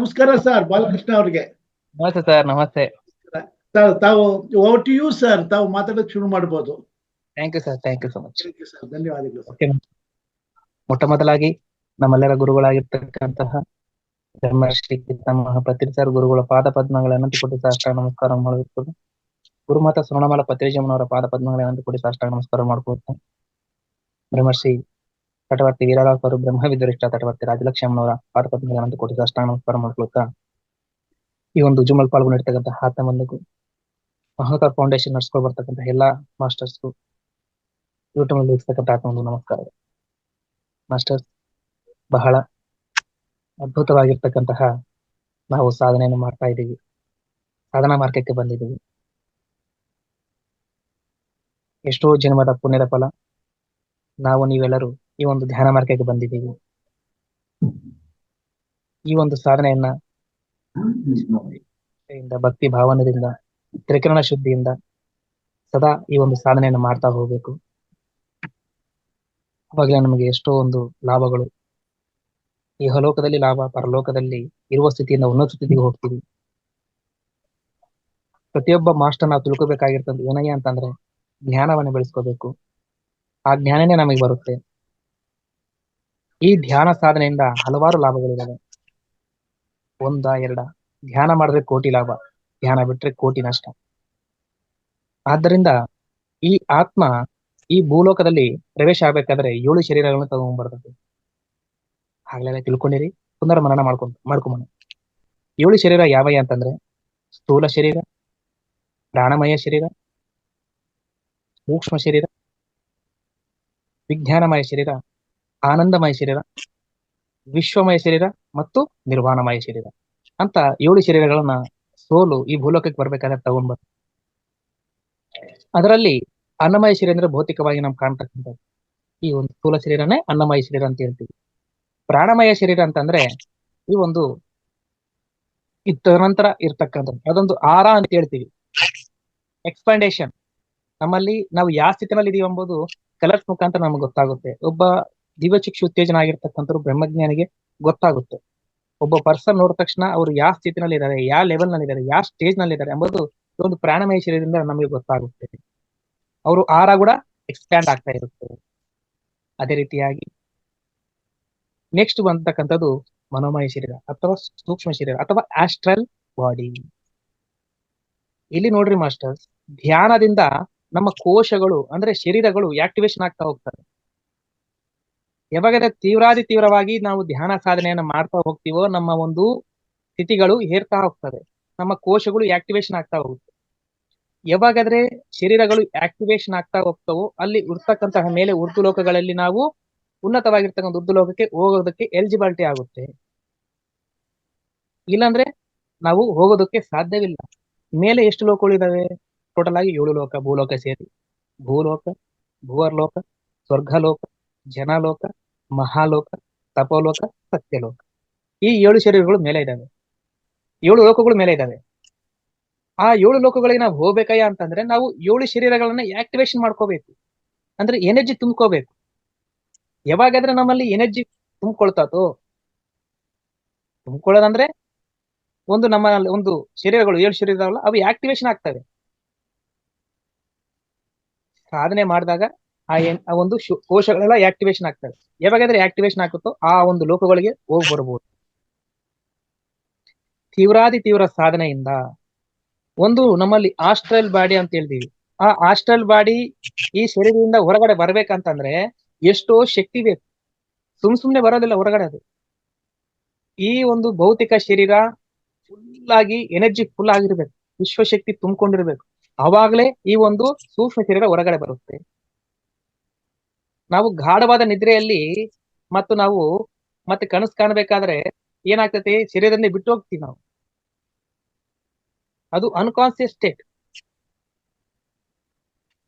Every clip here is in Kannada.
ನಮಸ್ಕಾರ ಸರ್ ಬಾಲಕೃಷ್ಣ ಅವರಿಗೆ. ನಮಸ್ತೆ ಸರ್. ನಮಸ್ತೆ ಸರ್, ತಾವು ಓವರ್ ಟು ಯು ಸರ್. ತಾವು ಮಾತಾಡೋಕೆ ಶುರು ಮಾಡಬಹುದು. Thank you sir. Thank you so much. Sir, ಧನ್ಯವಾದಗಳು ಸರ್. ಓಕೆ, ಮೊಟ್ಟ ಮೊದಲಾಗಿ ನಮ್ಮೆಲ್ಲರ ಗುರುಗಳಾಗಿರ್ತಕ್ಕಂತಹ ಬ್ರಹ್ಮರ್ಷಿ ಪಿತಾಮಹ ಪತ್ರಿ ಸರ್ ಗುರುಗಳ ಪಾದ ಪದ್ಮಗಳ ಅನಂತ ಕೋಟಿ ಸಾಷ್ಟಾಂಗ ನಮಸ್ಕಾರ ಮಾಡಬೇಕು. ಗುರುಮಾತಾ ಸುವರ್ಣಮಾಲ ಪತ್ರಿಜಮ್ಮನವರ ಪಾದ ಪದ್ಮಗಳ ಅನಂತ ಕೋಟಿ ಸಾಷ್ಟಾಂಗ ನಮಸ್ಕಾರ ಮಾಡ್ಕೊಳ್ತಾ, ಬ್ರಹ್ಮರ್ಷಿ ತಟವರ್ತಿ ವೀರರಾಘವರು ಬ್ರಹ್ಮ ವಿದುರಿಷ್ಟ ತಟವರ್ತಿ ರಾಜಲಕ್ಷ್ಮಮ್ಮನವರ ಪಾದ ಪದ್ಮಗಳ ಅನಂತ ಕೋಟಿ ಸಾಷ್ಟಾಂಗ ನಮಸ್ಕಾರ ಮಾಡ್ಕೊಳ್ತಾ, ಈ ಒಂದು ಜುಮ್ಮಲ್ ಪಾಲ್ಗೊಂಡಿರ್ತಕ್ಕಂಥ ಆತ್ಮಬಂಧುಗೂ, ಮಹಾಕಾರ್ ಫೌಂಡೇಶನ್ ನಡ್ಸ್ಕೊಂಡು ಬರ್ತಕ್ಕಂಥ ಎಲ್ಲಾ ಮಾಸ್ಟರ್ಸ್ಗೂ, ಯೂಟ್ಯೂಬ್ ನಲ್ಲಿ ಇರ್ತಕ್ಕಂಥ ಆತ್ಮಬಂಧು ನಮಸ್ಕಾರ. ಮಾಸ್ಟರ್ಸ್, ಬಹಳ ಅದ್ಭುತವಾಗಿರ್ತಕ್ಕಂತಹ ನಾವು ಸಾಧನೆಯನ್ನು ಮಾಡ್ತಾ ಇದ್ದೀವಿ, ಸಾಧನಾ ಮಾರ್ಗಕ್ಕೆ ಬಂದಿದ್ದೀವಿ. ಎಷ್ಟೋ ಜನ್ಮದ ಪುಣ್ಯದ ಫಲ ನಾವು ನೀವೆಲ್ಲರೂ ಈ ಒಂದು ಧ್ಯಾನ ಮಾರ್ಗಕ್ಕೆ ಬಂದಿದ್ದೀವಿ. ಈ ಒಂದು ಸಾಧನೆಯನ್ನ ಭಕ್ತಿ ಭಾವನದಿಂದ, ತ್ರಿಕರಣ ಶುದ್ಧಿಯಿಂದ ಸದಾ ಈ ಒಂದು ಸಾಧನೆಯನ್ನು ಮಾಡ್ತಾ ಹೋಗ್ಬೇಕು. ಅವಾಗಲೇ ನಮಗೆ ಎಷ್ಟೋ ಒಂದು ಲಾಭಗಳು, ಇಹಲೋಕದಲ್ಲಿ ಲಾಭ, ಪರಲೋಕದಲ್ಲಿ ಇರುವ ಸ್ಥಿತಿಯಿಂದ ಉನ್ನತ ಸ್ಥಿತಿಗೆ ಹೋಗ್ತೀವಿ. ಪ್ರತಿಯೊಬ್ಬ ಮಾಸ್ಟರ್ ನಾವು ತಿಳ್ಕೊಬೇಕಾಗಿರ್ತದೆ ಏನಯ್ಯ ಅಂತಂದ್ರೆ, ಜ್ಞಾನವನ್ನು ಬೆಳೆಸ್ಕೋಬೇಕು. ಆ ಜ್ಞಾನನೇ ನಮಗೆ ಬರುತ್ತೆ. ಈ ಧ್ಯಾನ ಸಾಧನೆಯಿಂದ ಹಲವಾರು ಲಾಭಗಳಿದಾವೆ. ಒಂದ ಎರಡ, ಧ್ಯಾನ ಮಾಡಿದ್ರೆ ಕೋಟಿ ಲಾಭ, ಧ್ಯಾನ ಬಿಟ್ರೆ ಕೋಟಿ ನಷ್ಟ. ಆದ್ದರಿಂದ ಈ ಆತ್ಮ ಈ ಭೂಲೋಕದಲ್ಲಿ ಪ್ರವೇಶ ಆಗ್ಬೇಕಾದ್ರೆ 7 ಶರೀರಗಳನ್ನು ತಗೊಂಡ್ಬರ್ತದೆ. ಆಗ್ಲೆಲ್ಲ ತಿಳ್ಕೊಂಡಿರಿ, ಪುನರ್ ಮನನ ಮಾಡ್ಕೊಂಬ. 7 ಶರೀರ ಯಾವಯ್ಯ ಅಂತಂದ್ರೆ, ಸ್ಥೂಲ ಶರೀರ, ಪ್ರಾಣಮಯ ಶರೀರ, ಸೂಕ್ಷ್ಮ ಶರೀರ, ವಿಜ್ಞಾನಮಯ ಶರೀರ, ಆನಂದಮಯ ಶರೀರ, ವಿಶ್ವಮಯ ಶರೀರ ಮತ್ತು ನಿರ್ವಾಣಮಯ ಶರೀರ ಅಂತ 7 ಶರೀರಗಳನ್ನ ಸೋಲು ಈ ಭೂಲೋಕಕ್ಕೆ ಬರ್ಬೇಕಾದ್ರೆ ತಗೊಂಡ್ಬರ್ತ. ಅದರಲ್ಲಿ ಅನ್ನಮಯ ಶರೀರ ಅಂದ್ರೆ ಭೌತಿಕವಾಗಿ ನಮ್ಗೆ ಕಾಣ್ತಕ್ಕಂಥದ್ದು ಈ ಒಂದು ಸ್ಥೂಲ ಶರೀರನೇ ಅನ್ನಮಯ ಶರೀರ ಅಂತ ಹೇಳ್ತೀವಿ. ಪ್ರಾಣಮಯ ಶರೀರ ಅಂತಂದ್ರೆ ಈ ಒಂದು ತದನಂತರ ಇರ್ತಕ್ಕಂಥದ್ದು, ಅದೊಂದು ಆರ ಅಂತ ಹೇಳ್ತೀವಿ. ಎಕ್ಸ್ಪಾಂಡೇಶನ್, ನಮ್ಮಲ್ಲಿ ನಾವು ಯಾವ ಸ್ಥಿತಿನಲ್ಲಿ ಇದೀವಿ ಎಂಬುದು ಕಲರ್ಸ್ ಮುಖಾಂತರ ನಮ್ಗೆ ಗೊತ್ತಾಗುತ್ತೆ. ಒಬ್ಬ ದಿವ್ಯಚಕ್ಷು ಉತ್ತೇಜನ ಆಗಿರ್ತಕ್ಕಂಥವ್ರು ಬ್ರಹ್ಮಜ್ಞಾನಿಗೆ ಗೊತ್ತಾಗುತ್ತೆ. ಒಬ್ಬ ಪರ್ಸನ್ ನೋಡಿದ ತಕ್ಷಣ ಅವರು ಯಾವ ಸ್ಥಿತಿನಲ್ಲಿ ಇದ್ದಾರೆ, ಯಾವ ಲೆವೆಲ್ ನಲ್ಲಿ ಇದ್ದಾರೆ, ಯಾವ ಸ್ಟೇಜ್ ನಲ್ಲಿ ಇದ್ದಾರೆ ಎಂಬುದು ಒಂದು ಪ್ರಾಣಮಯ ಶರೀರದಿಂದ ನಮಗೆ ಗೊತ್ತಾಗುತ್ತೆ. ಅವರು ಆರ ಕೂಡ ಎಕ್ಸ್ಪ್ಯಾಂಡ್ ಆಗ್ತಾ ಇರುತ್ತೆ. ಅದೇ ರೀತಿಯಾಗಿ ನೆಕ್ಸ್ಟ್ ಬಂತಕ್ಕಂಥದ್ದು ಮನೋಮಯ ಶರೀರ ಅಥವಾ ಸೂಕ್ಷ್ಮ ಶರೀರ ಅಥವಾ ಆಸ್ಟ್ರಲ್ ಬಾಡಿ. ಇಲ್ಲಿ ನೋಡ್ರಿ ಮಾಸ್ಟರ್ಸ್, ಧ್ಯಾನದಿಂದ ನಮ್ಮ ಕೋಶಗಳು ಅಂದ್ರೆ ಶರೀರಗಳು ಆಕ್ಟಿವೇಶನ್ ಆಗ್ತಾ ಹೋಗ್ತವೆ. ಯಾವಾಗ ತೀವ್ರವಾಗಿ ನಾವು ಧ್ಯಾನ ಸಾಧನೆಯನ್ನ ಮಾಡ್ತಾ ಹೋಗ್ತೀವೋ ನಮ್ಮ ಒಂದು ಸ್ಥಿತಿಗಳು ಏರ್ತಾ ಹೋಗ್ತವೆ, ನಮ್ಮ ಕೋಶಗಳು ಆಕ್ಟಿವೇಶನ್ ಆಗ್ತಾ ಹೋಗುತ್ತೆ. ಯಾವಾಗಾದ್ರೆ ಶರೀರಗಳು ಆಕ್ಟಿವೇಶನ್ ಆಗ್ತಾ ಹೋಗ್ತಾವೋ ಅಲ್ಲಿ ಇರ್ತಕ್ಕಂತಹ ಮೇಲೆ ಉರ್ದು ಲೋಕಗಳಲ್ಲಿ ನಾವು ಉನ್ನತವಾಗಿರ್ತಕ್ಕಂಥ ಉರ್ದು ಲೋಕಕ್ಕೆ ಹೋಗೋದಕ್ಕೆ ಎಲಿಜಿಬಿಲಿಟಿ ಆಗುತ್ತೆ. ಇಲ್ಲಾಂದ್ರೆ ನಾವು ಹೋಗೋದಕ್ಕೆ ಸಾಧ್ಯವಿಲ್ಲ. ಮೇಲೆ ಎಷ್ಟು ಲೋಕಗಳು ಇದಾವೆ? ಟೋಟಲ್ ಆಗಿ 7 ಲೋಕ, ಭೂಲೋಕ ಸೇರಿ ಭೂಲೋಕ, ಭೂವರ್ಲೋಕ, ಸ್ವರ್ಗಲೋಕ, ಜನಲೋಕ, ಮಹಾಲೋಕ, ತಪೋಲೋಕ, ಸತ್ಯಲೋಕ. ಈ 7 ಶರೀರಗಳು ಮೇಲೆ ಇದಾವೆ, 7 ಲೋಕಗಳು ಮೇಲೆ ಇದಾವೆ. ಆ 7 ಲೋಕಗಳಿಗೆ ನಾವು ಹೋಗ್ಬೇಕಯ್ಯ ಅಂತಂದ್ರೆ ನಾವು 7 ಶರೀರಗಳನ್ನ ಆಕ್ಟಿವೇಶನ್ ಮಾಡ್ಕೋಬೇಕು, ಅಂದ್ರೆ ಎನರ್ಜಿ ತುಂಬ್ಕೋಬೇಕು. ಯಾವಾಗಾದ್ರೆ ನಮ್ಮಲ್ಲಿ ಎನರ್ಜಿ ತುಂಬ್ಕೊಳ್ಳೋದಂದ್ರೆ ಒಂದು ನಮ್ಮ ಒಂದು ಶರೀರಗಳು 7 ಶರೀರಗಳು ಅವು ಆಕ್ಟಿವೇಶನ್ ಆಗ್ತವೆ. ಸಾಧನೆ ಮಾಡಿದಾಗ ಆ ಒಂದು ಕೋಶಗಳೆಲ್ಲ ಆಕ್ಟಿವೇಶನ್ ಆಗ್ತವೆ. ಯಾವಾಗಾದ್ರೆ ಆಕ್ಟಿವೇಶನ್ ಆಗುತ್ತೋ ಆ ಒಂದು ಲೋಕಗಳಿಗೆ ಹೋಗಿ ಬರ್ಬೋದು. ತೀವ್ರ ಸಾಧನೆಯಿಂದ ಒಂದು ನಮ್ಮಲ್ಲಿ ಆಸ್ಟ್ರಲ್ ಬಾಡಿ ಅಂತ ಹೇಳ್ತೀವಿ. ಆ ಆಸ್ಟ್ರಲ್ ಬಾಡಿ ಈ ಶರೀರದಿಂದ ಹೊರಗಡೆ ಬರ್ಬೇಕಂತಂದ್ರೆ ಎಷ್ಟೋ ಶಕ್ತಿ ಬೇಕು, ಸುಮ್ನೆ ಬರೋದಿಲ್ಲ ಹೊರಗಡೆ. ಅದು ಈ ಒಂದು ಭೌತಿಕ ಶರೀರ ಫುಲ್ ಆಗಿ ಎನರ್ಜಿ ಫುಲ್ ಆಗಿರ್ಬೇಕು, ವಿಶ್ವಶಕ್ತಿ ತುಂಬಿಕೊಂಡಿರ್ಬೇಕು. ಅವಾಗ್ಲೇ ಈ ಒಂದು ಸೂಕ್ಷ್ಮ ಶರೀರ ಹೊರಗಡೆ ಬರುತ್ತೆ. ನಾವು ಗಾಢವಾದ ನಿದ್ರೆಯಲ್ಲಿ ಮತ್ತು ನಾವು ಮತ್ತೆ ಕನಸು ಕಾಣಬೇಕಾದ್ರೆ ಏನಾಗ್ತದೆ, ಶರೀರದಿಂದ ಬಿಟ್ಟು ಹೋಗ್ತೀವಿ ನಾವು. ಅದು ಅನ್ಕಾನ್ಸಿಯಸ್ ಸ್ಟೇಟ್.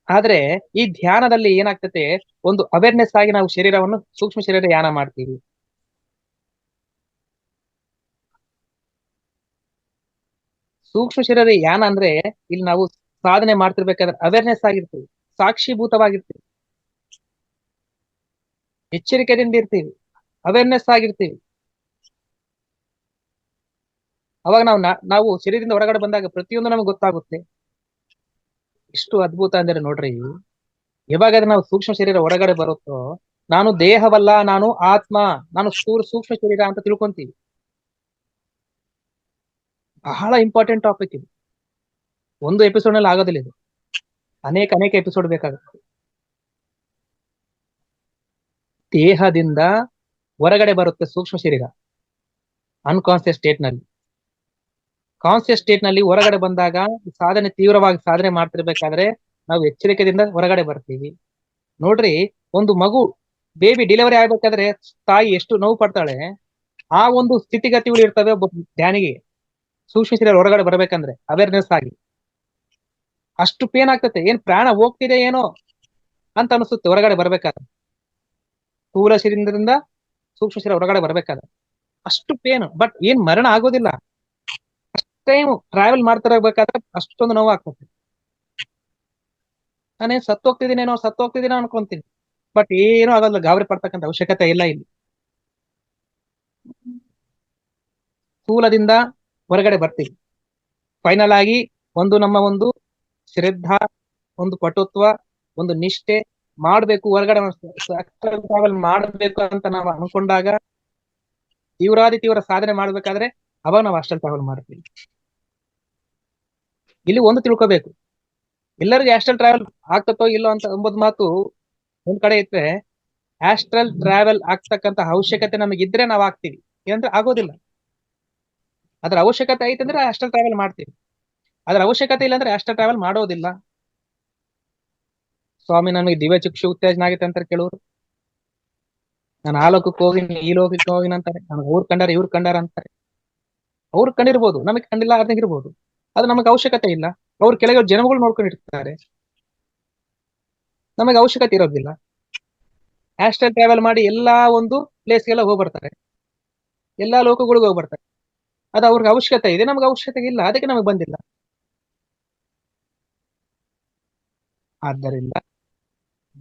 ಆದ್ರೆ ಈ ಧ್ಯಾನದಲ್ಲಿ ಏನಾಗ್ತದೆ, ಒಂದು ಅವೇರ್ನೆಸ್ ಆಗಿ ನಾವು ಶರೀರವನ್ನು ಸೂಕ್ಷ್ಮ ಶರೀರ ಯಾನ ಮಾಡ್ತೀವಿ. ಸೂಕ್ಷ್ಮ ಶರೀರ ಯಾನ ಅಂದ್ರೆ ಇಲ್ಲಿ ನಾವು ಸಾಧನೆ ಮಾಡ್ತಿರ್ಬೇಕಾದ್ರೆ ಅವೇರ್ನೆಸ್ ಆಗಿರ್ತೀವಿ, ಸಾಕ್ಷಿಭೂತವಾಗಿರ್ತೀವಿ, ಎಚ್ಚರಿಕೆಯಿಂದ ಇರ್ತೀವಿ, ಅವೇರ್ನೆಸ್ ಆಗಿರ್ತೀವಿ. ಅವಾಗ ನಾವು ಶರೀರದಿಂದ ಹೊರಗಡೆ ಬಂದಾಗ ಪ್ರತಿಯೊಂದು ನಮಗೆ ಗೊತ್ತಾಗುತ್ತೆ. ಇಷ್ಟು ಅದ್ಭುತ ಅಂದ್ರೆ ನೋಡ್ರಿ, ಯಾವಾಗ ನಾವು ಸೂಕ್ಷ್ಮ ಶರೀರ ಹೊರಗಡೆ ಬರುತ್ತೋ, ನಾನು ದೇಹವಲ್ಲ, ನಾನು ಆತ್ಮ, ನಾನು ಸೂಕ್ಷ್ಮ ಶರೀರ ಅಂತ ತಿಳ್ಕೊಂತೀವಿ. ಬಹಳ ಇಂಪಾರ್ಟೆಂಟ್ ಟಾಪಿಕ್ ಇದು. ಒಂದು ಎಪಿಸೋಡ್ ನಲ್ಲಿ ಆಗೋದಿಲ್ಲ ಇದು, ಅನೇಕ ಎಪಿಸೋಡ್ ಬೇಕಾಗುತ್ತೆ. ದೇಹದಿಂದ ಹೊರಗಡೆ ಬರುತ್ತೆ ಸೂಕ್ಷ್ಮ ಶರೀರ ಅನ್ಕಾನ್ಸಿಯಸ್ ಸ್ಟೇಟ್ ನಲ್ಲಿ. ಕಾನ್ಸಿಯಸ್ ಸ್ಟೇಟ್ ನಲ್ಲಿ ಹೊರಗಡೆ ಬಂದಾಗ ತೀವ್ರವಾಗಿ ಸಾಧನೆ ಮಾಡ್ತಿರ್ಬೇಕಾದ್ರೆ ನಾವು ಎಚ್ಚರಿಕೆಯಿಂದ ಹೊರಗಡೆ ಬರ್ತೀವಿ. ನೋಡ್ರಿ, ಒಂದು ಮಗು ಬೇಬಿ ಡೆಲಿವರಿ ಆಗ್ಬೇಕಾದ್ರೆ ತಾಯಿ ಎಷ್ಟು ನೋವು ಪಡ್ತಾಳೆ, ಆ ಒಂದು ಸ್ಥಿತಿಗತಿಗಳು ಇರ್ತವೆ ಒಬ್ಬ ಧ್ಯಾನಿಗೆ ಸೂಕ್ಷ್ಮ ಶರೀರ ಹೊರಗಡೆ ಬರ್ಬೇಕಂದ್ರೆ ಅವೇರ್ನೆಸ್ ಆಗಿ. ಅಷ್ಟು ಪೇನ್ ಆಗ್ತತೆ, ಏನ್ ಪ್ರಾಣ ಹೋಗ್ತಿದೆ ಏನೋ ಅಂತ ಅನಿಸುತ್ತೆ ಹೊರಗಡೆ ಬರ್ಬೇಕಾದ್ರೆ. ಸ್ಥೂಲ ಶರೀರದಿಂದ ಸೂಕ್ಷ್ಮ ಶರೀರ ಹೊರಗಡೆ ಬರ್ಬೇಕಾದ್ರೆ ಅಷ್ಟು ಪೇನ್. ಬಟ್ ಏನ್ ಮರಣ ಆಗೋದಿಲ್ಲ. ಅಷ್ಟು ಟೈಮ್ ಟ್ರಾವೆಲ್ ಮಾಡ್ತಿರಬೇಕಾದ್ರೆ ಅಷ್ಟೊಂದು ನೋವು ಆಗ್ತದೆ. ನಾನೇನ್ ಸತ್ತೋಗ್ತಿದ್ದೀನೋ ಅನ್ಕೊಂತೀನಿ, ಬಟ್ ಏನೂ ಆಗಲ್ಲ. ಗಾಬರಿ ಪಡ್ತಕ್ಕಂಥ ಅವಶ್ಯಕತೆ ಇಲ್ಲ ಇಲ್ಲಿ. ಸ್ಥೂಲದಿಂದ ಹೊರಗಡೆ ಬರ್ತೀವಿ. ಫೈನಲ್ ಆಗಿ ನಮ್ಮ ಒಂದು ಶ್ರದ್ಧಾ, ಒಂದು ಪಟುತ್ವ, ಒಂದು ನಿಷ್ಠೆ ಮಾಡ್ಬೇಕು, ಹೊರಗಡೆ ಟ್ರಾವೆಲ್ ಮಾಡ್ಬೇಕು ಅಂತ ನಾವು ಅನ್ಕೊಂಡಾಗ, ತೀವ್ರ ಸಾಧನೆ ಮಾಡ್ಬೇಕಾದ್ರೆ ಅವಾಗ ನಾವು ಅಷ್ಟಲ್ಲಿ ಟ್ರಾವೆಲ್ ಮಾಡ್ತೀವಿ. ಇಲ್ಲಿ ಒಂದು ತಿಳ್ಕೋಬೇಕು, ಎಲ್ಲರಿಗೂ ಆಸ್ಟ್ರಲ್ ಟ್ರಾವೆಲ್ ಆಗ್ತತೋ ಇಲ್ಲೋ ಅಂತ ಎಂಬುದು ಮಾತು ಒಂದ್ ಕಡೆ ಇದ್ರೆ, ಆಸ್ಟ್ರಲ್ ಟ್ರಾವೆಲ್ ಆಗ್ತಕ್ಕಂತ ಅವಶ್ಯಕತೆ ನಮಗಿದ್ರೆ ನಾವು ಆಗ್ತೀವಿ, ಏನಂದ್ರೆ ಆಗೋದಿಲ್ಲ. ಅದ್ರ ಅವಶ್ಯಕತೆ ಐತಂದ್ರೆ ಆಸ್ಟ್ರಲ್ ಟ್ರಾವೆಲ್ ಮಾಡ್ತೀವಿ, ಅದ್ರ ಅವಶ್ಯಕತೆ ಇಲ್ಲ ಅಂದ್ರೆ ಆಸ್ಟ್ರಲ್ ಟ್ರಾವೆಲ್ ಮಾಡೋದಿಲ್ಲ. ಸ್ವಾಮಿ, ನನಗೆ ದಿವ್ಯ ಚಕ್ಷು ಉತ್ತೇಜನ ಆಗುತ್ತೆ ಅಂತಾರೆ ಕೆಲವರು. ನಾನು ಆ ಲೋಕಕ್ಕೆ ಹೋಗಿನಿ, ಈ ಲೋಕಕ್ಕೆ ಹೋಗಿನ ಅಂತಾರೆ. ನನಗೆ ಅವ್ರು ಕಂಡಾರ ಇವ್ರು ಕಂಡಾರ ಅಂತಾರೆ. ಅವ್ರು ಕಂಡಿರ್ಬೋದು, ನಮಗೆ ಕಂಡಿಲ್ಲ ಇರ್ಬೋದು. ಅದು ನಮಗೆ ಅವಶ್ಯಕತೆ ಇಲ್ಲ. ಅವ್ರು ಕೆಲವು ಜನಗಳು ನೋಡ್ಕೊಂಡಿರ್ತಾರೆ, ನಮಗೆ ಅವಶ್ಯಕತೆ ಇರೋದಿಲ್ಲ. ಆಸ್ಟ್ರಲ್ ಟ್ರಾವೆಲ್ ಮಾಡಿ ಎಲ್ಲಾ ಒಂದು ಪ್ಲೇಸ್ಗೆಲ್ಲ ಹೋಗ್ಬರ್ತಾರೆ, ಎಲ್ಲಾ ಲೋಕಗಳಿಗೆ ಹೋಗ್ಬರ್ತಾರೆ. ಅದು ಅವ್ರಿಗೆ ಅವಶ್ಯಕತೆ ಇದೆ, ನಮ್ಗೆ ಅವಶ್ಯಕತೆ ಇಲ್ಲ, ಅದಕ್ಕೆ ನಮಗೆ ಬಂದಿಲ್ಲ. ಆದ್ದರಿಂದ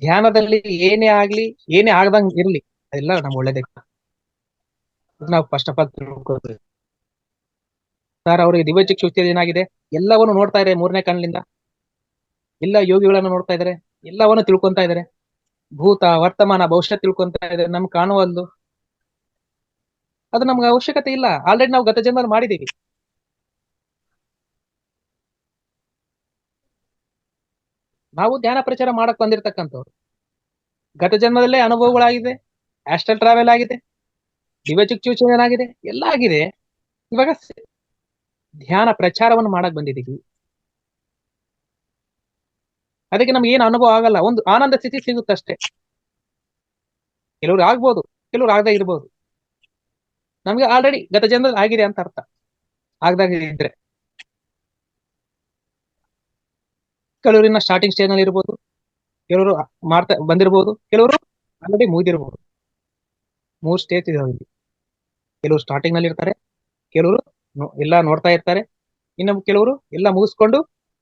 ಧ್ಯಾನದಲ್ಲಿ ಏನೇ ಆಗ್ಲಿ, ಏನೇ ಆಗದಂಗ್ ಇರ್ಲಿ, ಅದೆಲ್ಲ ನಮ್ಗೆ ಒಳ್ಳೇದೇ. ನಾವು ಫಸ್ಟ್ ಆಫ್ ಆಲ್ ತಿಳ್ಕೊಳ್ಬೇಕು. ಸರ್, ಅವ್ರಿಗೆ ದಿವ್ಯ ಚಕ್ಷು ಏನಾಗಿದೆ, ಎಲ್ಲವನ್ನು ನೋಡ್ತಾ ಇದ್ದಾರೆ ಮೂರನೇ ಕಣ್ಣಿಂದ. ಎಲ್ಲ ಯೋಗಿಗಳನ್ನು ನೋಡ್ತಾ ಇದ್ದಾರೆ, ಎಲ್ಲವನ್ನು ತಿಳ್ಕೊಂತಾ ಇದ್ದಾರೆ. ಭೂತ, ವರ್ತಮಾನ, ಭವಿಷ್ಯ ತಿಳ್ಕೊಂತಾ ಇದ್ದಾರೆ. ನಮ್ಗೆ ಕಾಣುವಲ್ದು. ಅದು ನಮ್ಗೆ ಅವಶ್ಯಕತೆ ಇಲ್ಲ. ಆಲ್ರೆಡಿ ನಾವು ಗತ ಜನ್ಮದಲ್ಲಿ ಮಾಡಿದೀವಿ. ನಾವು ಧ್ಯಾನ ಪ್ರಚಾರ ಮಾಡಕ್ ಬಂದಿರ್ತಕ್ಕಂಥವ್ರು. ಗತ ಜನ್ಮದಲ್ಲೇ ಅನುಭವಗಳಾಗಿದೆ, ಆಸ್ಟ್ರಲ್ ಟ್ರಾವೆಲ್ ಆಗಿದೆ, ದಿವ್ಯ ಚಕ್ಷು ಏನಾಗಿದೆ, ಎಲ್ಲ ಆಗಿದೆ. ಇವಾಗ ಧ್ಯಾನ ಪ್ರಚಾರವನ್ನು ಮಾಡಕ್ ಬಂದಿದ್ದೀವಿ. ಅದಕ್ಕೆ ನಮ್ಗೆ ಏನು ಅನುಭವ ಆಗಲ್ಲ, ಒಂದು ಆನಂದ ಸ್ಥಿತಿ ಸಿಗುತ್ತಷ್ಟೇ. ಕೆಲವ್ರು ಆಗ್ಬೋದು, ಕೆಲವ್ರು ಆಗದೆ ಇರ್ಬೋದು. ನಮ್ಗೆ ಆಲ್ರೆಡಿ ಗತ ಜನ್ಮದಲ್ಲಿ ಆಗಿದೆ ಅಂತ ಅರ್ಥ. ಆಗದಾಗ ಇದ್ರೆ ಕೆಲವರಿನ ಸ್ಟಾರ್ಟಿಂಗ್ ಸ್ಟೇಜ್ ನಲ್ಲಿ ಇರ್ಬೋದು, ಕೆಲವರು ಮಾಡ್ತಾ ಬಂದಿರ್ಬೋದು, ಕೆಲವರು ಆಲ್ರೆಡಿ ಮುಗಿದಿರ್ಬೋದು. 3 ಸ್ಟೇಜ್ ಇದಾವೆ ಇಲ್ಲಿ. ಕೆಲವರು ಸ್ಟಾರ್ಟಿಂಗ್ ನಲ್ಲಿ ಇರ್ತಾರೆ, ಕೆಲವರು ಎಲ್ಲ ನೋಡ್ತಾ ಇರ್ತಾರೆ, ಇನ್ನು ಕೆಲವರು ಎಲ್ಲ ಮುಗಿಸ್ಕೊಂಡು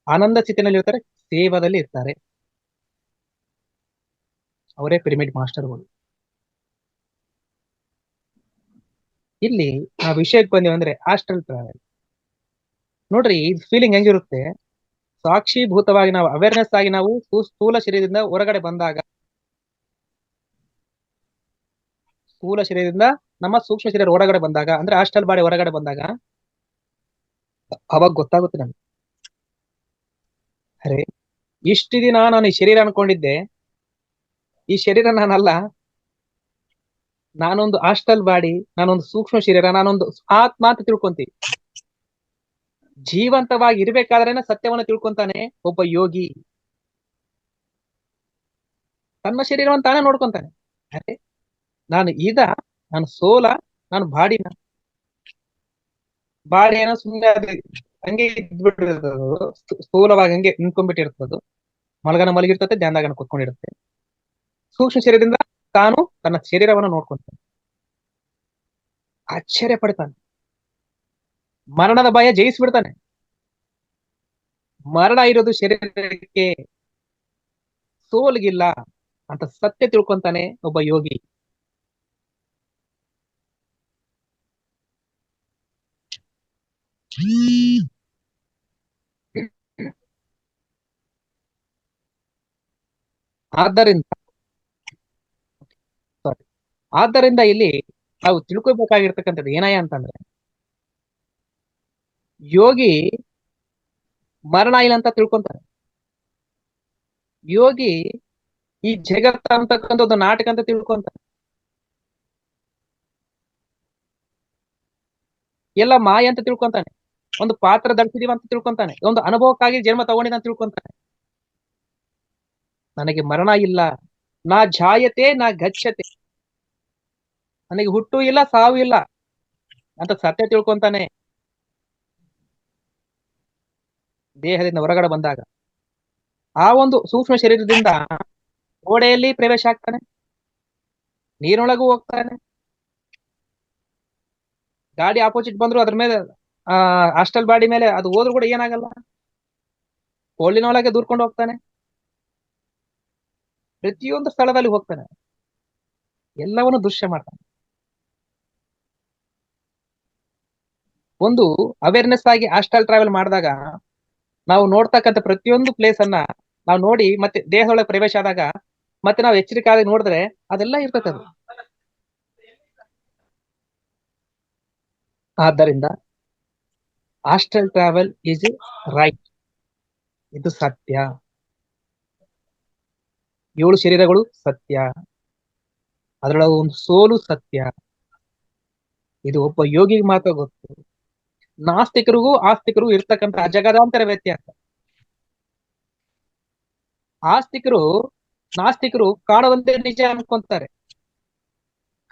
ಆನಂದ ಸ್ಥಿತಿನಲ್ಲಿ ಇರ್ತಾರೆ, ಸೇವಾದಲ್ಲಿ ಇರ್ತಾರೆ. ಅವರೇ ಪಿರಮಿಡ್ ಮಾಸ್ಟರ್ಗಳು. ಇಲ್ಲಿ ಆ ವಿಷಯಕ್ಕೆ ಬಂದೇವೆ ಅಂದ್ರೆ ಆಸ್ಟ್ರಲ್ ಟ್ರಾವೆಲ್. ನೋಡ್ರಿ, ಇದು ಫೀಲಿಂಗ್ ಹೆಂಗಿರುತ್ತೆ, ಸಾಕ್ಷೀಭೂತವಾಗಿ ನಾವು ಅವೇರ್ನೆಸ್ ಆಗಿ ನಾವು ಸ್ಥೂಲ ಶರೀರದಿಂದ ಹೊರಗಡೆ ಬಂದಾಗ, ಸ್ಥೂಲ ಶರೀರದಿಂದ ನಮ್ಮ ಸೂಕ್ಷ್ಮ ಶರೀರ ಹೊರಗಡೆ ಬಂದಾಗ, ಅಂದ್ರೆ ಆಸ್ಟ್ರಲ್ ಬಾಡಿ ಹೊರಗಡೆ ಬಂದಾಗ ಅವಾಗ ಗೊತ್ತಾಗುತ್ತೆ ನಮ್ಗೆ, ಅರೆ ಇಷ್ಟು ದಿನ ನಾನು ಈ ಶರೀರ ಅನ್ಕೊಂಡಿದ್ದೆ, ಈ ಶರೀರ ನಾನಲ್ಲ, ನಾನೊಂದು ಆಸ್ಟ್ರಲ್ ಬಾಡಿ, ನಾನೊಂದು ಸೂಕ್ಷ್ಮ ಶರೀರ, ನಾನೊಂದು ಆತ್ಮ ಅಂತ ತಿಳ್ಕೊಂತೀವಿ. ಜೀವಂತವಾಗಿ ಇರ್ಬೇಕಾದ್ರೇನೆ ಸತ್ಯವನ್ನು ತಿಳ್ಕೊಂತಾನೆ ಒಬ್ಬ ಯೋಗಿ. ತನ್ನ ಶರೀರವನ್ನು ತಾನೇ ನೋಡ್ಕೊಂತಾನೆ. ಅರೆ ನಾನು ಸೋಲ, ನಾನು ಬಾಡಿನ, ಬಾಡಿ ಏನೋ ಸುಮ್ಮನೆ ಹಂಗೆ ಇದ್ಬಿಟ್ಟಿರ್ತದ, ಸ್ಥೂಲವಾಗಿ ಹಂಗೆ ನಿಂತ್ಕೊಂಡ್ಬಿಟ್ಟಿರ್ತದ. ಮಲಗಿರ್ತದೆ, ಧ್ಯಾನದಾಗ ಕೂತ್ಕೊಂಡಿರುತ್ತೆ. ಸೂಕ್ಷ್ಮ ಶರೀರದಿಂದ ತಾನು ತನ್ನ ಶರೀರವನ್ನು ನೋಡ್ಕೊಂತಾನೆ, ಆಶ್ಚರ್ಯ ಪಡ್ತಾನೆ, ಮರಣದ ಭಯ ಜಯಿಸ್ಬಿಡ್ತಾನೆ. ಮರಣ ಇರೋದು ಶರೀರಕ್ಕೆ, ಸೋಲ್ಗಿಲ್ಲ ಅಂತ ಸತ್ಯ ತಿಳ್ಕೊಂತಾನೆ ಒಬ್ಬ ಯೋಗಿ. ಆದ್ದರಿಂದ sorry. ಆದ್ದರಿಂದ ಇಲ್ಲಿ ನಾವು ತಿಳ್ಕೊಬೇಕಾಗಿರ್ತಕ್ಕಂಥದ್ದು ಏನಯ್ಯ ಅಂತಂದ್ರೆ, ಯೋಗಿ ಮರಣ ಇಲ್ಲ ಅಂತ ತಿಳ್ಕೊಂತಾನೆ. ಯೋಗಿ ಈ ಜಗತ್ತ ಅಂತಕ್ಕಂಥ ಒಂದು ನಾಟಕ ಅಂತ ತಿಳ್ಕೊಂತಾನೆ. ಎಲ್ಲ ಮಾಯ ಅಂತ ತಿಳ್ಕೊಂತಾನೆ. ಒಂದು ಪಾತ್ರ ಧರಿಸಿದೀವ ಅಂತ ತಿಳ್ಕೊಂತಾನೆ. ಒಂದು ಅನುಭವಕ್ಕಾಗಿ ಜನ್ಮ ತಗೊಂಡಿದ ಅಂತ ತಿಳ್ಕೊಂತಾನೆ. ನನಗೆ ಮರಣ ಇಲ್ಲ, ನಾ ಜಾಯತೆ ನಾ ಗಚ್ಚತೆ, ನನಗೆ ಹುಟ್ಟು ಇಲ್ಲ ಸಾವು ಇಲ್ಲ ಅಂತ ಸತ್ಯ ತಿಳ್ಕೊಂತಾನೆ. ದೇಹದಿಂದ ಹೊರಗಡೆ ಬಂದಾಗ ಆ ಒಂದು ಸೂಕ್ಷ್ಮ ಶರೀರದಿಂದ ಗೋಡೆಯಲ್ಲಿ ಪ್ರವೇಶ ಆಗ್ತಾನೆ, ನೀರೊಳಗೂ ಹೋಗ್ತಾನೆ. ಗಾಡಿ ಆಪೋಸಿಟ್ ಬಂದ್ರು ಅದ್ರ ಮೇಲೆ ಹಾಸ್ಟೆಲ್ ಬಾಡಿ ಮೇಲೆ ಅದು ಹೋದ್ರು ಕೂಡ ಏನಾಗಲ್ಲ, ಕೋಳಿನೊಳಗೆ ದೂರ್ಕೊಂಡು ಹೋಗ್ತಾನೆ. ಪ್ರತಿಯೊಂದು ಸ್ಥಳದಲ್ಲಿ ಹೋಗ್ತಾನೆ, ಎಲ್ಲವನ್ನು ದೃಶ್ಯ ಮಾಡ್ತಾನೆ. ಒಂದು ಅವೇರ್ನೆಸ್ ಆಗಿ ಹಾಸ್ಟೆಲ್ ಟ್ರಾವೆಲ್ ಮಾಡಿದಾಗ ನಾವು ನೋಡ್ತಕ್ಕಂಥ ಪ್ರತಿಯೊಂದು ಪ್ಲೇಸ್ ಅನ್ನ ನಾವು ನೋಡಿ ಮತ್ತೆ ದೇಹದೊಳಗೆ ಪ್ರವೇಶ ಆದಾಗ ಮತ್ತೆ ನಾವು ಎಚ್ಚರಿಕೆಯಾಗಿ ನೋಡಿದ್ರೆ ಅದೆಲ್ಲ ಇರ್ತದೆ ಅದು. ಆದ್ದರಿಂದ ಹಾಸ್ಟೆಲ್ ಟ್ರಾವೆಲ್ ಈಸ್ ರೈಟ್, ಇದು ಸತ್ಯ. 7 ಶರೀರಗಳು ಸತ್ಯ, ಅದರೊಳಗೆ ಒಂದು ಸೋಲು ಸತ್ಯ. ಇದು ಒಬ್ಬ ಯೋಗಿಗೆ ಮಾತ್ರ ಗೊತ್ತು. ನಾಸ್ತಿಕರಿಗೂ ಆಸ್ತಿಕರಿಗೂ ಇರ್ತಕ್ಕಂಥ ಅಜಗದಾಂತರ ವ್ಯತ್ಯಾಸ. ನಾಸ್ತಿಕರು ಕಾಣುವಂತೆ ನಿಜ ಅನ್ಕೊಂತಾರೆ,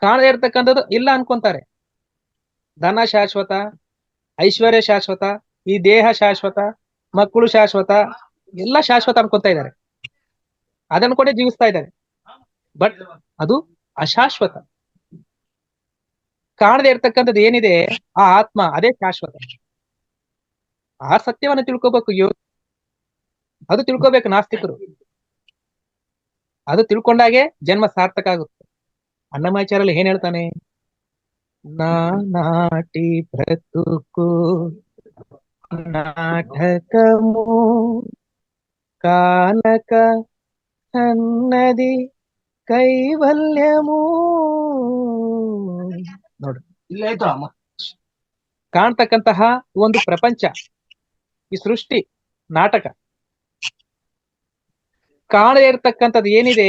ಕಾಣದೇ ಇರ್ತಕ್ಕಂಥದ್ದು ಇಲ್ಲ ಅನ್ಕೊಂತಾರೆ. ಧನ ಶಾಶ್ವತ, ಐಶ್ವರ್ಯ ಶಾಶ್ವತ, ಈ ದೇಹ ಶಾಶ್ವತ, ಮಕ್ಕಳು ಶಾಶ್ವತ, ಎಲ್ಲ ಶಾಶ್ವತ ಅನ್ಕೊಂತ ಇದ್ದಾರೆ. ಅದನ್ನು ಕೂಡ ಜೀವಿಸ್ತಾ ಇದ್ದಾರೆ. ಬಟ್ ಅದು ಅಶಾಶ್ವತ. ಕಾಣದೇ ಇರ್ತಕ್ಕಂಥದ್ದು ಏನಿದೆ ಆ ಆತ್ಮ, ಅದೇ ಶಾಶ್ವತ. ಆ ಸತ್ಯವನ್ನು ತಿಳ್ಕೋಬೇಕು ಅದು ತಿಳ್ಕೋಬೇಕು ನಾಸ್ತಿಕರು. ಅದು ತಿಳ್ಕೊಂಡಾಗೆ ಜನ್ಮ ಸಾರ್ಥಕ ಆಗುತ್ತೆ. ಅನ್ನಮಾಚಾರ್ಯಲ್ಲಿ ಏನ್ ಹೇಳ್ತಾನೆ? ನಾಟಿ ಬ್ರತುಕು ನಾಟಕಮು ಕಾನಕ ಸನ್ನದಿ ಕೈವಲ್ಯಮೂ. ನೋಡ್ರಿ, ಕಾಣ್ತಕ್ಕಂತಹ ಒಂದು ಪ್ರಪಂಚ, ಈ ಸೃಷ್ಟಿ ನಾಟಕ. ಕಾಣದೇ ಇರ್ತಕ್ಕಂಥದ್ದು ಏನಿದೆ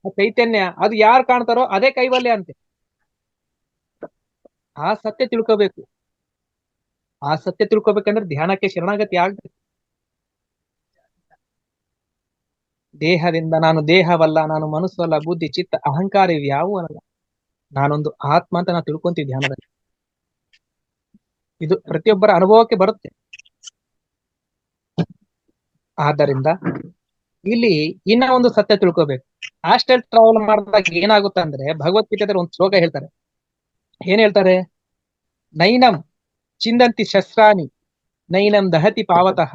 ಆ ಚೈತನ್ಯ, ಅದು ಯಾರು ಕಾಣ್ತಾರೋ ಅದೇ ಕೈವಲ್ಯ ಅಂತೆ. ಆ ಸತ್ಯ ತಿಳ್ಕೋಬೇಕು. ಆ ಸತ್ಯ ತಿಳ್ಕೊಬೇಕಂದ್ರೆ ಧ್ಯಾನಕ್ಕೆ ಶರಣಾಗತಿ ಆಗ್ಬೇಕು. ದೇಹದಿಂದ ನಾನು ದೇಹವಲ್ಲ, ನಾನು ಮನಸ್ಸಲ್ಲ, ಬುದ್ಧಿ ಚಿತ್ತ ಅಹಂಕಾರ ಇವ್ಯಾವೂ ಅಲ್ಲ, ನಾನೊಂದು ಆತ್ಮ ಅಂತ ನಾವು ತಿಳ್ಕೊಂತೀವಿ ಧ್ಯಾನದಲ್ಲಿ. ಇದು ಪ್ರತಿಯೊಬ್ಬರ ಅನುಭವಕ್ಕೆ ಬರುತ್ತೆ. ಆದ್ದರಿಂದ ಇಲ್ಲಿ ಇನ್ನ ಒಂದು ಸತ್ಯ ತಿಳ್ಕೋಬೇಕು. ಹಾಸ್ಟೆಲ್ ಟ್ರಾವೆಲ್ ಮಾಡಿದಾಗ ಏನಾಗುತ್ತೆ ಅಂದ್ರೆ, ಭಗವದ್ಗೀತೆದಲ್ಲಿ ಒಂದು ಶ್ಲೋಕ ಹೇಳ್ತಾರೆ. ಏನ್ ಹೇಳ್ತಾರೆ? ನೈನಂ ಚಿಂದಂತಿ ಶಸ್ತ್ರಾನಿ ನೈನಂ ದಹತಿ ಪಾವತಃ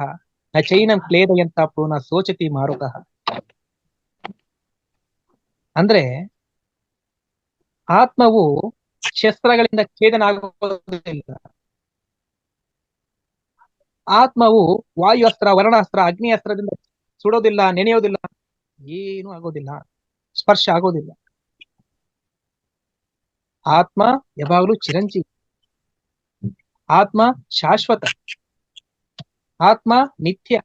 ನ ಚೈನಂ ಕ್ಲೇದಯಂತ ಪೂರ್ಣ ಸೋಚತಿ ಮಾರುತಃ. ಅಂದ್ರೆ ಆತ್ಮವು ಶಸ್ತ್ರಗಳಿಂದ ಛೇದನ ಆಗುವುದಿಲ್ಲ. ಆತ್ಮವು ವಾಯು ಅಸ್ತ್ರ, ವರ್ಣಾಸ್ತ್ರ, ಅಗ್ನಿ ಅಸ್ತ್ರದಿಂದ ಸುಡೋದಿಲ್ಲ, ನೆನೆಯೋದಿಲ್ಲ, ಏನು ಆಗೋದಿಲ್ಲ, ಸ್ಪರ್ಶ ಆಗೋದಿಲ್ಲ. ಆತ್ಮ ಯಾವಾಗಲೂ ಚಿರಂಜೀವಿ, ಆತ್ಮ ಶಾಶ್ವತ, ಆತ್ಮ ನಿತ್ಯ.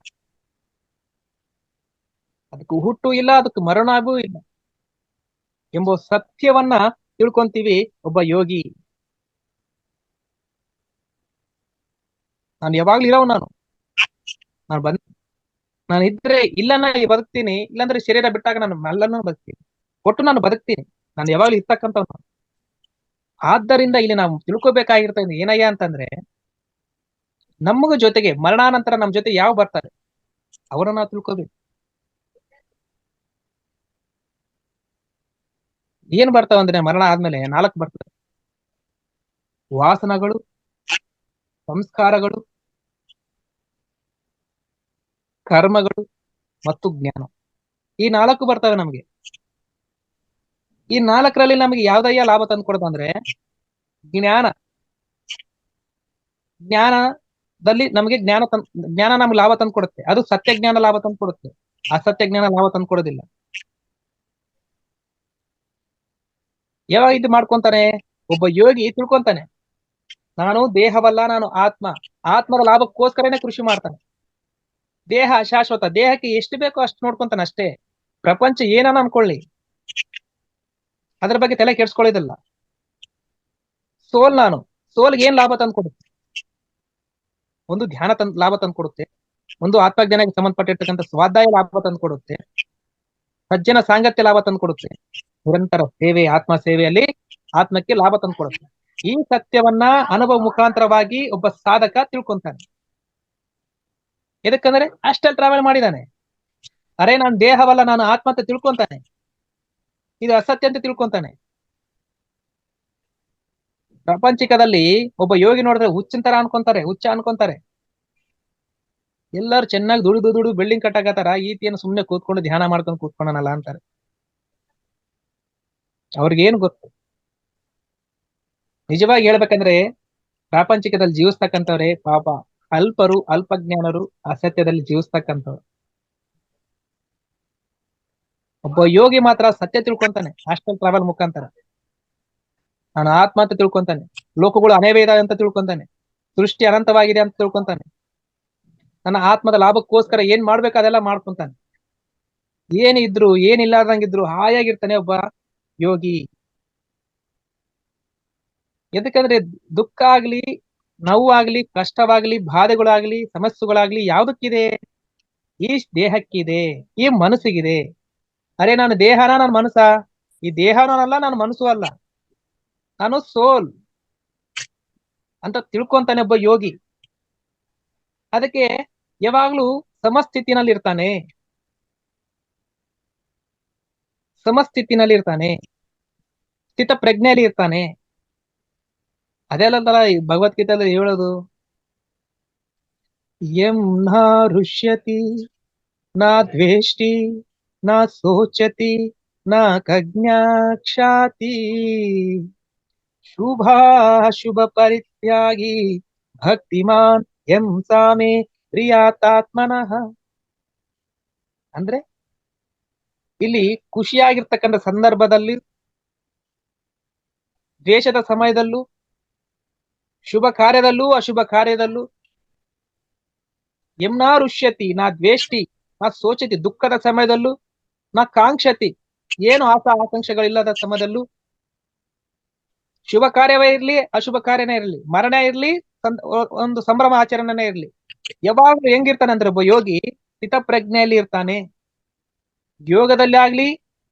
ಅದಕ್ಕೆ ಹುಟ್ಟು ಇಲ್ಲ, ಅದಕ್ಕೆ ಮರಣವೂ ಇಲ್ಲ ಎಂಬ ಸತ್ಯವನ್ನ ತಿಳ್ಕೊಂತೀವಿ ಒಬ್ಬ ಯೋಗಿ. ನಾನು ಯಾವಾಗ್ಲೂ ಇರೋವು, ನಾನು ಇದ್ರೆ ಇಲ್ಲ ನಾನು ಬದುಕ್ತೀನಿ, ಇಲ್ಲಾಂದ್ರೆ ಶರೀರ ಬಿಟ್ಟಾಗ ನಾನು ಎಲ್ಲನೂ ಬದುಕ್ತೀನಿ, ಒಟ್ಟು ನಾನು ಬದುಕ್ತೀನಿ, ನಾನು ಯಾವಾಗ್ಲೂ ಇರ್ತಕ್ಕಂಥವ್ನು. ಆದ್ದರಿಂದ ಇಲ್ಲಿ ನಾವು ತಿಳ್ಕೊಬೇಕಾಗಿರ್ತದೆ ಏನಯ್ಯ ಅಂತಂದ್ರೆ, ನಮಗ ಜೊತೆಗೆ ಮರಣಾನಂತರ ನಮ್ ಜೊತೆ ಯಾವ ಬರ್ತಾರೆ ಅವರನ್ನ ನಾವು ತಿಳ್ಕೋಬೇಕು. ಏನ್ ಬರ್ತಾವ ಅಂದ್ರೆ, ಮರಣ ಆದ್ಮೇಲೆ 4 ಬರ್ತದೆ: ವಾಸನಗಳು, ಸಂಸ್ಕಾರಗಳು, ಕರ್ಮಗಳು ಮತ್ತು ಜ್ಞಾನ. ಈ 4 ಬರ್ತವೆ ನಮಗೆ. ಈ 4ರಲ್ಲಿ ನಮಗೆ ಯಾವ್ದಯ್ಯ ಲಾಭ ತಂದು ಕೊಡೋದಂದ್ರೆ ಜ್ಞಾನ. ಜ್ಞಾನ ದಲ್ಲಿ ನಮಗೆ ಜ್ಞಾನ ನಮ್ಗೆ ಲಾಭ ತಂದು ಕೊಡುತ್ತೆ. ಅದು ಸತ್ಯ ಜ್ಞಾನ ಲಾಭ ತಂದು ಕೊಡುತ್ತೆ, ಅಸತ್ಯ ಜ್ಞಾನ ಲಾಭ ತಂದು ಕೊಡೋದಿಲ್ಲ. ಯಾವಾಗ ಇದು ಮಾಡ್ಕೊಂತಾನೆ ಒಬ್ಬ ಯೋಗಿ ತಿಳ್ಕೊಂತಾನೆ, ನಾನು ದೇಹವಲ್ಲ, ನಾನು ಆತ್ಮ. ಆತ್ಮದ ಲಾಭಕ್ಕೋಸ್ಕರನೇ ಕೃಷಿ ಮಾಡ್ತಾನೆ. ದೇಹ ಅಶಾಶ್ವತ, ದೇಹಕ್ಕೆ ಎಷ್ಟು ಬೇಕೋ ಅಷ್ಟು ನೋಡ್ಕೊಂತಾನೆ ಅಷ್ಟೇ. ಪ್ರಪಂಚ ಏನನ್ನ ಅನ್ಕೊಳ್ಳಿ, ಅದ್ರ ಬಗ್ಗೆ ತಲೆ ಕೆಡ್ಸ್ಕೊಳ್ಳೋದಿಲ್ಲ. ನಾನು ಸೋಲ್ಗೆ ಏನ್ ಲಾಭ ತಂದು ಕೊಡುತ್ತೆ? ಒಂದು ಧ್ಯಾನ ಲಾಭ ತಂದು ಕೊಡುತ್ತೆ, ಒಂದು ಆತ್ಮಜ್ಞಾನಕ್ಕೆ ಸಂಬಂಧಪಟ್ಟಿರ್ತಕ್ಕಂಥ ಸ್ವಾಧ್ಯಾಯ ಲಾಭ ತಂದು ಕೊಡುತ್ತೆ, ಸಜ್ಜನ ಸಾಂಗತ್ಯ ಲಾಭ ತಂದು ಕೊಡುತ್ತೆ, ನಿರಂತರ ಸೇವೆ, ಆತ್ಮ ಸೇವೆಯಲ್ಲಿ ಆತ್ಮಕ್ಕೆ ಲಾಭ ತಂದು ಕೊಡುತ್ತೆ. ಈ ಸತ್ಯವನ್ನ ಅನುಭವ ಮುಖಾಂತರವಾಗಿ ಒಬ್ಬ ಸಾಧಕ ತಿಳ್ಕೊಂತಾನೆ. ಎದಕ್ಕಂದ್ರೆ ಅಷ್ಟಲ್ಲಿ ಟ್ರಾವೆಲ್ ಮಾಡಿದಾನೆ. ಅರೆ ನಾನು ದೇಹವಲ್ಲ, ನಾನು ಆತ್ಮ ಅಂತ ತಿಳ್ಕೊಂತಾನೆ. ಇದು ಅಸತ್ಯ ಅಂತ ತಿಳ್ಕೊಂತಾನೆ. ಪ್ರಾಪಂಚಿಕದಲ್ಲಿ ಒಬ್ಬ ಯೋಗಿ ನೋಡಿದ್ರೆ ಹುಚ್ಚಿನ ತರ ಹುಚ್ಚ ಅನ್ಕೊಂತಾರೆ. ಎಲ್ಲರೂ ಚೆನ್ನಾಗಿ ದುಡಿದು ಬಿಲ್ಡಿಂಗ್ ಕಟ್ಟಾಕತ್ತಾರ, ಈತಿಯನ್ನು ಸುಮ್ನೆ ಕೂತ್ಕೊಂಡು ಧ್ಯಾನ ಮಾಡ್ಕೊಂಡು ಕೂತ್ಕೊಂಡನಲ್ಲ ಅಂತಾರೆ. ಅವ್ರಿಗೇನು ಗೊತ್ತು? ನಿಜವಾಗಿ ಹೇಳ್ಬೇಕಂದ್ರೆ ಪ್ರಾಪಂಚಿಕದಲ್ಲಿ ಜೀವಿಸ್ತಕ್ಕಂಥವ್ರೆ ಪಾಪ ಅಲ್ಪರು, ಅಲ್ಪಜ್ಞಾನರು, ಅಸತ್ಯದಲ್ಲಿ ಜೀವಿಸ್ತಕ್ಕಂಥವ್ರು. ಒಬ್ಬ ಯೋಗಿ ಮಾತ್ರ ಸತ್ಯ ತಿಳ್ಕೊಂತಾನೆ. ಹಾಸ್ಟೆಲ್ ಟ್ರಾವೆಲ್ ಮುಖಾಂತರ ನಾನು ಆತ್ಮ ಅಂತ ತಿಳ್ಕೊಂತಾನೆ, ಲೋಕಗಳು ಅನೇವೇದ ಅಂತ ತಿಳ್ಕೊಂತಾನೆ, ಸೃಷ್ಟಿ ಅನಂತವಾಗಿದೆ ಅಂತ ತಿಳ್ಕೊಂತಾನೆ, ನನ್ನ ಆತ್ಮದ ಲಾಭಕ್ಕೋಸ್ಕರ ಏನ್ ಮಾಡ್ಬೇಕು ಅದೆಲ್ಲ ಮಾಡ್ಕೊಂತಾನೆ. ಏನಿದ್ರು ಏನಿಲ್ಲಾರ್ದಂಗಿದ್ರು ಹಾಯಾಗಿರ್ತಾನೆ ಒಬ್ಬ ಯೋಗಿ. ಎದಕ್ಕಂದ್ರೆ ದುಃಖ ಆಗ್ಲಿ, ನೋವಾಗ್ಲಿ, ಕಷ್ಟವಾಗ್ಲಿ, ಬಾಧೆಗಳಾಗ್ಲಿ, ಸಮಸ್ಯೆಗಳಾಗ್ಲಿ ಯಾವ್ದಕ್ಕಿದೆ? ಈ ದೇಹಕ್ಕಿದೆ, ಈ ಮನಸ್ಸಿಗಿದೆ. ಅರೆ ನಾನು ದೇಹನ, ನಾನು ಮನಸ್ಸ? ಈ ದೇಹನೂ ಅಲ್ಲ, ನಾನು ಮನಸ್ಸು ಅಲ್ಲ, ನಾನು ಸೋಲ್ ಅಂತ ತಿಳ್ಕೊಂತಾನೆ ಒಬ್ಬ ಯೋಗಿ. ಅದಕ್ಕೆ ಯಾವಾಗ್ಲೂ ಸಮಸ್ಥಿತಿನಲ್ಲಿ ಇರ್ತಾನೆ, ಸ್ಥಿತ ಪ್ರಜ್ಞೆಯಲ್ಲಿ ಇರ್ತಾನೆ. ಅದೆಲ್ಲ ಭಗವದ್ಗೀತೆಯಲ್ಲಿ ಹೇಳೋದು, ಯಂ ನ ರುಷ್ಯತಿ ನ ದ್ವೇಷ್ಟಿ ನ ಸೋಚತಿ ನ ಕಜ್ಞಾಕ್ಷಾತಿ ಶುಭ ಪರಿತ್ಯಾಗಿ ಭಕ್ತಿಮಾನ್ ಎಂ ಸಾಮೆ ಪ್ರಿಯಾತಾತ್ಮನಃ. ಅಂದ್ರೆ ಇಲ್ಲಿ ಖುಷಿಯಾಗಿರ್ತಕ್ಕಂಥ ಸಂದರ್ಭದಲ್ಲಿ, ದ್ವೇಷದ ಸಮಯದಲ್ಲೂ, ಶುಭ ಕಾರ್ಯದಲ್ಲೂ ಅಶುಭ ಕಾರ್ಯದಲ್ಲೂ, ಎಂನಾ ರುಷ್ಯತಿ ನಾ ದ್ವೇಷ್ಟಿ ನಾ ಸೋಚತಿ, ದುಃಖದ ಸಮಯದಲ್ಲೂ, ನಾ ಕಾಂಕ್ಷತಿ ಏನು ಆಕಾಂಕ್ಷೆಗಳಿಲ್ಲದ ಸಮಯದಲ್ಲೂ, ಶುಭ ಕಾರ್ಯವೇ ಇರ್ಲಿ ಅಶುಭ ಕಾರ್ಯನೇ ಇರಲಿ, ಮರಣ ಇರ್ಲಿ, ಒಂದು ಸಂಭ್ರಮ ಆಚರಣೆನೇ ಇರ್ಲಿ, ಯಾವಾಗ್ಲೂ ಹೆಂಗಿರ್ತಾನೆ ಅಂದ್ರೆ ಒಬ್ಬ ಯೋಗಿ ಸ್ಥಿತ ಪ್ರಜ್ಞೆಯಲ್ಲಿ ಇರ್ತಾನೆ. ಯೋಗದಲ್ಲಿ ಆಗ್ಲಿ,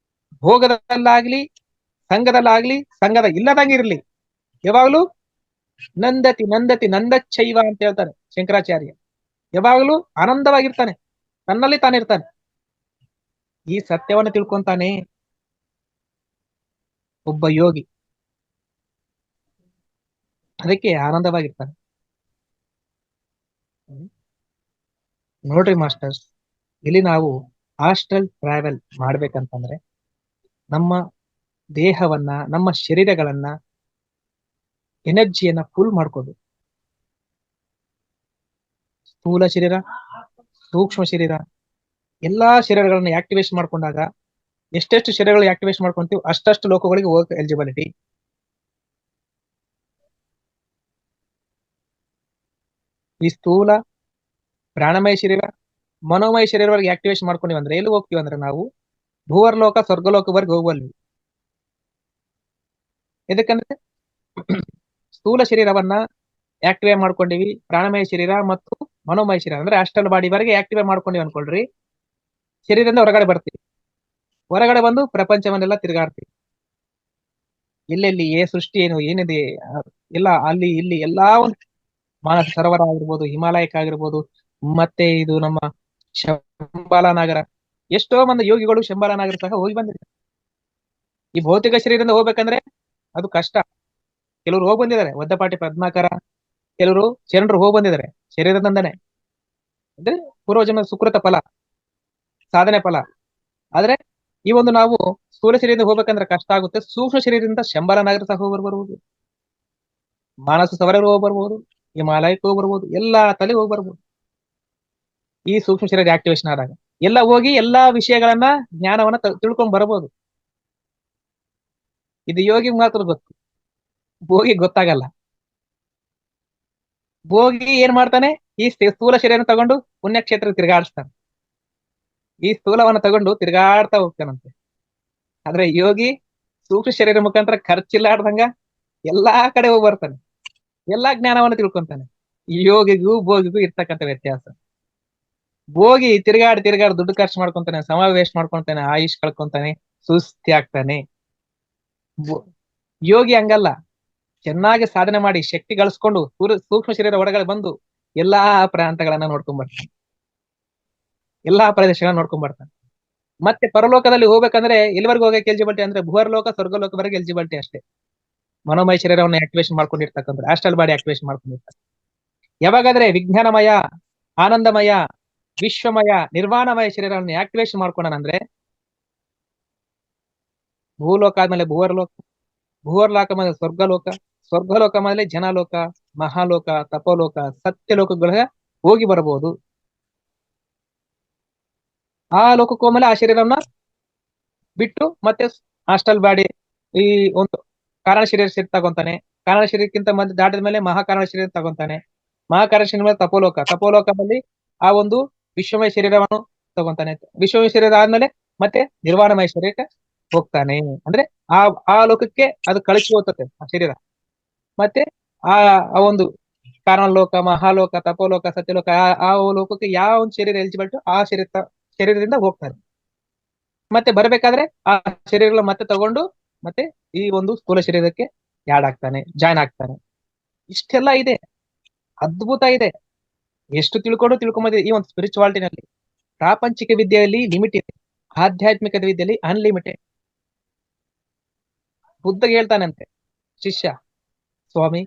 ಭೋಗದಲ್ಲಾಗ್ಲಿ, ಸಂಘದಲ್ಲಾಗ್ಲಿ, ಸಂಘದ ಇಲ್ಲದಂಗಿರ್ಲಿ, ಯಾವಾಗ್ಲೂ ನಂದತಿ ನಂದಚ್ಚೈವ ಅಂತ ಹೇಳ್ತಾರೆ ಶಂಕರಾಚಾರ್ಯ. ಯಾವಾಗ್ಲೂ ಆನಂದವಾಗಿರ್ತಾನೆ, ತನ್ನಲ್ಲಿ ತಾನಿರ್ತಾನೆ. ಈ ಸತ್ಯವನ್ನು ತಿಳ್ಕೊಂತಾನೆ ಒಬ್ಬ ಯೋಗಿ, ಅದಕ್ಕೆ ಆನಂದವಾಗಿರ್ತಾನೆ. ನೋಡ್ರಿ ಮಾಸ್ಟರ್ಸ್, ಇಲ್ಲಿ ನಾವು ಆಸ್ಟ್ರಲ್ ಟ್ರಾವೆಲ್ ಮಾಡ್ಬೇಕಂತಂದ್ರೆ ನಮ್ಮ ದೇಹವನ್ನ, ನಮ್ಮ ಶರೀರಗಳನ್ನ, ಎನರ್ಜಿಯನ್ನ ಫುಲ್ ಮಾಡ್ಕೋಬೇಕು. ಸ್ಥೂಲ ಶರೀರ, ಸೂಕ್ಷ್ಮ ಶರೀರ, ಎಲ್ಲಾ ಶರೀರಗಳನ್ನ ಆಕ್ಟಿವೇಶನ್ ಮಾಡ್ಕೊಂಡಾಗ ಎಷ್ಟೆಷ್ಟು ಶರೀರಗಳು ಆಕ್ಟಿವೇಶನ್ ಮಾಡ್ಕೊಂತೀವಿ ಅಷ್ಟಷ್ಟು ಲೋಕಗಳಿಗೆ ಹೋಗಕ್ಕೆ ಎಲಿಜಿಬಿಲಿಟಿ. ಈ ಸ್ಥೂಲ ಪ್ರಾಣಮಯ ಶರೀರ, ಮನೋಮಯ ಶರೀರವರೆಗೆ ಆಕ್ಟಿವೇಶನ್ ಮಾಡ್ಕೊಂಡಿವಿ ಅಂದ್ರೆ ಎಲ್ಲಿ ಹೋಗ್ತೀವಿ ಅಂದ್ರೆ ನಾವು ಭೂವರ್ಲೋಕ, ಸ್ವರ್ಗಲೋಕವರೆಗೆ ಹೋಗುವಲ್ಲಿ. ಇದಕ್ಕಂದ್ರೆ ಸ್ಥೂಲ ಶರೀರವನ್ನ ಆಕ್ಟಿವೇಟ್ ಮಾಡ್ಕೊಂಡಿವಿ, ಪ್ರಾಣಮಯ ಶರೀರ ಮತ್ತು ಮನೋಮಯ ಶರೀರ ಅಂದ್ರೆ ಅಸ್ಟ್ರಲ್ ಬಾಡಿವರೆಗೆ ಆಕ್ಟಿವೇಟ್ ಮಾಡ್ಕೊಂಡಿವಿ ಅನ್ಕೊಳ್ರಿ. ಶರೀರದಿಂದ ಹೊರಗಡೆ ಬರ್ತೀವಿ, ಹೊರಗಡೆ ಬಂದು ಪ್ರಪಂಚವನ್ನೆಲ್ಲ ತಿರುಗಾಡ್ತೀವಿ. ಎಲ್ಲೆಲ್ಲಿ ಸೃಷ್ಟಿ ಏನಿದೆ ಎಲ್ಲ ಅಲ್ಲಿ ಇಲ್ಲಿ ಎಲ್ಲಾ ಒಂದು ಮಾನಸ ಸರೋವರ ಆಗಿರ್ಬೋದು, ಹಿಮಾಲಯಕ್ಕಾಗಿರ್ಬೋದು, ಮತ್ತೆ ಇದು ನಮ್ಮ ಶಂಬಾಲನಾಗರ, ಎಷ್ಟೋ ಮಂದಿ ಯೋಗಿಗಳು ಶಂಬಾಲನಾಗರ ಸಹ ಹೋಗಿ ಬಂದಿದ್ದಾರೆ. ಈ ಭೌತಿಕ ಶರೀರದಿಂದ ಹೋಗ್ಬೇಕಂದ್ರೆ ಅದು ಕಷ್ಟ. ಕೆಲವರು ಹೋಗಿ ಬಂದಿದ್ದಾರೆ, ಒದ್ದಪಾಟಿ ಪದ್ಮಾಕರ, ಕೆಲವರು ಶರಣರು ಹೋಗಿ ಬಂದಿದ್ದಾರೆ ಶರೀರದಿಂದನೇ. ಅಂದ್ರೆ ಪೂರ್ವಜನ್ಮ ಸುಕೃತ ಫಲ, ಸಾಧನೆ ಫಲ. ಆದ್ರೆ ಈ ಒಂದು ನಾವು ಸ್ಥೂಲ ಶರೀರದಿಂದ ಹೋಗ್ಬೇಕಂದ್ರೆ ಕಷ್ಟ ಆಗುತ್ತೆ. ಸೂಕ್ಷ್ಮ ಶರೀರದಿಂದ ಶಂಬಾಲನಾಗರ ಸಹ ಹೋಗಿ ಬರ್ಬೋದು, ಮಾನಸ ಸರೋವರ ಹೋಗಿ ಬರ್ಬೋದು, ಹಿಮಾಲಯಕ್ಕೆ ಹೋಗಿ ಬರ್ಬೋದು, ಎಲ್ಲಾ ತಲೆ ಹೋಗಿ ಬರ್ಬೋದು ಈ ಸೂಕ್ಷ್ಮ ಶರೀರ ಆಕ್ಟಿವೇಶನ್ ಆದಾಗ. ಎಲ್ಲ ಹೋಗಿ ಎಲ್ಲಾ ವಿಷಯಗಳನ್ನ ಜ್ಞಾನವನ್ನ ತಿಳ್ಕೊಂಡ್ ಬರ್ಬೋದು. ಇದು ಯೋಗಿ ಮಾತ್ರ ಗೊತ್ತು, ಭೋಗಿ ಗೊತ್ತಾಗಲ್ಲ. ಭೋಗಿ ಏನ್ ಮಾಡ್ತಾನೆ, ಈ ಸ್ಥೂಲ ಶರೀರ ತಗೊಂಡು ಪುಣ್ಯಕ್ಷೇತ್ರ ತಿರುಗಾಡಿಸ್ತಾನೆ, ಈ ಸ್ಥೂಲವನ್ನ ತಗೊಂಡು ತಿರುಗಾಡ್ತಾ ಹೋಗ್ತಾನಂತೆ. ಆದ್ರೆ ಯೋಗಿ ಸೂಕ್ಷ್ಮ ಶರೀರ ಮುಖಾಂತರ ಖರ್ಚಿಲ್ಲಾಡ್ದಂಗ ಎಲ್ಲಾ ಕಡೆ ಹೋಗಿ ಬರ್ತಾನೆ, ಎಲ್ಲಾ ಜ್ಞಾನವನ್ನು ತಿಳ್ಕೊಂತಾನೆ. ಯೋಗಿಗೂ ಭೋಗಿಗೂ ಇರ್ತಕ್ಕಂಥ ವ್ಯತ್ಯಾಸ. ಭೋಗಿ ತಿರುಗಾಡಿ ದುಡ್ಡು ಖರ್ಚು ಮಾಡ್ಕೊಂತಾನೆ, ಸಮಯ ವೇಸ್ಟ್ ಮಾಡ್ಕೊಂತಾನೆ, ಆಯುಷ್ ಕಳ್ಕೊಂತಾನೆ, ಸುಸ್ತಿ ಆಗ್ತಾನೆ. ಯೋಗಿ ಹಂಗಲ್ಲ, ಚೆನ್ನಾಗಿ ಸಾಧನೆ ಮಾಡಿ ಶಕ್ತಿ ಗಳಿಸ್ಕೊಂಡು ಸೂಕ್ಷ್ಮ ಶರೀರ ಒಳಗಡೆ ಬಂದು ಎಲ್ಲಾ ಪ್ರಾಂತಗಳನ್ನ ನೋಡ್ಕೊಂಡ್ ಬರ್ತಾನೆ, ಎಲ್ಲಾ ಪ್ರದೇಶಗಳನ್ನ ನೋಡ್ಕೊಂಡ್ ಬರ್ತಾನೆ. ಮತ್ತೆ ಪರಲೋಕದಲ್ಲಿ ಹೋಗ್ಬೇಕಂದ್ರೆ ಎಲ್ಲಿವರೆಗೂ ಹೋಗಕ್ಕೆ ಎಲಿಜಿಬಿಲಿಟಿ ಅಂದ್ರೆ ಭೂವರ್ಲೋಕ ಸ್ವರ್ಗಲೋಕವರೆಗೆ ಎಲಿಜಿಬಿಲಿಟಿ ಅಷ್ಟೇ. ಮನೋಮಯ ಶರೀರವನ್ನು ಆಕ್ಟಿವೇಶನ್ ಮಾಡ್ಕೊಂಡಿರ್ತಕ್ಕಂಥ ಆಸ್ಟ್ರಲ್ ಬಾಡಿ ಆಕ್ಟಿವೇಶನ್ ಮಾಡ್ಕೊಂಡಿರ್ತಾರೆ. ಯಾವಾಗಾದ್ರೆ ವಿಜ್ಞಾನಮಯ, ಆನಂದಮಯ, ವಿಶ್ವಮಯ, ನಿರ್ವಾಣಮಯ ಶರೀರವನ್ನು ಆಕ್ಟಿವೇಶನ್ ಮಾಡ್ಕೊಂಡಂದ್ರೆ ಭೂಲೋಕ ಆದ್ಮೇಲೆ ಭೂವರ್ಲೋಕ, ಭೂವರ್ಲೋಕ ಮೇಲೆ ಸ್ವರ್ಗಲೋಕ, ಸ್ವರ್ಗಲೋಕ ಮೇಲೆ ಜನಲೋಕ, ಮಹಾಲೋಕ, ತಪೋಲೋಕ, ಸತ್ಯಲೋಕಗಳ ಹೋಗಿ ಬರಬಹುದು. ಆ ಲೋಕಕ್ಕೆ ಹೋದ್ಮೇಲೆ ಆ ಶರೀರವನ್ನ ಬಿಟ್ಟು ಮತ್ತೆ ಆಸ್ಟ್ರಲ್ ಬಾಡಿ ಈ ಒಂದು ಕಾರಣ ಶರೀರ ತಗೊಂತಾನೆ. ಕಾರಣ ಶರೀರಕ್ಕಿಂತ ಮತ್ತೆ ದಾಟಿದ ಮೇಲೆ ಮಹಾಕಾರಣ ಶರೀರ ತಗೊಂತಾನೆ. ಮಹಾಕಾರಣ ಶರೀರ ಮೇಲೆ ತಪೋಲೋಕ, ತಪೋಲೋಕದಲ್ಲಿ ಆ ಒಂದು ವಿಶ್ವಮಯ ಶರೀರವನ್ನು ತಗೊಂತಾನೆ. ವಿಶ್ವಮಯ ಶರೀರ ಆದ್ಮೇಲೆ ಮತ್ತೆ ನಿರ್ವಾಣಮಯ ಶರೀರಕ್ಕೆ ಹೋಗ್ತಾನೆ. ಅಂದ್ರೆ ಆ ಲೋಕಕ್ಕೆ ಅದು ಕಳಿಸಿ ಹೋಗ್ತದೆ ಆ ಶರೀರ. ಮತ್ತೆ ಆ ಒಂದು ಕಾರಣ ಲೋಕ, ಮಹಾಲೋಕ, ತಪೋಲೋಕ, ಸತ್ಯಲೋಕ, ಆ ಲೋಕಕ್ಕೆ ಯಾವ ಒಂದು ಶರೀರ ಎಲಿಜಿಬಲ್ ಆ ಶರೀರದಿಂದ ಹೋಗ್ತಾರೆ. ಮತ್ತೆ ಬರಬೇಕಾದ್ರೆ ಆ ಶರೀರಗಳು ಮತ್ತೆ ತಗೊಂಡು ಮತ್ತೆ ಈ ಒಂದು ಸ್ಥೂಲ ಶರೀರಕ್ಕೆ ಯಾಡ್ ಆಗ್ತಾನೆ, ಜಾಯ್ನ್ ಆಗ್ತಾನೆ. ಇಷ್ಟೆಲ್ಲ ಇದೆ, ಅದ್ಭುತ ಇದೆ. ಎಷ್ಟು ತಿಳ್ಕೊಂಬಂದಿದೆ ಈ ಒಂದು ಸ್ಪಿರಿಚುವಾಲಿಟಿನಲ್ಲಿ. ಪ್ರಾಪಂಚಿಕ ವಿದ್ಯೆಯಲ್ಲಿ ಲಿಮಿಟ್ ಇದೆ, ಆಧ್ಯಾತ್ಮಿಕ ವಿದ್ಯೆಯಲ್ಲಿ ಅನ್ಲಿಮಿಟೆಡ್. ಬುದ್ಧ ಹೇಳ್ತಾನಂತೆ ಶಿಷ್ಯ, ಸ್ವಾಮಿ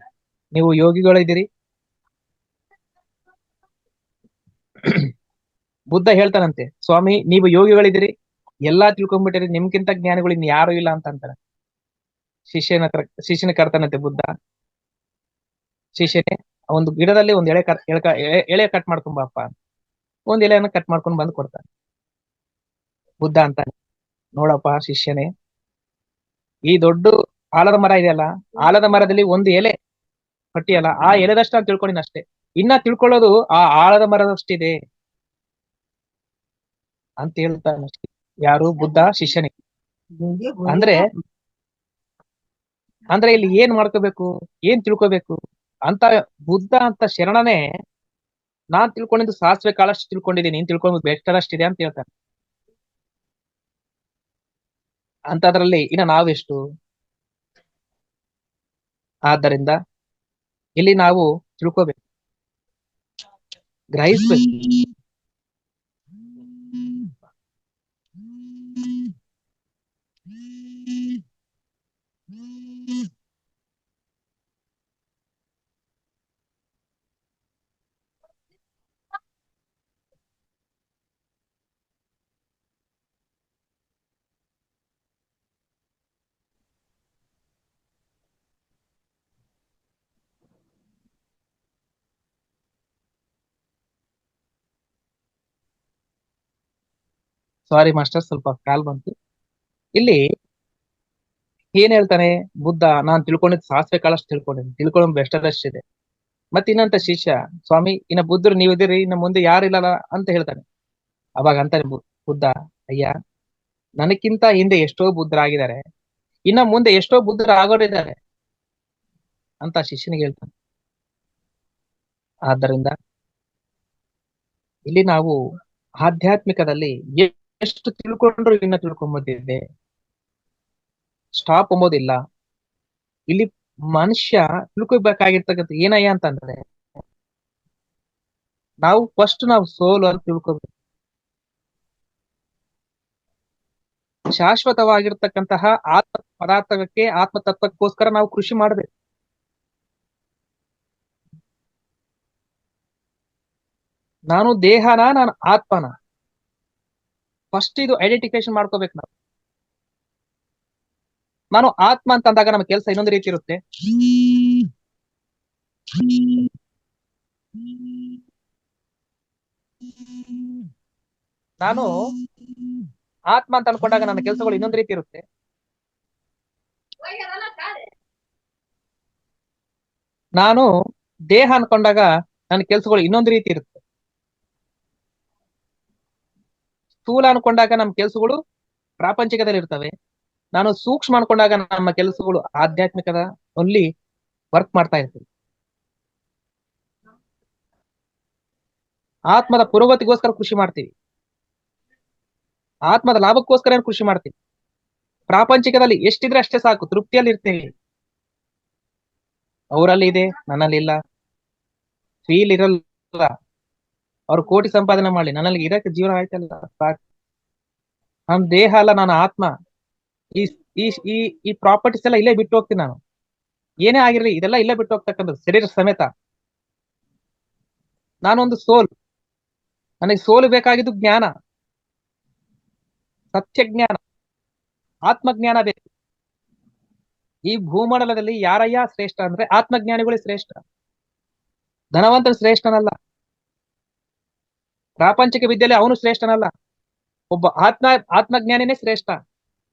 ನೀವು ಯೋಗಿಗಳಿದ್ದೀರಿ. ಬುದ್ಧ ಹೇಳ್ತಾನಂತೆ, ಸ್ವಾಮಿ ನೀವು ಯೋಗಿಗಳಿದ್ದೀರಿ, ಎಲ್ಲಾ ತಿಳ್ಕೊಂಡ್ಬಿಟ್ಟಿರಿ, ನಿಮ್ಗಿಂತ ಜ್ಞಾನಿಗಳು ಇನ್ ಯಾರು ಇಲ್ಲ ಅಂತ ಅಂತಾನೆ. ಶಿಷ್ಯನ ಕರ್ತಾನಂತೆ ಬುದ್ಧ, ಶಿಷ್ಯನೇ ಒಂದು ಗಿಡದಲ್ಲಿ ಒಂದು ಎಳೆ ಕಟ್ ಮಾಡ್ಕೊಂಬಪ್ಪ. ಒಂದ್ ಎಲೆಯನ್ನು ಕಟ್ ಮಾಡ್ಕೊಂಡು ಬಂದು ಕೊಡ್ತಾನೆ. ಬುದ್ಧ ಅಂತಾನೆ, ನೋಡಪ್ಪ ಶಿಷ್ಯನೇ, ಈ ದೊಡ್ಡ ಆಲದ ಮರ ಇದೆಯಲ್ಲ, ಆಲದ ಮರದಲ್ಲಿ ಒಂದು ಎಲೆ ಕಟ್ಟಿಯಲ್ಲ, ಆ ಎಲೆದಷ್ಟು ನಾನು ತಿಳ್ಕೊಂಡಿನ ಅಷ್ಟೇ. ಇನ್ನ ತಿಳ್ಕೊಳ್ಳೋದು ಆ ಆಲದ ಮರದಷ್ಟಿದೆ ಅಂತ ಹೇಳ್ತಾನೆ. ಯಾರು? ಬುದ್ಧ ಶಿಷ್ಯನಿಗೆ. ಅಂದ್ರೆ ಇಲ್ಲಿ ಏನ್ ಮಾಡ್ಕೋಬೇಕು, ಏನ್ ತಿಳ್ಕೋಬೇಕು ಅಂತ ಬುದ್ಧ ಅಂತ ಶರಣನೇ ನಾನ್ ತಿಳ್ಕೊಂಡಿದ್ದು ಸಾಸಿವೆ ಕಾಳಷ್ಟು ತಿಳ್ಕೊಂಡಿದ್ದೀನಿ, ನೀನ್ ತಿಳ್ಕೊಂಡು ಬೆಷ್ಟರಷ್ಟಿದೆ ಅಂತ ಹೇಳ್ತಾನೆ. ಅಂತದ್ರಲ್ಲಿ ಇನ್ನ ನಾವೆಷ್ಟು? ಆದ್ದರಿಂದ ಇಲ್ಲಿ ನಾವು ತಿಳ್ಕೋಬೇಕು, ಗ್ರಹಿಸ್ಬೇಕು. ಸಾರಿ ಮಾಸ್ಟರ್, ಸ್ವಲ್ಪ ಕಾಲ್ ಬಂತು. ಇಲ್ಲಿ ಏನ್ ಹೇಳ್ತಾನೆ ಬುದ್ಧ, ನಾನ್ ತಿಳ್ಕೊಂಡಿದ್ದು ಸಾಸಿವೆ ಕಾಳಷ್ಟು ತಿಳ್ಕೊಂಡಿದ್ದೀನಿ, ತಿಳ್ಕೊಳ್ಳೋ ಬೆಷ್ಟರಷ್ಟಿದೆ. ಮತ್ತೆ ಇನ್ನಂತ ಶಿಷ್ಯ, ಸ್ವಾಮಿ ಇನ್ನ ಬುದ್ಧರು ನೀವಿದ್ದೀರಿ, ಇನ್ನ ಮುಂದೆ ಯಾರಿಲ್ಲಲ್ಲ ಅಂತ ಹೇಳ್ತಾನೆ. ಅವಾಗ ಅಂತಾನೆ ಬುದ್ಧ, ಅಯ್ಯ ನನಕ್ಕಿಂತ ಹಿಂದೆ ಎಷ್ಟೋ ಬುದ್ಧರಾಗಿದ್ದಾರೆ, ಇನ್ನ ಮುಂದೆ ಎಷ್ಟೋ ಬುದ್ಧರು ಆಗೋರಿದ್ದಾರೆ ಅಂತ ಶಿಷ್ಯನಿಗೆ ಹೇಳ್ತಾನೆ. ಆದ್ದರಿಂದ ಇಲ್ಲಿ ನಾವು ಆಧ್ಯಾತ್ಮಿಕದಲ್ಲಿ ಎಷ್ಟು ತಿಳ್ಕೊಂಡ್ರು ಇನ್ನ ತಿಳ್ಕೊಂಬಂದಿದೆ, ಸ್ಟಾಪ್ ಎಂಬುದಿಲ್ಲ. ಇಲ್ಲಿ ಮನುಷ್ಯ ತಿಳ್ಕೊಬೇಕಾಗಿರ್ತಕ್ಕಂಥ ಏನಯ್ಯ ಅಂತಂದ್ರೆ, ನಾವು ಫಸ್ಟ್ ನಾವು ಸೋಲು ಅಂತ ತಿಳ್ಕೊಬೇಕು. ಶಾಶ್ವತವಾಗಿರ್ತಕ್ಕಂತಹ ಆತ್ಮ ಪದಾರ್ಥಕ್ಕೆ, ಆತ್ಮ ತತ್ವಕ್ಕೋಸ್ಕರ ನಾವು ಕೃಷಿ ಮಾಡಬೇಕು. ನಾನು ದೇಹನ, ನಾನು ಆತ್ಮನ, ಫಸ್ಟ್ ಇದು ಐಡೆಂಟಿಫಿಕೇಶನ್ ಮಾಡ್ಕೋಬೇಕು ನಾವು. ನಾನು ಆತ್ಮ ಅಂತ ಅಂದಾಗ ನಮ್ಮ ಕೆಲಸ ಇನ್ನೊಂದು ರೀತಿ ಇರುತ್ತೆ. ನಾನು ಆತ್ಮ ಅಂತ ಅನ್ಕೊಂಡಾಗ ನನ್ನ ಕೆಲಸಗಳು ಇನ್ನೊಂದು ರೀತಿ ಇರುತ್ತೆ. ನಾನು ದೇಹ ಅನ್ಕೊಂಡಾಗ ನನ್ನ ಕೆಲಸಗಳು ಇನ್ನೊಂದು ರೀತಿ ಇರುತ್ತೆ. ಸ್ಥೂಲ ಅನ್ಕೊಂಡಾಗ ನಮ್ಮ ಕೆಲಸಗಳು ಪ್ರಾಪಂಚಿಕದಲ್ಲಿ ಇರ್ತವೆ. ನಾನು ಸೂಕ್ಷ್ಮ ಅನ್ಕೊಂಡಾಗ ನಮ್ಮ ಕೆಲಸಗಳು ಆಧ್ಯಾತ್ಮಿಕದ ಅಲ್ಲಿ ವರ್ಕ್ ಮಾಡ್ತಾ ಇರ್ತೀವಿ. ಆತ್ಮದ ಪುರೋಗತಿಗೋಸ್ಕರ ಕೃಷಿ ಮಾಡ್ತೀವಿ, ಆತ್ಮದ ಲಾಭಕ್ಕೋಸ್ಕರ ಕೃಷಿ ಮಾಡ್ತೀವಿ. ಪ್ರಾಪಂಚಿಕದಲ್ಲಿ ಎಷ್ಟಿದ್ರೆ ಅಷ್ಟೇ ಸಾಕು, ತೃಪ್ತಿಯಲ್ಲಿ ಇರ್ತೇವೆ. ಅವರಲ್ಲಿ ಇದೆ, ನನ್ನಲ್ಲಿ ಇಲ್ಲ. ಫೀಲ್ ಇರಲ್ಲ. ಅವ್ರು ಕೋಟಿ ಸಂಪಾದನೆ ಮಾಡ್ಲಿ, ನನ್ನಲ್ಲಿ ಇರಕ್ಕೆ ಜೀವನ ಆಯ್ತಲ್ಲ ಸಾಕು. ನನ್ ದೇಹ ಅಲ್ಲ, ನಾನು ಆತ್ಮ. ಈ ಈ ಈ ಈ ಪ್ರಾಪರ್ಟೀಸ್ ಎಲ್ಲ ಇಲ್ಲೇ ಬಿಟ್ಟು ಹೋಗ್ತೀನಿ. ನಾನು ಏನೇ ಆಗಿರ್ಲಿ ಇದೆಲ್ಲ ಇಲ್ಲೇ ಬಿಟ್ಟು ಹೋಗ್ತಕ್ಕಂಥದ್ದು, ಶರೀರ ಸಮೇತ. ನಾನೊಂದು ಸೋಲ್. ನನಗೆ ಸೋಲು ಬೇಕಾಗಿದ್ದು ಜ್ಞಾನ, ಸತ್ಯ ಜ್ಞಾನ, ಆತ್ಮಜ್ಞಾನ ಬೇಕು. ಈ ಭೂಮಂಡಲದಲ್ಲಿ ಯಾರಯ್ಯ ಶ್ರೇಷ್ಠ ಅಂದ್ರೆ ಆತ್ಮಜ್ಞಾನಿಗಳೇ ಶ್ರೇಷ್ಠ. ಧನವಂತನ ಶ್ರೇಷ್ಠನಲ್ಲ, ಪ್ರಾಪಂಚಿಕ ವಿದ್ಯೆಯಲ್ಲಿ ಅವನು ಶ್ರೇಷ್ಠನಲ್ಲ. ಒಬ್ಬ ಆತ್ಮಜ್ಞಾನಿನೇ ಶ್ರೇಷ್ಠ.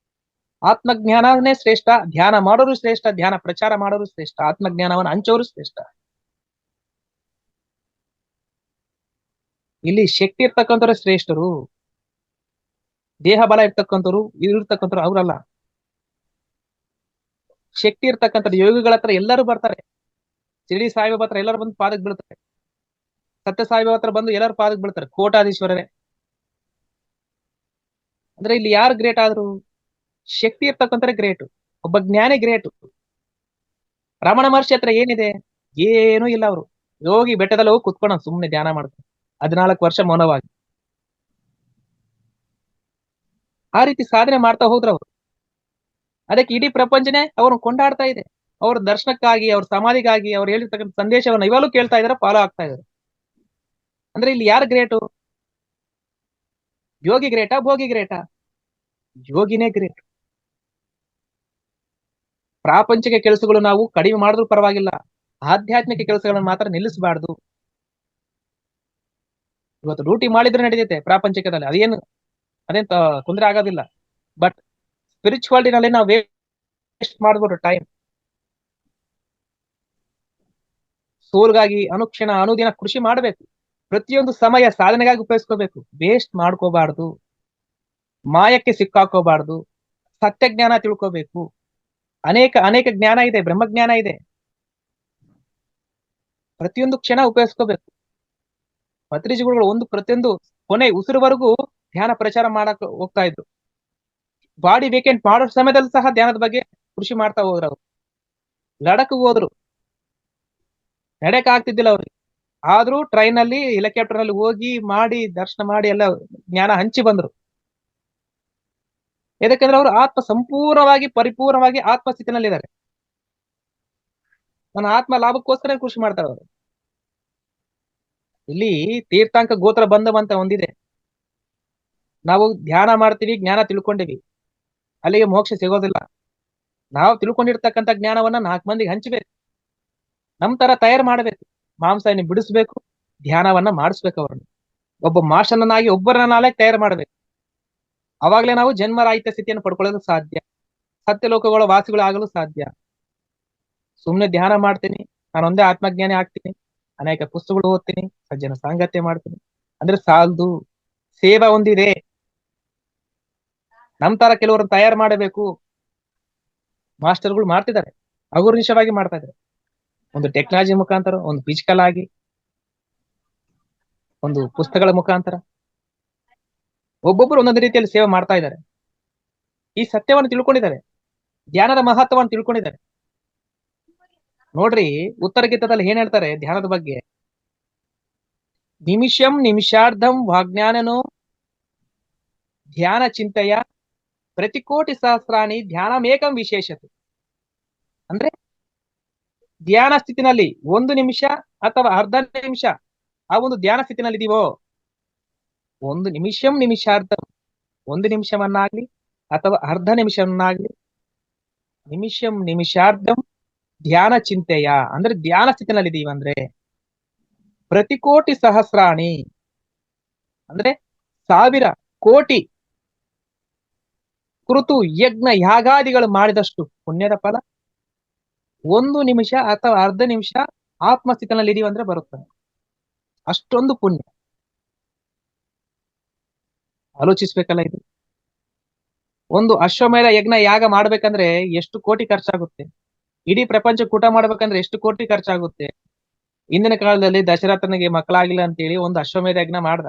ಆತ್ಮಜ್ಞಾನನೇ ಶ್ರೇಷ್ಠ. ಧ್ಯಾನ ಮಾಡೋರು ಶ್ರೇಷ್ಠ, ಧ್ಯಾನ ಪ್ರಚಾರ ಮಾಡೋರು ಶ್ರೇಷ್ಠ, ಆತ್ಮಜ್ಞಾನವನ್ನು ಹಂಚೋರು ಶ್ರೇಷ್ಠ. ಇಲ್ಲಿ ಶಕ್ತಿ ಇರ್ತಕ್ಕಂಥವ್ರು ಶ್ರೇಷ್ಠರು, ದೇಹ ಬಲ ಇರ್ತಕ್ಕಂಥವ್ರು ಇರ್ತಕ್ಕಂಥವ್ರು ಅವರಲ್ಲ. ಶಕ್ತಿ ಇರ್ತಕ್ಕಂಥ ಯೋಗಿಗಳ ಹತ್ರ ಎಲ್ಲರೂ ಬರ್ತಾರೆ. ಶಿರಡಿ ಸಾಯಿಬಾಬಾ ಹತ್ರ ಎಲ್ಲರೂ ಬಂದು ಪಾದಕ್ಕೆ ಬೀಳ್ತಾರೆ. ಸತ್ಯ ಸಾಯಿಬಾಬಾ ಹತ್ರ ಬಂದು ಎಲ್ಲರೂ ಪಾದಕ್ಕೆ ಬೀಳ್ತಾರೆ, ಕೋಟಾಧೀಶ್ವರರೇ. ಅಂದ್ರೆ ಇಲ್ಲಿ ಯಾರು ಗ್ರೇಟ್ ಆದ್ರು? ಶಕ್ತಿ ಇರ್ತಕ್ಕಂಥ ಗ್ರೇಟು, ಒಬ್ಬ ಜ್ಞಾನಿ ಗ್ರೇಟು. ರಮಣ ಮಹರ್ಷಿ ಹತ್ರ ಏನಿದೆ? ಏನೂ ಇಲ್ಲ. ಅವರು ಯೋಗಿ ಬೆಟ್ಟದಲ್ಲಿ ಹೋಗಿ ಕುತ್ಕೊಂಡು ಸುಮ್ಮನೆ ಧ್ಯಾನ ಮಾಡ್ತಾರೆ 14 ವರ್ಷ ಮೌನವಾಗಿ. ಆ ರೀತಿ ಸಾಧನೆ ಮಾಡ್ತಾ ಹೋದ್ರು ಅವರು. ಅದಕ್ಕೆ ಇಡೀ ಪ್ರಪಂಚನೇ ಅವ್ರನ್ನ ಕೊಂಡಾಡ್ತಾ ಇದೆ. ಅವ್ರ ದರ್ಶನಕ್ಕಾಗಿ, ಅವ್ರ ಸಮಾಧಿಗಾಗಿ, ಅವ್ರು ಹೇಳಿರ್ತಕ್ಕಂಥ ಸಂದೇಶವನ್ನು ಇವಾಗಲೂ ಕೇಳ್ತಾ ಇದಾರೆ, ಫಾಲೋ ಆಗ್ತಾ ಇದಾರೆ. ಅಂದ್ರೆ ಇಲ್ಲಿ ಯಾರು ಗ್ರೇಟು? ಯೋಗಿ ಗ್ರೇಟಾ, ಭೋಗಿ ಗ್ರೇಟಾ? ಯೋಗಿನೇ ಗ್ರೇಟ್. ಪ್ರಾಪಂಚಿಕ ಕೆಲಸಗಳು ನಾವು ಕಡಿಮೆ ಮಾಡಿದ್ರು ಪರವಾಗಿಲ್ಲ, ಆಧ್ಯಾತ್ಮಿಕ ಕೆಲಸಗಳನ್ನು ಮಾತ್ರ ನಿಲ್ಲಿಸಬಾರ್ದು. ಇವತ್ತು ಡ್ಯೂಟಿ ಮಾಡಿದ್ರೆ ನಡೀತೈತೆ ಪ್ರಾಪಂಚಿಕದಲ್ಲಿ, ಅದೇನ್ ತೊಂದರೆ ಆಗೋದಿಲ್ಲ. ಬಟ್ ಸ್ಪಿರಿಚುವಾಲಿಟಿನಲ್ಲಿ ನಾವು ವೇಸ್ಟ್ ಮಾಡ್ಬೋದು ಟೈಮ್. ಸೋಲ್ಗಾಗಿ ಅನುಕ್ಷಣ ಅನುದಿನ ಕೃಷಿ ಮಾಡಬೇಕು. ಪ್ರತಿಯೊಂದು ಸಮಯ ಸಾಧನೆಗಾಗಿ ಉಪಯೋಗಿಸ್ಕೋಬೇಕು, ವೇಸ್ಟ್ ಮಾಡ್ಕೋಬಾರ್ದು. ಮಾಯಕ್ಕೆ ಸಿಕ್ಕಾಕೋಬಾರ್ದು. ಸತ್ಯ ಜ್ಞಾನ ತಿಳ್ಕೋಬೇಕು. ಅನೇಕ ಜ್ಞಾನ ಇದೆ, ಬ್ರಹ್ಮಜ್ಞಾನ ಇದೆ. ಪ್ರತಿಯೊಂದು ಕ್ಷಣ ಉಪಯೋಗಿಸ್ಕೋಬೇಕು. ಪತ್ರಿಜಿಗಳು ಪ್ರತಿಯೊಂದು ಕೊನೆ ಉಸಿರುವರೆಗೂ ಧ್ಯಾನ ಪ್ರಚಾರ ಮಾಡಕ್ ಹೋಗ್ತಾ ಇದ್ರು. ಬಾಡಿ ವೀಕೆಂಡ್ ಮಾಡೋ ಸಮಯದಲ್ಲಿ ಸಹ ಧ್ಯಾನದ ಬಗ್ಗೆ ಕೃಷಿ ಮಾಡ್ತಾ ಹೋದ್ರು. ಅವ್ರು ಲಡಕ್ ಹೋದ್ರು, ನಡೆಯಕ್ ಆಗ್ತಿದ್ದಿಲ್ಲ ಅವ್ರಿಗೆ. ಆದ್ರೂ ಟ್ರೈನ್ ನಲ್ಲಿ, ಹೆಲಿಕಾಪ್ಟರ್ ನಲ್ಲಿ ಹೋಗಿ ಮಾಡಿ ದರ್ಶನ ಮಾಡಿ ಎಲ್ಲ ಜ್ಞಾನ ಹಂಚಿ ಬಂದ್ರು. ಯಾಕಂದ್ರೆ ಅವರು ಸಂಪೂರ್ಣವಾಗಿ ಪರಿಪೂರ್ಣವಾಗಿ ಆತ್ಮಸ್ಥಿತಿನಲ್ಲಿದ್ದಾರೆ. ನನ್ನ ಆತ್ಮ ಲಾಭಕ್ಕೋಸ್ಕರ ಕೃಷಿ ಮಾಡ್ತಾರೆ ಅವರು. ಇಲ್ಲಿ ತೀರ್ಥಾಂಕ ಗೋತ್ರ ಬಂಧವಂತ ಒಂದಿದೆ. ನಾವು ಧ್ಯಾನ ಮಾಡ್ತೀವಿ, ಜ್ಞಾನ ತಿಳ್ಕೊಂಡಿವಿ, ಅಲ್ಲಿಗೆ ಮೋಕ್ಷ ಸಿಗೋದಿಲ್ಲ. ನಾವು ತಿಳ್ಕೊಂಡಿರ್ತಕ್ಕಂಥ ಜ್ಞಾನವನ್ನ 4 ಮಂದಿಗೆ ಹಂಚಬೇಕು. ನಮ್ ತರ ತಯಾರು ಮಾಡಬೇಕು. ಮಾಂಸನ ಬಿಡಿಸ್ಬೇಕು, ಧ್ಯಾನವನ್ನ ಮಾಡಿಸ್ಬೇಕು. ಅವ್ರನ್ನ ಒಬ್ಬ ಮಾಷನನ್ನಾಗಿ ಒಬ್ಬರನ್ನಾಲೆ ತಯಾರು ಮಾಡ್ಬೇಕು. ಅವಾಗ್ಲೇ ನಾವು ಜನ್ಮರಾಹಿತ್ಯ ಸ್ಥಿತಿಯನ್ನು ಪಡ್ಕೊಳ್ಳಲು ಸಾಧ್ಯ, ಸತ್ಯಲೋಕಗಳ ವಾಸಿಗಳು ಆಗಲು ಸಾಧ್ಯ. ಸುಮ್ನೆ ಧ್ಯಾನ ಮಾಡ್ತೀನಿ, ನಾನೊಂದೇ ಆತ್ಮಜ್ಞಾನಿ ಆಗ್ತೀನಿ, ಅನೇಕ ಪುಸ್ತಕಗಳು ಓದ್ತೀನಿ, ಸಜ್ಜನ ಸಾಂಗತ್ಯ ಮಾಡ್ತೀನಿ ಅಂದ್ರೆ ಸಾಲದು. ಸೇವಾ ಒಂದಿದೆ. ನಮ್ ತರ ಕೆಲವರನ್ನು ತಯಾರು ಮಾಡಬೇಕು. ಮಾಸ್ಟರ್ಗಳು ಮಾಡ್ತಿದ್ದಾರೆ, ಅಗುರ್ನಿಶವಾಗಿ ಮಾಡ್ತಾ ಇದ್ದಾರೆ. ಒಂದು ಟೆಕ್ನಾಲಜಿ ಮುಖಾಂತರ, ಒಂದು ಫಿಸಿಕಲ್ ಆಗಿ, ಒಂದು ಪುಸ್ತಕಗಳ ಮುಖಾಂತರ ಒಬ್ಬೊಬ್ಬರು ಒಂದೊಂದು ರೀತಿಯಲ್ಲಿ ಸೇವೆ ಮಾಡ್ತಾ ಇದ್ದಾರೆ. ಈ ಸತ್ಯವನ್ನು ತಿಳ್ಕೊಂಡಿದ್ದಾರೆ, ಧ್ಯಾನದ ಮಹತ್ವವನ್ನು ತಿಳ್ಕೊಂಡಿದ್ದಾರೆ. ನೋಡ್ರಿ, ಉತ್ತರ ಗೀತದಲ್ಲಿ ಏನ್ ಹೇಳ್ತಾರೆ ಧ್ಯಾನದ ಬಗ್ಗೆ? ನಿಮಿಷಂ ನಿಮಿಷಾರ್ಧಂ ವಾಜ್ಞಾನನೋ ಧ್ಯಾನ ಚಿಂತೆಯ ಪ್ರತಿಕೋಟಿ ಸಹಸ್ರಾಣಿ ಧ್ಯಾನಮೇಕಂ ವಿಶೇಷತೆ. ಅಂದ್ರೆ ಧ್ಯಾನ ಸ್ಥಿತಿನಲ್ಲಿ 1 ನಿಮಿಷ ಅಥವಾ ಅರ್ಧ ನಿಮಿಷ ಆ ಒಂದು ಧ್ಯಾನ ಸ್ಥಿತಿನಲ್ಲಿ ಇದೀವೋ, 1 ನಿಮಿಷಂ ನಿಮಿಷಾರ್ಧಂ, 1 ನಿಮಿಷವನ್ನಾಗ್ಲಿ ಅಥವಾ ಅರ್ಧ ನಿಮಿಷವನ್ನಾಗ್ಲಿ, ನಿಮಿಷಂ ನಿಮಿಷಾರ್ಧಂ ಧ್ಯಾನ ಚಿಂತೆಯ ಅಂದ್ರೆ ಧ್ಯಾನ ಸ್ಥಿತಿನಲ್ಲಿ ಇದೀವಂದ್ರೆ ಪ್ರತಿಕೋಟಿ ಸಹಸ್ರಾಣಿ ಅಂದ್ರೆ 1000 ಕೋಟಿ ಕುರಿತು ಯಜ್ಞ ಯಾಗಾದಿಗಳು ಮಾಡಿದಷ್ಟು ಪುಣ್ಯದ ಫಲ 1 ನಿಮಿಷ ಅಥವಾ ಅರ್ಧ ನಿಮಿಷ ಆತ್ಮಸ್ಥಿತಿನಲ್ಲಿ ಇದೀವಂದ್ರೆ ಬರುತ್ತದೆ. ಅಷ್ಟೊಂದು ಪುಣ್ಯ. ಆಲೋಚಿಸ್ಬೇಕಲ್ಲ ಇದು. ಒಂದು ಅಶ್ವಮೇಧ ಯಜ್ಞ ಯಾಗ ಮಾಡ್ಬೇಕಂದ್ರೆ ಎಷ್ಟು ಕೋಟಿ ಖರ್ಚಾಗುತ್ತೆ. ಇಡೀ ಪ್ರಪಂಚಕ್ಕೆ ಊಟ ಮಾಡ್ಬೇಕಂದ್ರೆ ಎಷ್ಟು ಕೋಟಿ ಖರ್ಚಾಗುತ್ತೆ. ಇಂದಿನ ಕಾಲದಲ್ಲಿ ದಶರಥನಿಗೆ ಮಕ್ಕಳಾಗಿಲ್ಲ ಅಂತೇಳಿ ಒಂದು ಅಶ್ವಮೇಧ ಯಜ್ಞ ಮಾಡ್ದ.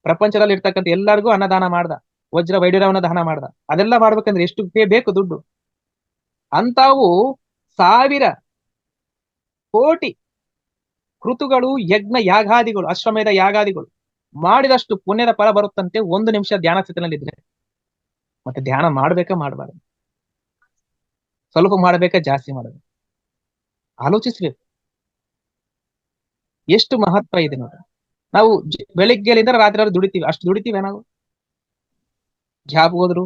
ಪ್ರಪಂಚದಲ್ಲಿ ಇರ್ತಕ್ಕಂಥ ಎಲ್ಲರಿಗೂ ಅನ್ನದಾನ ಮಾಡ್ದ. ವಜ್ರ ವೈಡೂರ್ಯವನ್ನ ದಾನ ಮಾಡ್ದ. ಅದೆಲ್ಲ ಮಾಡ್ಬೇಕಂದ್ರೆ ಎಷ್ಟು ಬೇಕು ದುಡ್ಡು. ಅಂತಾವು 1000 ಕೋಟಿ ಕೃತುಗಳು ಯಜ್ಞ ಯಾಗಾದಿಗಳು ಅಶ್ವಮೇಧ ಯಾಗಾದಿಗಳು ಮಾಡಿದಷ್ಟು ಪುಣ್ಯದ ಫಲ ಬರುತ್ತಂತೆ 1 ನಿಮಿಷ ಧ್ಯಾನ ಸ್ಥಿತಿನಲ್ಲಿದ್ರೆ. ಮತ್ತೆ ಧ್ಯಾನ ಮಾಡ್ಬೇಕಾ ಮಾಡಬಾರ್ದು? ಸ್ವಲ್ಪ ಮಾಡ್ಬೇಕಾ ಜಾಸ್ತಿ ಮಾಡ್ಬೇಕು? ಆಲೋಚಿಸ್ಬೇಕು. ಎಷ್ಟು ಮಹತ್ವ ಇದೆ ನೋಡಿ. ನಾವು ಬೆಳಿಗ್ಗೆಲಿಂದ ರಾತ್ರಿ ದುಡಿತೀವಿ. ಅಷ್ಟು ದುಡಿತೀವಿ ನಾವು? ಜಾಬ್ ಹೋದ್ರು,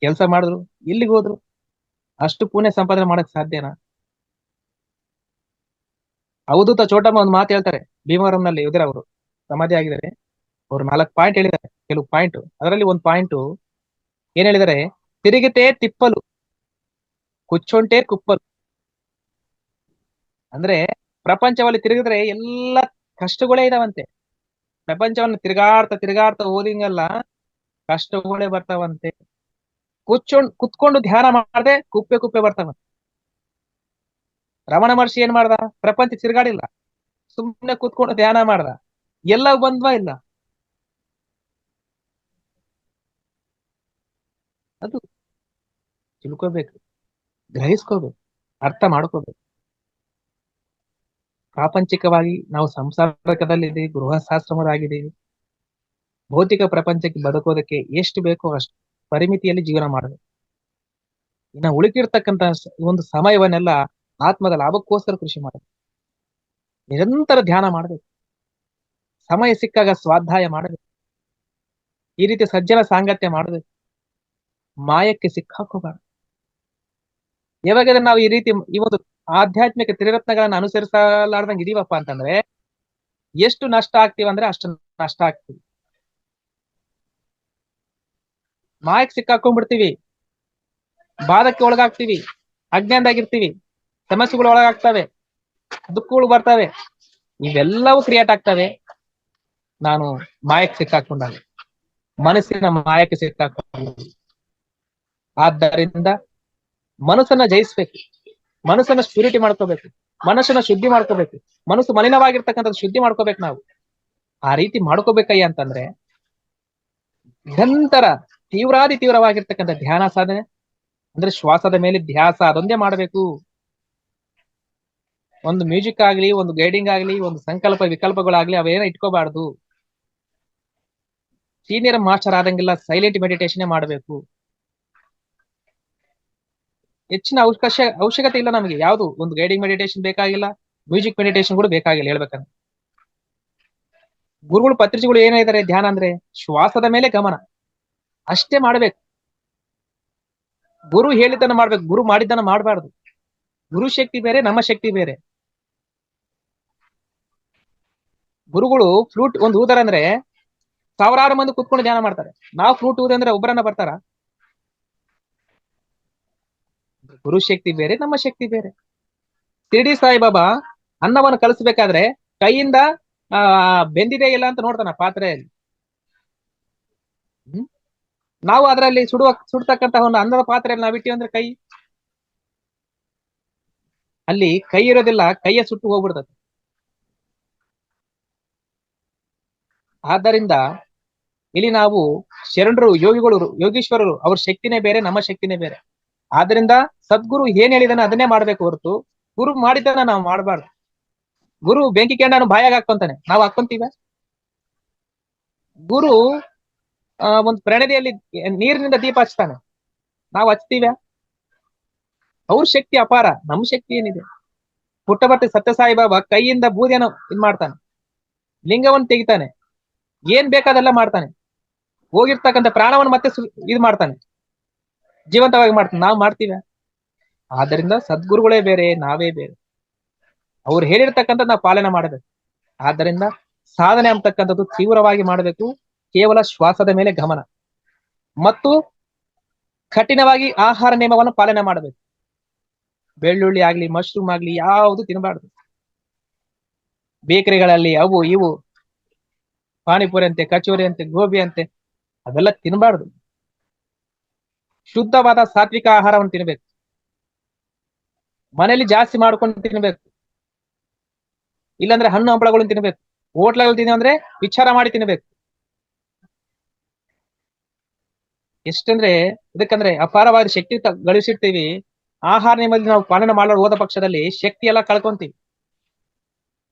ಕೆಲಸ ಮಾಡಿದ್ರು, ಇಲ್ಲಿಗೆ ಹೋದ್ರು, ಅಷ್ಟು ಪುಣ್ಯ ಸಂಪಾದನೆ ಮಾಡಕ್ ಸಾಧ್ಯನಾ? ಅವಧೂತ ಚೋಟಮ್ಮ ಒಂದು ಮಾತು ಹೇಳ್ತಾರೆ. ಭೀಮವರಂನಲ್ಲಿ ಇದ್ರೆ ಅವರು ಸಮಾಧಿ ಆಗಿದ್ದಾರೆ. ಅವ್ರು 4 ಪಾಯಿಂಟ್ ಹೇಳಿದ್ದಾರೆ. ಕೆಲವು ಪಾಯಿಂಟ್, ಅದರಲ್ಲಿ ಒಂದು ಪಾಯಿಂಟ್ ಏನ್ ಹೇಳಿದ್ದಾರೆ? ತಿರುಗಿತೆ ತಿಪ್ಪಲು, ಕುಚ್ಚೊಂಟೆ ಕುಪ್ಪಲು. ಅಂದ್ರೆ ಪ್ರಪಂಚದಲ್ಲಿ ತಿರುಗಿದ್ರೆ ಎಲ್ಲ ಕಷ್ಟಗಳೇ ಇದಾವಂತೆ. ಪ್ರಪಂಚವನ್ನು ತಿರುಗಾಡ್ತಾ ಹೋದಿಂಗಲ್ಲ ಕಷ್ಟಗಳೇ ಬರ್ತಾವಂತೆ. ಕುತ್ಕೊಂಡು ಧ್ಯಾನ ಮಾಡದೆ ಕುಪ್ಪೆ ಬರ್ತಾವಂತೆ. ರಮಣ ಮಹರ್ಷಿ ಏನ್ ಮಾಡ್ದ? ಪ್ರಪಂಚ ತಿರುಗಾಡಿಲ್ಲ, ಸುಮ್ಮನೆ ಕುತ್ಕೊಂಡು ಧ್ಯಾನ ಮಾಡ್ದ. ಎಲ್ಲ ಬಂದ್ವಾ ಇಲ್ಲ? ಅದು ತಿಳ್ಕೋಬೇಕು, ಗ್ರಹಿಸ್ಕೋಬೇಕು, ಅರ್ಥ ಮಾಡ್ಕೋಬೇಕು. ಪ್ರಾಪಂಚಿಕವಾಗಿ ನಾವು ಸಂಸಾರಕದಲ್ಲಿದ್ದೀವಿ, ಗೃಹಸ್ಥಾಶ್ರಮರಾಗಿದ್ದೀವಿ. ಭೌತಿಕ ಪ್ರಪಂಚಕ್ಕೆ ಬದುಕೋದಕ್ಕೆ ಎಷ್ಟು ಬೇಕೋ ಅಷ್ಟು ಪರಿಮಿತಿಯಲ್ಲಿ ಜೀವನ ಮಾಡಬೇಕು. ಇನ್ನು ಉಳಿಕಿರ್ತಕ್ಕಂತ ಒಂದು ಸಮಯವನ್ನೆಲ್ಲ ಆತ್ಮದ ಲಾಭಕ್ಕೋಸ್ಕರ ಕೃಷಿ ಮಾಡಬೇಕು. ನಿರಂತರ ಧ್ಯಾನ ಮಾಡಬೇಕು. ಸಮಯ ಸಿಕ್ಕಾಗ ಸ್ವಾಧ್ಯಾಯ ಮಾಡಬೇಕು. ಈ ರೀತಿ ಸಜ್ಜನ ಸಾಂಗತ್ಯ ಮಾಡಬೇಕು. ಮಾಯಕ್ಕೆ ಸಿಕ್ಕಾಕೋಬಾರ್ದು. ಯಾವಾಗಾದ್ರೆ ನಾವು ಈ ರೀತಿ ಈ ಒಂದು ಆಧ್ಯಾತ್ಮಿಕ ತ್ರಿರತ್ನಗಳನ್ನ ಅನುಸರಿಸಲಾರ್ದಂಗೆ ಇದೀವಪ್ಪ ಅಂತಂದ್ರೆ ಎಷ್ಟು ನಷ್ಟ ಆಗ್ತೀವಂದ್ರೆ ಅಷ್ಟು ನಷ್ಟ ಆಗ್ತೀವಿ. ಮಾಯಕ್ಕೆ ಸಿಕ್ಕಾಕೊಂಡ್ಬಿಡ್ತೀವಿ, ಬಾಧಕ್ಕೆ ಒಳಗಾಗ್ತೀವಿ, ಅಜ್ಞಾನದಾಗಿರ್ತೀವಿ, ಸಮಸ್ಯೆಗಳು ಒಳಗಾಗ್ತವೆ, ದುಃಖಗಳು ಬರ್ತವೆ, ಇವೆಲ್ಲವೂ ಕ್ರಿಯೇಟ್ ಆಗ್ತವೆ. ನಾನು ಮಾಯಕ್ಕೆ ಸಿಕ್ಕಾಕೊಂಡಾಗ, ಮನಸ್ಸಿನ ಮಾಯಕ್ಕೆ ಸಿಕ್ಕಾಕೊಂಡ. ಆದ್ದರಿಂದ ಮನಸ್ಸನ್ನ ಜಯಿಸ್ಬೇಕು, ಮನಸ್ಸನ್ನ ಪ್ಯೂರಿಟಿ ಮಾಡ್ಕೋಬೇಕು, ಮನಸ್ಸನ್ನ ಶುದ್ಧಿ ಮಾಡ್ಕೋಬೇಕು. ಮನಸ್ಸು ಮಲಿನವಾಗಿರ್ತಕ್ಕಂಥದ್ದು ಶುದ್ಧಿ ಮಾಡ್ಕೋಬೇಕು ನಾವು. ಆ ರೀತಿ ಮಾಡ್ಕೋಬೇಕಯ್ಯ ಅಂತಂದ್ರೆ ನಿರಂತರ ತೀವ್ರವಾಗಿರ್ತಕ್ಕಂಥ ಧ್ಯಾನ ಸಾಧನೆ ಅಂದ್ರೆ ಶ್ವಾಸದ ಮೇಲೆ ಧ್ಯಾಸ, ಅದೊಂದೇ ಮಾಡಬೇಕು. ಒಂದು ಮ್ಯೂಸಿಕ್ ಆಗ್ಲಿ, ಒಂದು ಗೈಡಿಂಗ್ ಆಗ್ಲಿ, ಒಂದು ಸಂಕಲ್ಪ ವಿಕಲ್ಪಗಳಾಗ್ಲಿ ಅವೇನ ಇಟ್ಕೋಬಾರ್ದು. ಸೀನಿಯರ್ ಮಾಸ್ಟರ್ ಆದಂಗಿಲ್ಲ, ಸೈಲೆಂಟ್ ಮೆಡಿಟೇಷನ್ ಮಾಡಬೇಕು. ಹೆಚ್ಚಿನ ಅವಶ್ಯಕತೆ ಇಲ್ಲ ನಮಗೆ. ಯಾವುದು ಒಂದು ಗೈಡಿಂಗ್ ಮೆಡಿಟೇಷನ್ ಬೇಕಾಗಿಲ್ಲ, ಮ್ಯೂಸಿಕ್ ಮೆಡಿಟೇಷನ್ ಕೂಡ ಬೇಕಾಗಿಲ್ಲ ಹೇಳ್ಬೇಕಂದ್ರೆ. ಗುರುಗಳು ಪತ್ರಿಕೆಗಳು ಏನ್ ಹೇಳಿದ್ದಾರೆ? ಧ್ಯಾನ ಅಂದ್ರೆ ಶ್ವಾಸದ ಮೇಲೆ ಗಮನ ಅಷ್ಟೇ ಮಾಡ್ಬೇಕು. ಗುರು ಹೇಳಿದ್ದನ್ನ ಮಾಡ್ಬೇಕು, ಗುರು ಮಾಡಿದ್ದನ್ನ ಮಾಡಬಾರ್ದು. ಗುರು ಶಕ್ತಿ ಬೇರೆ, ನಮ್ಮ ಶಕ್ತಿ ಬೇರೆ. ಗುರುಗಳು ಫ್ಲೂಟ್ ಒಂದು ಊದಾರಂದ್ರೆ 1000 ಮಂದಿ ಕುತ್ಕೊಂಡು ಧ್ಯಾನ ಮಾಡ್ತಾರೆ. ನಾವು ಫ್ಲೂಟ್ ಊದಂದ್ರೆ ಒಬ್ಬರನ್ನ ಬರ್ತಾರ? ಗುರು ಶಕ್ತಿ ಬೇರೆ, ನಮ್ಮ ಶಕ್ತಿ ಬೇರೆ. ಶಿರ್ಡಿ ಸಾಯಿಬಾಬಾ ಅನ್ನವನ್ನು ಕಲಿಸ್ಬೇಕಾದ್ರೆ ಕೈಯಿಂದ ಬೆಂದಿದೆ ಇಲ್ಲ ಅಂತ ನೋಡ್ತಾನ ಪಾತ್ರೆಯಲ್ಲಿ. ನಾವು ಅದರಲ್ಲಿ ಸುಡ್ತಕ್ಕಂತ ಒಂದು ಅನ್ನದ ಪಾತ್ರೆಯಲ್ಲಿ ನಾವಿಟ್ಟಿವಿ ಅಂದ್ರೆ ಅಲ್ಲಿ ಕೈ ಇರೋದಿಲ್ಲ, ಕೈಯ ಸುಟ್ಟು ಹೋಗ್ಬಿಡ್ತದೆ. ಆದ್ದರಿಂದ ಇಲ್ಲಿ ನಾವು ಶರಣರು, ಯೋಗಿಗಳು, ಯೋಗೀಶ್ವರರು, ಅವ್ರ ಶಕ್ತಿನೇ ಬೇರೆ, ನಮ್ಮ ಶಕ್ತಿನೇ ಬೇರೆ. ಆದ್ರಿಂದ ಸದ್ಗುರು ಏನ್ ಹೇಳಿದಾನ ಅದನ್ನೇ ಮಾಡ್ಬೇಕು ಹೊರತು ಗುರು ಮಾಡಿದ್ದಾನ ನಾವು ಮಾಡಬಾರ್ದು. ಗುರು ಬೆಂಕಿ ಕೆಂಡನು ಬಾಯಾಗ ಹಾಕೊಂತಾನೆ, ನಾವು ಹಾಕೊಂತೀವ? ಗುರು ಒಂದು ಪ್ರಣದಿಯಲ್ಲಿ ನೀರಿನಿಂದ ದೀಪ ಹಚ್ತಾನೆ, ನಾವು ಹಚ್ತೀವ? ಅವ್ರ ಶಕ್ತಿ ಅಪಾರ, ನಮ್ಮ ಶಕ್ತಿ ಏನಿದೆ? ಪುಟ್ಟಭರ್ತಿ ಸತ್ಯಸಾಯಿಬಾಬಾ ಕೈಯಿಂದ ಬೂದಿಯನ್ನು ಇದ್ ಮಾಡ್ತಾನೆ, ಲಿಂಗವನ್ನು ತೆಗಿತಾನೆ, ಏನ್ ಬೇಕಾದೆಲ್ಲ ಮಾಡ್ತಾನೆ, ಹೋಗಿರ್ತಕ್ಕಂಥ ಪ್ರಾಣವನ್ನು ಮತ್ತೆ ಇದು ಮಾಡ್ತಾನೆ, ಜೀವಂತವಾಗಿ ಮಾಡ್ತಾನೆ. ನಾವು ಮಾಡ್ತೀವ? ಆದ್ದರಿಂದ ಸದ್ಗುರುಗಳೇ ಬೇರೆ, ನಾವೇ ಬೇರೆ. ಅವ್ರು ಹೇಳಿರ್ತಕ್ಕಂಥ ನಾವು ಪಾಲನೆ ಮಾಡಬೇಕು. ಆದ್ದರಿಂದ ಸಾಧನೆ ಅಂತಕ್ಕಂಥದ್ದು ತೀವ್ರವಾಗಿ ಮಾಡಬೇಕು. ಕೇವಲ ಶ್ವಾಸದ ಮೇಲೆ ಗಮನ ಮತ್ತು ಕಠಿಣವಾಗಿ ಆಹಾರ ನಿಯಮವನ್ನು ಪಾಲನೆ ಮಾಡಬೇಕು. ಬೆಳ್ಳುಳ್ಳಿ ಆಗ್ಲಿ, ಮಶ್ರೂಮ್ ಆಗ್ಲಿ ಯಾವುದು ತಿನ್ನಬಾರ್ದು. ಬೇಕರಿಗಳಲ್ಲಿ ಅವು ಇವು ಪಾನಿಪುರಿ ಅಂತೆ, ಕಚೋರಿ ಅಂತೆ, ಗೋಬಿ ಅಂತೆ ಅವೆಲ್ಲ ತಿನ್ನಬಾರ್ದು. ಶುದ್ಧವಾದ ಸಾತ್ವಿಕ ಆಹಾರವನ್ನು ತಿನ್ನಬೇಕು. ಮನೆಯಲ್ಲಿ ಜಾಸ್ತಿ ಮಾಡ್ಕೊಂಡು ತಿನ್ನಬೇಕು. ಇಲ್ಲಾಂದ್ರೆ ಹಣ್ಣು ಹಂಪಳಗಳನ್ನು ತಿನ್ನಬೇಕು. ಹೋಟ್ಲಲ್ಲಿ ತಿನ್ನಿ ಅಂದ್ರೆ ವಿಚಾರ ಮಾಡಿ ತಿನ್ನಬೇಕು. ಎಷ್ಟಂದ್ರೆ ಇದಕ್ಕಂದ್ರೆ ಅಪಾರವಾದ ಶಕ್ತಿ ಗಳಿಸಿರ್ತೀವಿ. ಆಹಾರ ನಿಯಮದಲ್ಲಿ ನಾವು ಪಾಲನೆ ಮಾಡಲು ಹೋದ ಪಕ್ಷದಲ್ಲಿ ಶಕ್ತಿ ಎಲ್ಲ ಕಳ್ಕೊಂತೀವಿ,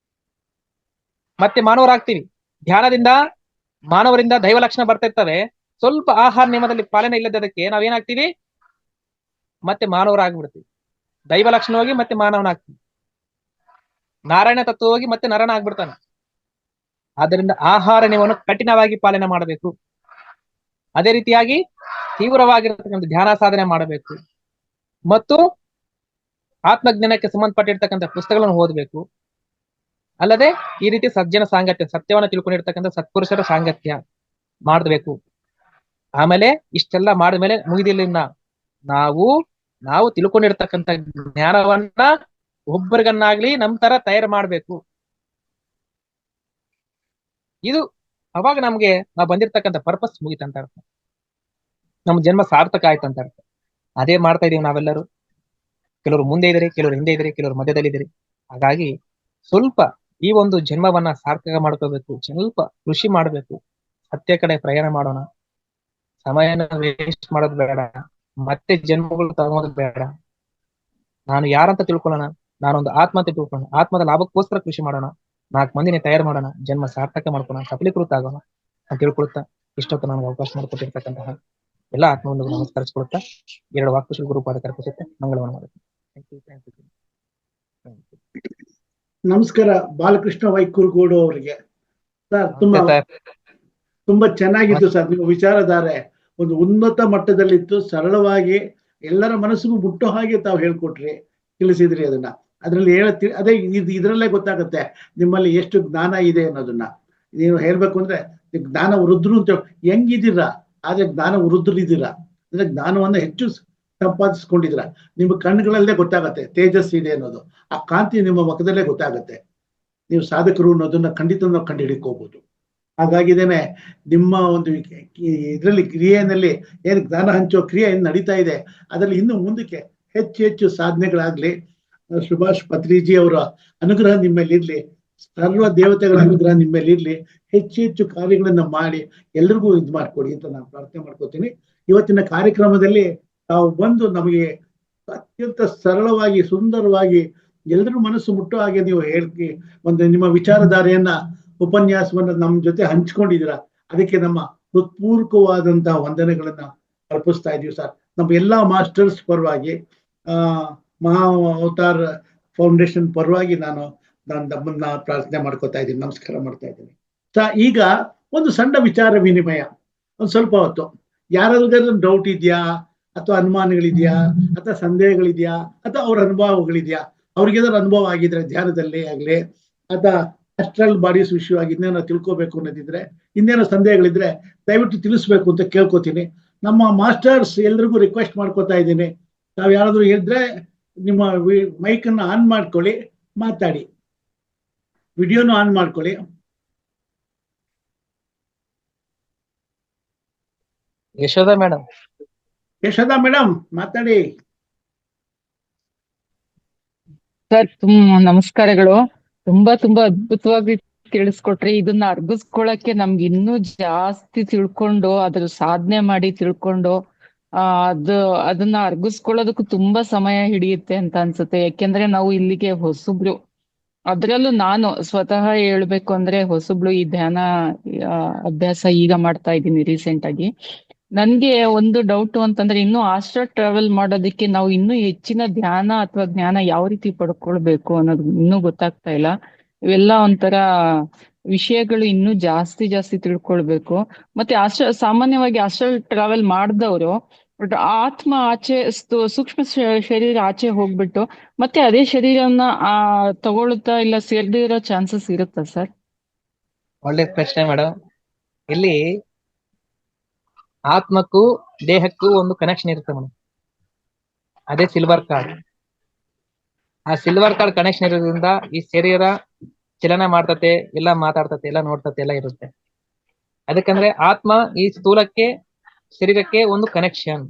ಮತ್ತೆ ಮಾನವರಾಗ್ತೀವಿ. ಧ್ಯಾನದಿಂದ ಮಾನವರಿಂದ ದೈವ ಲಕ್ಷಣ ಬರ್ತಾ ಇರ್ತವೆ. ಸ್ವಲ್ಪ ಆಹಾರ ನಿಯಮದಲ್ಲಿ ಪಾಲನೆ ಇಲ್ಲದಕ್ಕೆ ನಾವೇನಾಗ್ತೀವಿ, ಮತ್ತೆ ಮಾನವರಾಗ್ಬಿಡ್ತೀವಿ. ದೈವ ಲಕ್ಷಣ ಹೋಗಿ ಮತ್ತೆ ಮಾನವನಾಗ್ತೀವಿ. ನಾರಾಯಣ ತತ್ವ ಹೋಗಿ ಮತ್ತೆ ನರನ ಆಗ್ಬಿಡ್ತಾನೆ. ಆದ್ದರಿಂದ ಆಹಾರ ನಿಯಮವನ್ನು ಕಠಿಣವಾಗಿ ಪಾಲನೆ ಮಾಡಬೇಕು. ಅದೇ ರೀತಿಯಾಗಿ ತೀವ್ರವಾಗಿರತಕ್ಕಂಥ ಧ್ಯಾನ ಸಾಧನೆ ಮಾಡಬೇಕು ಮತ್ತು ಆತ್ಮಜ್ಞಾನಕ್ಕೆ ಸಂಬಂಧಪಟ್ಟಿರ್ತಕ್ಕಂಥ ಪುಸ್ತಕಗಳನ್ನು ಓದಬೇಕು. ಅಲ್ಲದೆ ಈ ರೀತಿ ಸಜ್ಜನ ಸಾಂಗತ್ಯ, ಸತ್ಯವನ್ನು ತಿಳ್ಕೊಂಡಿರ್ತಕ್ಕಂಥ ಸತ್ಪುರುಷರ ಸಾಂಗತ್ಯ ಮಾಡಬೇಕು. ಆಮೇಲೆ ಇಷ್ಟೆಲ್ಲ ಮಾಡಿದ್ಮೇಲೆ ಮುಗಿದಿಲ್ಲ, ನಾವು ತಿಳ್ಕೊಂಡಿರ್ತಕ್ಕಂಥ ಜ್ಞಾನವನ್ನ ಒಬ್ಬರಿಗನ್ನಾಗ್ಲಿ ನಮ್ ತರ ತಯಾರು ಮಾಡ್ಬೇಕು. ಇದು ಅವಾಗ ನಮ್ಗೆ ನಾವು ಬಂದಿರ್ತಕ್ಕಂಥ ಪರ್ಪಸ್ ಮುಗಿತಂತ ಅರ್ಥ. ನಮ್ ಜನ್ಮ ಸಾರ್ಥಕ ಆಯ್ತಂತ ಅರ್ಥ. ಅದೇ ಮಾಡ್ತಾ ಇದೀವಿ ನಾವೆಲ್ಲರೂ. ಕೆಲವರು ಮುಂದೆ ಇದ್ದಾರೆ, ಕೆಲವರು ಹಿಂದೆ ಇದ್ದಾರೆ, ಕೆಲವರು ಮಧ್ಯದಲ್ಲಿ ಇದ್ದಾರೆ. ಹಾಗಾಗಿ ಸ್ವಲ್ಪ ಈ ಒಂದು ಜನ್ಮವನ್ನ ಸಾರ್ಥಕ ಮಾಡ್ಕೋಬೇಕು. ಸ್ವಲ್ಪ ಕೃಷಿ ಮಾಡ್ಬೇಕು. ಸತ್ಯ ಕಡೆ ಪ್ರಯಾಣ ಮಾಡೋಣ. ಸಮಯನ ವೇಸ್ಟ್ ಮಾಡೋದು ಬೇಡ. ಮತ್ತೆ ಜನ್ಮಗಳು ತಗೋದು ಬೇಡ. ನಾನು ಯಾರಂತ ತಿಳ್ಕೊಳ್ಳೋಣ, ನಾನೊಂದು ಆತ್ಮ ಅಂತ ತಿಳ್ಕೊಳ್ಳೋಣ. ಆತ್ಮದ ಲಾಭಕ್ಕೋಸ್ಕರ ಕೃಷಿ ಮಾಡೋಣ. 4 ಮಂದಿನ ತಯಾರು ಮಾಡೋಣ. ಜನ್ಮ ಸಾರ್ಥಕ ಮಾಡ್ಕೊಳ್ಳೋಣ, ಸಫಲೀಕೃತ ಆಗೋಣ ಅಂತ ತಿಳ್ಕೊಳ್ತಾ ಇಷ್ಟೊತ್ತು ನನಗೆ ಅವಕಾಶ ಮಾಡಿಕೊಟ್ಟಿರ್ತಕ್ಕಂತಹ ಎಲ್ಲ ಆತ್ಮವನ್ನು ನಮಸ್ಕರಿಸ್ಕೊಳ್ತಾ 2 ವಾಕ್ಯಶೀಲ ಗುರುಪಾದ ಕರ್ಪಿಸುತ್ತೆ ಮಂಗಳವನ್ನು ಮಾಡುತ್ತೆ. ನಮಸ್ಕಾರ ಬಾಲಕೃಷ್ಣ ವೈಕೂರ್ಗೋಡು ಅವರಿಗೆ. ಸರ್ ತುಂಬಾ ಚೆನ್ನಾಗಿತ್ತು ಸರ್. ನಿಮ್ಮ ವಿಚಾರಧಾರೆ ಒಂದು ಉನ್ನತ ಮಟ್ಟದಲ್ಲಿತ್ತು. ಸರಳವಾಗಿ ಎಲ್ಲರ ಮನಸ್ಸಿಗೂ ಮುಟ್ಟೋ ಹಾಗೆ ತಾವು ಹೇಳ್ಕೊಟ್ರಿ, ತಿಳಿಸಿದ್ರಿ. ಅದರಲ್ಲಿ ಅದೇ ಇದರಲ್ಲೇ ಗೊತ್ತಾಗುತ್ತೆ ನಿಮ್ಮಲ್ಲಿ ಎಷ್ಟು ಜ್ಞಾನ ಇದೆ ಅನ್ನೋದನ್ನ. ನೀವು ಹೇಳ್ಬೇಕು ಅಂದ್ರೆ ಜ್ಞಾನ ವೃದ್ಧರು ಅಂತ ಹೆಂಗಿದ್ದೀರಾ, ಆದ್ರೆ ಜ್ಞಾನ ವೃದ್ಧರಿದ್ದೀರಾ ಅಂದ್ರೆ ಜ್ಞಾನವನ್ನ ಹೆಚ್ಚು ಸಂಪಾದಿಸ್ಕೊಂಡಿದ್ದೀರಾ. ನಿಮ್ಮ ಕಣ್ಣುಗಳಲ್ಲೇ ಗೊತ್ತಾಗತ್ತೆ ತೇಜಸ್ ಇದೆ ಅನ್ನೋದು. ಆ ಕಾಂತಿ ನಿಮ್ಮ ಮುಖದಲ್ಲೇ ಗೊತ್ತಾಗತ್ತೆ. ನೀವು ಸಾಧಕರು ಅನ್ನೋದನ್ನ ಖಂಡಿತ ನಾವು ಕಂಡು ಹಿಡಿಕೋಬಹುದು. ಹಾಗಾಗಿದ್ದೇನೆ ನಿಮ್ಮ ಒಂದು ಇದರಲ್ಲಿ ಕ್ರಿಯೆಯಲ್ಲಿ ಏನು ಜ್ಞಾನ ಹಂಚೋ ಕ್ರಿಯೆ ಏನು ನಡೀತಾ ಇದೆ, ಅದರಲ್ಲಿ ಇನ್ನು ಮುಂದಕ್ಕೆ ಹೆಚ್ಚು ಹೆಚ್ಚು ಸಾಧನೆಗಳಾಗ್ಲಿ. ಸುಭಾಷ್ ಪತ್ರಿಜಿ ಅವರ ಅನುಗ್ರಹ ನಿಮ್ಮಲ್ಲಿರ್ಲಿ, ಸರ್ವ ದೇವತೆಗಳ ಅನುಗ್ರಹ ನಿಮ್ಮಲ್ಲಿರ್ಲಿ. ಹೆಚ್ಚು ಹೆಚ್ಚು ಕಾರ್ಯಗಳನ್ನ ಮಾಡಿ ಎಲ್ರಿಗೂ ಇದು ಮಾಡ್ಕೊಡಿ ಅಂತ ನಾನು ಪ್ರಾರ್ಥನೆ ಮಾಡ್ಕೋತೀನಿ. ಇವತ್ತಿನ ಕಾರ್ಯಕ್ರಮದಲ್ಲಿ ತಾವು ಬಂದು ನಮಗೆ ಅತ್ಯಂತ ಸರಳವಾಗಿ, ಸುಂದರವಾಗಿ, ಎಲ್ಲರೂ ಮನಸ್ಸು ಮುಟ್ಟೋ ಹಾಗೆ ನೀವು ಹೇಳಿ ಒಂದು ನಿಮ್ಮ ವಿಚಾರಧಾರೆಯನ್ನ, ಉಪನ್ಯಾಸವನ್ನ ನಮ್ಮ ಜೊತೆ ಹಂಚ್ಕೊಂಡಿದ್ದೀರಾ. ಅದಕ್ಕೆ ನಮ್ಮ ಹೃತ್ಪೂರ್ವಕವಾದಂತಹ ವಂದನೆಗಳನ್ನ ಅರ್ಪಿಸ್ತಾ ಇದೀವಿ ಸರ್. ನಮ್ಮ ಎಲ್ಲಾ ಮಾಸ್ಟರ್ಸ್ ಪರವಾಗಿ, ಮಹಾ ಅವತಾರ್ ಫೌಂಡೇಶನ್ ಪರವಾಗಿ ನಾನು ನಮ್ಮನ್ನ ಪ್ರಾರ್ಥನೆ ಮಾಡ್ಕೋತಾ ಇದ್ದೀನಿ, ನಮಸ್ಕಾರ ಮಾಡ್ತಾ ಇದ್ದೀನಿ. ಈಗ ಒಂದು ಸಣ್ಣ ವಿಚಾರ ವಿನಿಮಯ, ಒಂದು ಸ್ವಲ್ಪ ಹೊತ್ತು. ಯಾರಾದ್ರೂ ಡೌಟ್ ಇದೆಯಾ, ಅಥವಾ ಅನುಮಾನಗಳಿದೆಯಾ, ಅಥವಾ ಸಂದೇಹಗಳಿದೆಯಾ, ಅಥವಾ ಅವ್ರ ಅನುಭವಗಳಿದೆಯಾ? ಅವ್ರಿಗೇನಾದ್ರು ಅನುಭವ ಆಗಿದ್ರೆ ಧ್ಯಾನದಲ್ಲಿ ಆಗ್ಲಿ, ಅಥವಾ ಅಸ್ಟ್ರಲ್ ಬಾಡೀಸ್ ವಿಷಯವಾಗಿ ಇನ್ನೇನೋ ತಿಳ್ಕೊಬೇಕು ಅನ್ನೋದಿದ್ರೆ, ಇನ್ನೇನೋ ಸಂದೇಹಗಳಿದ್ರೆ ದಯವಿಟ್ಟು ತಿಳಿಸ್ಬೇಕು ಅಂತ ಕೇಳ್ಕೊತೀನಿ. ನಮ್ಮ ಮಾಸ್ಟರ್ಸ್ ಎಲ್ರಿಗೂ ರಿಕ್ವೆಸ್ಟ್ ಮಾಡ್ಕೋತಾ ಇದ್ದೀನಿ, ತಾವು ಯಾರಾದ್ರೂ ಹೇಳಿದ್ರೆ ನಿಮ್ಮ ಮೈಕನ್ನು ಆನ್ ಮಾಡ್ಕೊಳ್ಳಿ, ಮಾತಾಡಿ. ವಿಡಿಯೋನು ಆನ್ ಮಾಡ್ಕೊಳ್ಳಿ. ಯಶೋದಾ ಮೇಡಮ್ ಮಾತಾಡಿ. ಸರ್ ನಮಸ್ಕಾರಗಳು. ತುಂಬಾ ಅದ್ಭುತವಾಗಿ ತಿಳಿಸ್ಕೊಟ್ರಿ. ಇದನ್ನ ಅರ್ಗಿಸ್ಕೊಳಕ್ಕೆ ನಮ್ಗೆ ಇನ್ನೂ ಜಾಸ್ತಿ ತಿಳ್ಕೊಂಡು ಅದ್ರ ಸಾಧನೆ ಮಾಡಿ ತಿಳ್ಕೊಂಡು ಅದನ್ನ ಅರ್ಗಿಸ್ಕೊಳ್ಳೋದಕ್ಕೂ ತುಂಬಾ ಸಮಯ ಹಿಡಿಯುತ್ತೆ ಅಂತ ಅನ್ಸುತ್ತೆ. ಯಾಕೆಂದ್ರೆ ನಾವು ಇಲ್ಲಿಗೆ ಹೊಸಬ್ರು, ಅದ್ರಲ್ಲೂ ನಾನು ಸ್ವತಃ ಹೇಳ್ಬೇಕು ಅಂದ್ರೆ ಹೊಸಬ್ಳು. ಈ ಧ್ಯಾನ ಅಭ್ಯಾಸ ಈಗ ಮಾಡ್ತಾ ಇದ್ದೀನಿ ರೀಸೆಂಟ್ ಆಗಿ. ನನ್ಗೆ ಒಂದು ಡೌಟ್ ಅಂತಂದ್ರೆ, ಇನ್ನು ಆಸ್ಟ್ರಲ್ ಟ್ರಾವೆಲ್ ಮಾಡೋದಕ್ಕೆ ನಾವು ಇನ್ನೂ ಹೆಚ್ಚಿನ ಧ್ಯಾನ ಅಥವಾ ಜ್ಞಾನ ಯಾವ ರೀತಿ ಪಡ್ಕೊಳ್ಬೇಕು ಅನ್ನೋದು ಇನ್ನೂ ಗೊತ್ತಾಗ್ತಾ ಇಲ್ಲ. ಇವೆಲ್ಲ ಒಂಥರ ವಿಷಯಗಳು ಇನ್ನೂ ಜಾಸ್ತಿ ತಿಳ್ಕೊಳ್ಬೇಕು. ಮತ್ತೆ ಸಾಮಾನ್ಯವಾಗಿ ಆಸ್ಟ್ರಲ್ ಟ್ರಾವೆಲ್ ಮಾಡಿದವರು ಆತ್ಮ ಆಚೆ ಸೂಕ್ಷ್ಮ ಶರೀರ ಆಚೆ ಹೋಗ್ಬಿಟ್ಟು ಮತ್ತೆ ಅದೇ ಶರೀರನ ತಗೊಳ್ತಾ ಇಲ್ಲ ಸೇರ್ದೇ ಇರೋ ಚಾನ್ಸಸ್ ಇರುತ್ತಾ ಸರ್? ಒಳ್ಳೆ ಪ್ರಶ್ನೆ ಮೇಡಮ್. ಇಲ್ಲಿ ಆತ್ಮಕ್ಕೂ ದೇಹಕ್ಕೂ ಒಂದು ಕನೆಕ್ಷನ್ ಇರುತ್ತೆ ಮೇಡಮ್, ಅದೇ ಸಿಲ್ವರ್ ಕಾರ್ಡ್. ಆ ಸಿಲ್ವರ್ ಕಾರ್ಡ್ ಕನೆಕ್ಷನ್ ಇರೋದ್ರಿಂದ ಈ ಶರೀರ ಚಲನ ಮಾಡ್ತತೆ, ಎಲ್ಲ ಮಾತಾಡ್ತತೆ, ಎಲ್ಲ ನೋಡ್ತತೆ, ಎಲ್ಲ ಇರುತ್ತೆ. ಅದಕ್ಕಂದ್ರೆ ಆತ್ಮ ಈ ಸ್ಥೂಲಕ್ಕೆ ಶರೀರಕ್ಕೆ ಒಂದು ಕನೆಕ್ಷನ್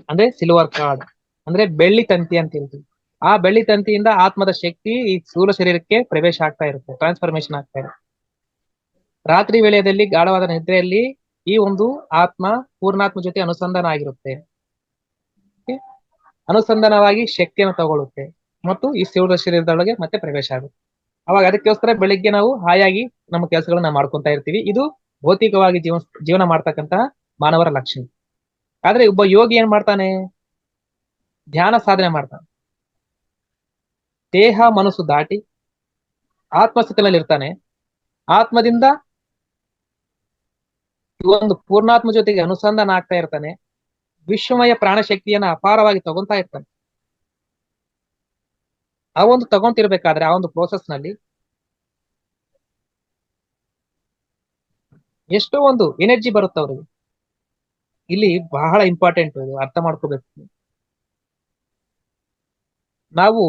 ಅಂದ್ರೆ ಸಿಲ್ವರ್ ಕಾರ್ಡ್, ಅಂದ್ರೆ ಬೆಳ್ಳಿ ತಂತಿ ಅಂತ ಹೇಳ್ತೀವಿ. ಆ ಬೆಳ್ಳಿ ತಂತಿಯಿಂದ ಆತ್ಮದ ಶಕ್ತಿ ಈ ಸ್ಥೂಲ ಶರೀರಕ್ಕೆ ಪ್ರವೇಶ ಆಗ್ತಾ ಇರುತ್ತೆ, ಟ್ರಾನ್ಸ್ಫಾರ್ಮೇಶನ್ ಆಗ್ತಾ ಇರುತ್ತೆ. ರಾತ್ರಿ ವೇಳೆಯಲ್ಲಿ ಗಾಢವಾದ ನಿದ್ರೆಯಲ್ಲಿ ಈ ಒಂದು ಆತ್ಮ ಪೂರ್ಣಾತ್ಮ ಜೊತೆ ಅನುಸಂಧಾನ ಆಗಿರುತ್ತೆ. ಅನುಸಂಧಾನವಾಗಿ ಶಕ್ತಿಯನ್ನು ತಗೊಳ್ಳುತ್ತೆ ಮತ್ತು ಈ ಸ್ಥೂಲ ಶರೀರದೊಳಗೆ ಮತ್ತೆ ಪ್ರವೇಶ ಆಗುತ್ತೆ. ಅವಾಗ ಅದಕ್ಕೋಸ್ಕರ ಬೆಳಿಗ್ಗೆ ನಾವು ಹಾಯಾಗಿ ನಮ್ಮ ಕೆಲಸಗಳನ್ನ ಮಾಡ್ಕೊಂತ ಇರ್ತೀವಿ. ಇದು ಭೌತಿಕವಾಗಿ ಜೀವನ ಮಾಡ್ತಕ್ಕಂತಹ ಮಾನವರ ಲಕ್ಷಣ. ಆದ್ರೆ ಒಬ್ಬ ಯೋಗಿ ಏನ್ ಮಾಡ್ತಾನೆ? ಧ್ಯಾನ ಸಾಧನೆ ಮಾಡ್ತಾನೆ. ದೇಹ ಮನಸ್ಸು ದಾಟಿ ಆತ್ಮಸ್ಥಿತಿಯಲ್ಲಿ ಇರ್ತಾನೆ. ಆತ್ಮದಿಂದ ಒಂದು ಪೂರ್ಣಾತ್ಮ ಜೊತೆಗೆ ಅನುಸಂಧಾನ ಆಗ್ತಾ ಇರ್ತಾನೆ. ವಿಶ್ವಮಯ ಪ್ರಾಣಶಕ್ತಿಯನ್ನ ಅಪಾರವಾಗಿ ತಗೊಂತಾ ಇರ್ತಾನೆ. ಆ ಒಂದು ತಗೊಂತಿರ್ಬೇಕಾದ್ರೆ ಆ ಒಂದು ಪ್ರೋಸೆಸ್ ನಲ್ಲಿ ಎಷ್ಟೋ ಒಂದು ಎನರ್ಜಿ ಬರುತ್ತೆ ಅವ್ರಿಗೆ. ಇಲ್ಲಿ ಬಹಳ ಇಂಪಾರ್ಟೆಂಟ್ ಅರ್ಥ ಮಾಡ್ಕೋಬೇಕು. ನಾವು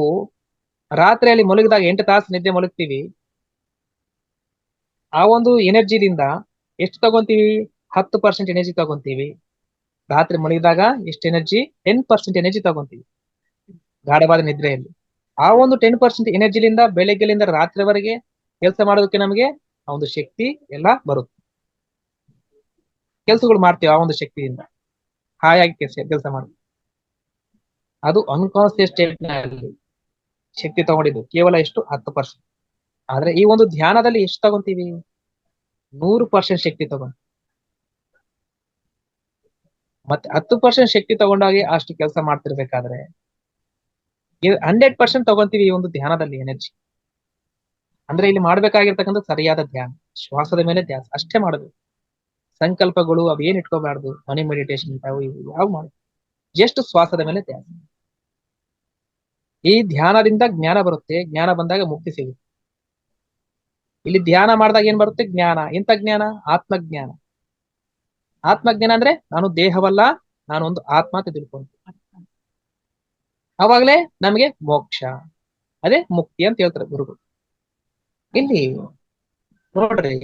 ರಾತ್ರಿಯಲ್ಲಿ ಮಲಗಿದಾಗ 8 ತಾಸು ನಿದ್ದೆ ಮಲಗ್ತೀವಿ. ಆ ಒಂದು ಎನರ್ಜಿದಿಂದ ಎಷ್ಟು ತಗೊಂತೀವಿ? 10% ಎನರ್ಜಿ ತಗೊಂತೀವಿ. ರಾತ್ರಿ ಮಲಗಿದಾಗ ಎಷ್ಟು ಎನರ್ಜಿ? 10% ಎನರ್ಜಿ ತಗೊಂತೀವಿ ಗಾಢವಾದ ನಿದ್ರೆಯಲ್ಲಿ. ಆ ಒಂದು 10% ಎನರ್ಜಿಲಿಂದ ಬೆಳಗ್ಗೆಲಿಂದ ರಾತ್ರಿವರೆಗೆ ಕೆಲಸ ಮಾಡೋದಕ್ಕೆ ನಮಗೆ ಆ ಒಂದು ಶಕ್ತಿ ಎಲ್ಲ ಬರುತ್ತೆ. ಕೆಲಸಗಳು ಮಾಡ್ತೀವಿ ಆ ಒಂದು ಶಕ್ತಿಯಿಂದ, ಹಾಯಾಗಿ ಕೆಲಸ ಮಾಡ್ತೀವಿ. ಅದು ಅನ್ಕಾನ್ಸಿಯಸ್ ಸ್ಟೇಟ್ ನಲ್ಲಿ ಶಕ್ತಿ ತಗೊಂಡಿದ್ದು ಕೇವಲ ಎಷ್ಟು? 10%. ಆದ್ರೆ ಈ ಒಂದು ಧ್ಯಾನದಲ್ಲಿ ಎಷ್ಟು ತಗೊಂತೀವಿ? 100% ಶಕ್ತಿ ತಗೊಂಡು, ಮತ್ತೆ 10% ಶಕ್ತಿ ತಗೊಂಡಾಗೆ ಅಷ್ಟು ಕೆಲಸ ಮಾಡ್ತಿರ್ಬೇಕಾದ್ರೆ 100% ತಗೊಂತೀವಿ ಈ ಒಂದು ಧ್ಯಾನದಲ್ಲಿ ಎನರ್ಜಿ. ಅಂದ್ರೆ ಇಲ್ಲಿ ಮಾಡ್ಬೇಕಾಗಿರ್ತಕ್ಕಂಥ ಸರಿಯಾದ ಧ್ಯಾನ, ಶ್ವಾಸದ ಮೇಲೆ ಧ್ಯಾನ ಅಷ್ಟೇ ಮಾಡಬೇಕು. ಸಂಕಲ್ಪಗಳು ಅವೇನ್ ಇಟ್ಕೋಬಾರ್ದು. ಮನಿ ಮೆಡಿಟೇಷನ್ ಯಾವ ಮಾಡ, ಎಷ್ಟು ಶ್ವಾಸದ ಮೇಲೆ ಧ್ಯಾನ. ಈ ಧ್ಯಾನದಿಂದ ಜ್ಞಾನ ಬರುತ್ತೆ. ಜ್ಞಾನ ಬಂದಾಗ ಮುಕ್ತಿ ಸಿಗುತ್ತೆ. ಇಲ್ಲಿ ಧ್ಯಾನ ಮಾಡಿದಾಗ ಏನ್ ಬರುತ್ತೆ? ಜ್ಞಾನ. ಎಂತ ಜ್ಞಾನ? ಆತ್ಮಜ್ಞಾನ. ಆತ್ಮಜ್ಞಾನ ಅಂದ್ರೆ ನಾನು ದೇಹವಲ್ಲ, ನಾನು ಒಂದು ಆತ್ಮ ಅಂತ ತಿಳ್ಕೊಂಡು, ಅವಾಗಲೇ ನಮಗೆ ಮೋಕ್ಷ, ಅದೇ ಮುಕ್ತಿ ಅಂತ ಹೇಳ್ತಾರೆ ಗುರುಗಳು. ಇಲ್ಲಿ ನೋಡ್ರಿ,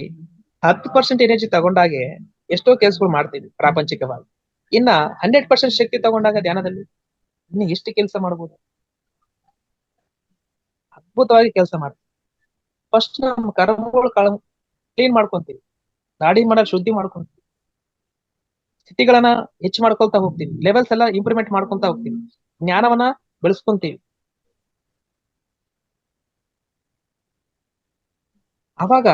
10% ಎನರ್ಜಿ ತಗೊಂಡಾಗೆ ಎಷ್ಟೋ ಕೆಲಸಗಳು ಮಾಡ್ತೀವಿ ಪ್ರಾಪಂಚಿಕವಾಗಿ. ಇನ್ನ 100% ಶಕ್ತಿ ತಗೊಂಡಾಗ ಧ್ಯಾನದಲ್ಲಿ ಇನ್ನು ಎಷ್ಟು ಕೆಲಸ ಮಾಡ್ಬೋದು? ಅದ್ಭುತವಾಗಿ ಕೆಲಸ ಮಾಡ್ತೀವಿ. ಫಸ್ಟ್ ನಮ್ಮ ಕರ್ಮಗಳು ಕ್ಲೀನ್ ಮಾಡ್ಕೊಂತೀವಿ, ದಾಡಿ ಮಾಡೋ ಶುದ್ಧಿ ಮಾಡ್ಕೊಂತೀವಿ, ಸ್ಥಿತಿಗಳನ್ನ ಹೆಚ್ಚು ಮಾಡ್ಕೊಳ್ತಾ ಹೋಗ್ತೀವಿ, ಲೆವೆಲ್ಸ್ ಎಲ್ಲ ಇಂಪ್ರೂವ್ಮೆಂಟ್ ಮಾಡ್ಕೊಂತ ಹೋಗ್ತೀವಿ, ಜ್ಞಾನವನ್ನ ಬೆಳೆಸ್ಕೊಂತೀವಿ. ಅವಾಗ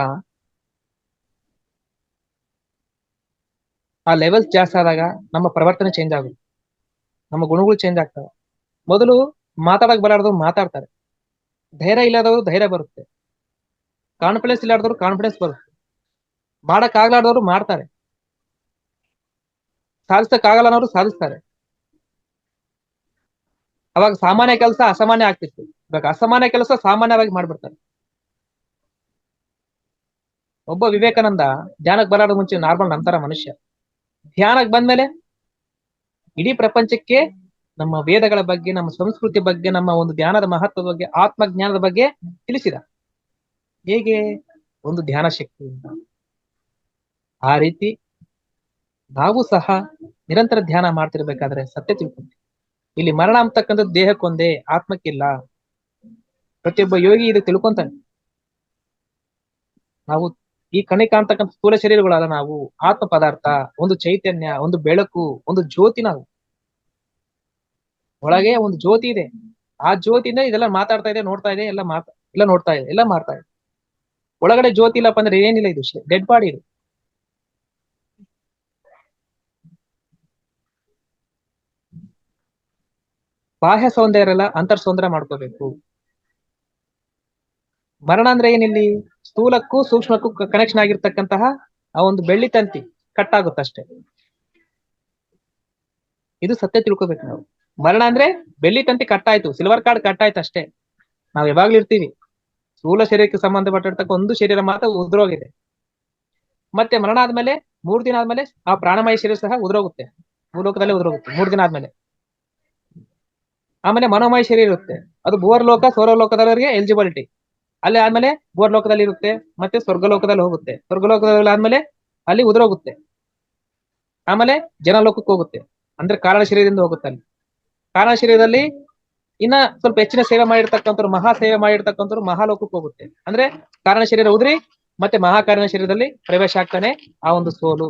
ಆ ಲೆವೆಲ್ಸ್ ಜಾಸ್ತಿ ಆದಾಗ ನಮ್ಮ ಪ್ರವರ್ತನೆ ಚೇಂಜ್ ಆಗುತ್ತೆ, ನಮ್ಮ ಗುಣಗಳು ಚೇಂಜ್ ಆಗ್ತವೆ. ಮೊದಲು ಮಾತಾಡಕ್ ಬರಾರ್ದವ್ರು ಮಾತಾಡ್ತಾರೆ, ಧೈರ್ಯ ಇಲ್ಲದವರು ಧೈರ್ಯ ಬರುತ್ತೆ, ಕಾನ್ಫಿಡೆನ್ಸ್ ಇಲ್ಲಾರ್ದವ್ರು ಕಾನ್ಫಿಡೆನ್ಸ್ ಬರುತ್ತೆ, ಮಾಡಕ್ ಆಗ್ಲಾರ್ದವ್ರು ಮಾಡ್ತಾರೆ, ಸಾಧಿಸಕ್ಕಾಗಲ್ಲ ಅನ್ನೋರು ಸಾಧಿಸ್ತಾರೆ. ಅವಾಗ ಸಾಮಾನ್ಯ ಕೆಲಸ ಅಸಾಮಾನ್ಯ ಆಗ್ತಿತ್ತು, ಇವಾಗ ಅಸಾಮಾನ್ಯ ಕೆಲಸ ಸಾಮಾನ್ಯವಾಗಿ ಮಾಡ್ಬಿಡ್ತಾರೆ. ಒಬ್ಬ ವಿವೇಕಾನಂದ ಧ್ಯಾನಕ್ಕೆ ಬರೋದ ಮುಂಚೆ ನಾರ್ಮಲ್ ನಂತರ ಮನುಷ್ಯ. ಧ್ಯಾನಕ್ಕೆ ಬಂದ್ಮೇಲೆ ಇಡೀ ಪ್ರಪಂಚಕ್ಕೆ ನಮ್ಮ ವೇದಗಳ ಬಗ್ಗೆ, ನಮ್ಮ ಸಂಸ್ಕೃತಿ ಬಗ್ಗೆ, ನಮ್ಮ ಒಂದು ಧ್ಯಾನದ ಮಹತ್ವದ ಬಗ್ಗೆ, ಆತ್ಮಜ್ಞಾನದ ಬಗ್ಗೆ ತಿಳಿಸಿದ. ಹೇಗೆ? ಒಂದು ಧ್ಯಾನ ಶಕ್ತಿಯಿಂದ. ಆ ರೀತಿ ನಾವು ಸಹ ನಿರಂತರ ಧ್ಯಾನ ಮಾಡ್ತಿರ್ಬೇಕಾದ್ರೆ ಸತ್ಯ ತಿಳ್ಕೊಂತೀವಿ. ಇಲ್ಲಿ ಮರಣ ಅಂತಕ್ಕಂಥದ್ದು ದೇಹಕ್ಕೊಂದೇ, ಆತ್ಮಕ್ಕಿಲ್ಲ. ಪ್ರತಿಯೊಬ್ಬ ಯೋಗಿ ಇದು ತಿಳ್ಕೊಂತಾನೆ. ನಾವು ಈ ಕಣ್ಣಿಗೆ ಕಾಣ್ತಕ್ಕಂಥ ಸ್ಥೂಲ ಶರೀರಗಳಲ್ಲ, ನಾವು ಆತ್ಮ ಪದಾರ್ಥ, ಒಂದು ಚೈತನ್ಯ, ಒಂದು ಬೆಳಕು, ಒಂದು ಜ್ಯೋತಿ. ನಾವು ಒಳಗೆ ಒಂದು ಜ್ಯೋತಿ ಇದೆ. ಆ ಜ್ಯೋತಿಯಿಂದ ಇದೆಲ್ಲ ಮಾತಾಡ್ತಾ ಇದೆ, ನೋಡ್ತಾ ಇದೆ, ಎಲ್ಲ ನೋಡ್ತಾ ಇದೆ, ಎಲ್ಲ ಮಾಡ್ತಾ ಇದೆ. ಒಳಗಡೆ ಜ್ಯೋತಿ ಇಲ್ಲಪ್ಪ ಅಂದ್ರೆ ಏನಿಲ್ಲ, ಇದು ಡೆಡ್ ಬಾಡಿ. ಇದು ಬಾಹ್ಯ ಸೌಂದರ್ಯ ಇರಲ್ಲ, ಅಂತರ್ ಸೌಂದರ್ಯ ಮಾಡ್ಕೋಬೇಕು. ಮರಣ ಅಂದ್ರೆ ಏನಿಲ್ಲಿ? ಸ್ಥೂಲಕ್ಕೂ ಸೂಕ್ಷ್ಮಕ್ಕೂ ಕನೆಕ್ಷನ್ ಆಗಿರ್ತಕ್ಕಂತಹ ಆ ಒಂದು ಬೆಳ್ಳಿ ತಂತಿ ಕಟ್ ಆಗುತ್ತಷ್ಟೇ. ಇದು ಸತ್ಯ ತಿಳ್ಕೊಬೇಕು ನಾವು. ಮರಣ ಅಂದ್ರೆ ಬೆಳ್ಳಿ ತಂತಿ ಕಟ್ಟಾಯ್ತು, ಸಿಲ್ವರ್ ಕಾರ್ಡ್ ಕಟ್ಟಾಯ್ತು ಅಷ್ಟೇ. ನಾವ್ ಯಾವಾಗ್ಲೂ ಇರ್ತೀವಿ. ಸ್ಥೂಲ ಶರೀರಕ್ಕೆ ಸಂಬಂಧಪಟ್ಟಿರ್ತಕ್ಕ ಒಂದು ಶರೀರ ಮಾತ್ರ ಉದ್ರೋಗಿದೆ. ಮತ್ತೆ ಮರಣ ಆದ್ಮೇಲೆ 3 ದಿನ ಆದ್ಮೇಲೆ ಆ ಪ್ರಾಣಮಯ ಶರೀರ ಸಹ ಉದುರೋಗುತ್ತೆ, ಭೂಲೋಕದಲ್ಲೇ ಉದುರೋಗುತ್ತೆ 3 ದಿನ ಆದ್ಮೇಲೆ. ಆಮೇಲೆ ಮನೋಮಯ ಶರೀರ ಇರುತ್ತೆ, ಅದು ಭೂವರ್ಲೋಕ ಸೌರಲೋಕದವರೆಗೆ ಎಲಿಜಿಬಿಲಿಟಿ. ಅಲ್ಲಿ ಆದ್ಮೇಲೆ ಭೂವರ್ಲೋಕದಲ್ಲಿ ಇರುತ್ತೆ, ಮತ್ತೆ ಸ್ವರ್ಗಲೋಕದಲ್ಲಿ ಹೋಗುತ್ತೆ, ಸ್ವರ್ಗಲೋಕದಲ್ಲಿ ಆದ್ಮೇಲೆ ಅಲ್ಲಿ ಉದುರೋಗುತ್ತೆ. ಆಮೇಲೆ ಜನಲೋಕಕ್ಕೆ ಹೋಗುತ್ತೆ, ಅಂದ್ರೆ ಕಾರಣ ಶರೀರದಿಂದ ಹೋಗುತ್ತೆ. ಅಲ್ಲಿ ಕಾರಣ ಶರೀರದಲ್ಲಿ ಇನ್ನ ಸ್ವಲ್ಪ ಹೆಚ್ಚಿನ ಸೇವೆ ಮಾಡಿರ್ತಕ್ಕಂಥವ್ರು, ಮಹಾ ಸೇವೆ ಮಾಡಿರ್ತಕ್ಕಂಥವ್ರು ಮಹಾಲೋಕಕ್ಕೆ ಹೋಗುತ್ತೆ. ಅಂದ್ರೆ ಕಾರಣ ಶರೀರ ಉದ್ರಿ ಮತ್ತೆ ಮಹಾಕಾರಣ ಶರೀರದಲ್ಲಿ ಪ್ರವೇಶ ಆಗ್ತಾನೆ ಆ ಒಂದು ಸೋಲು.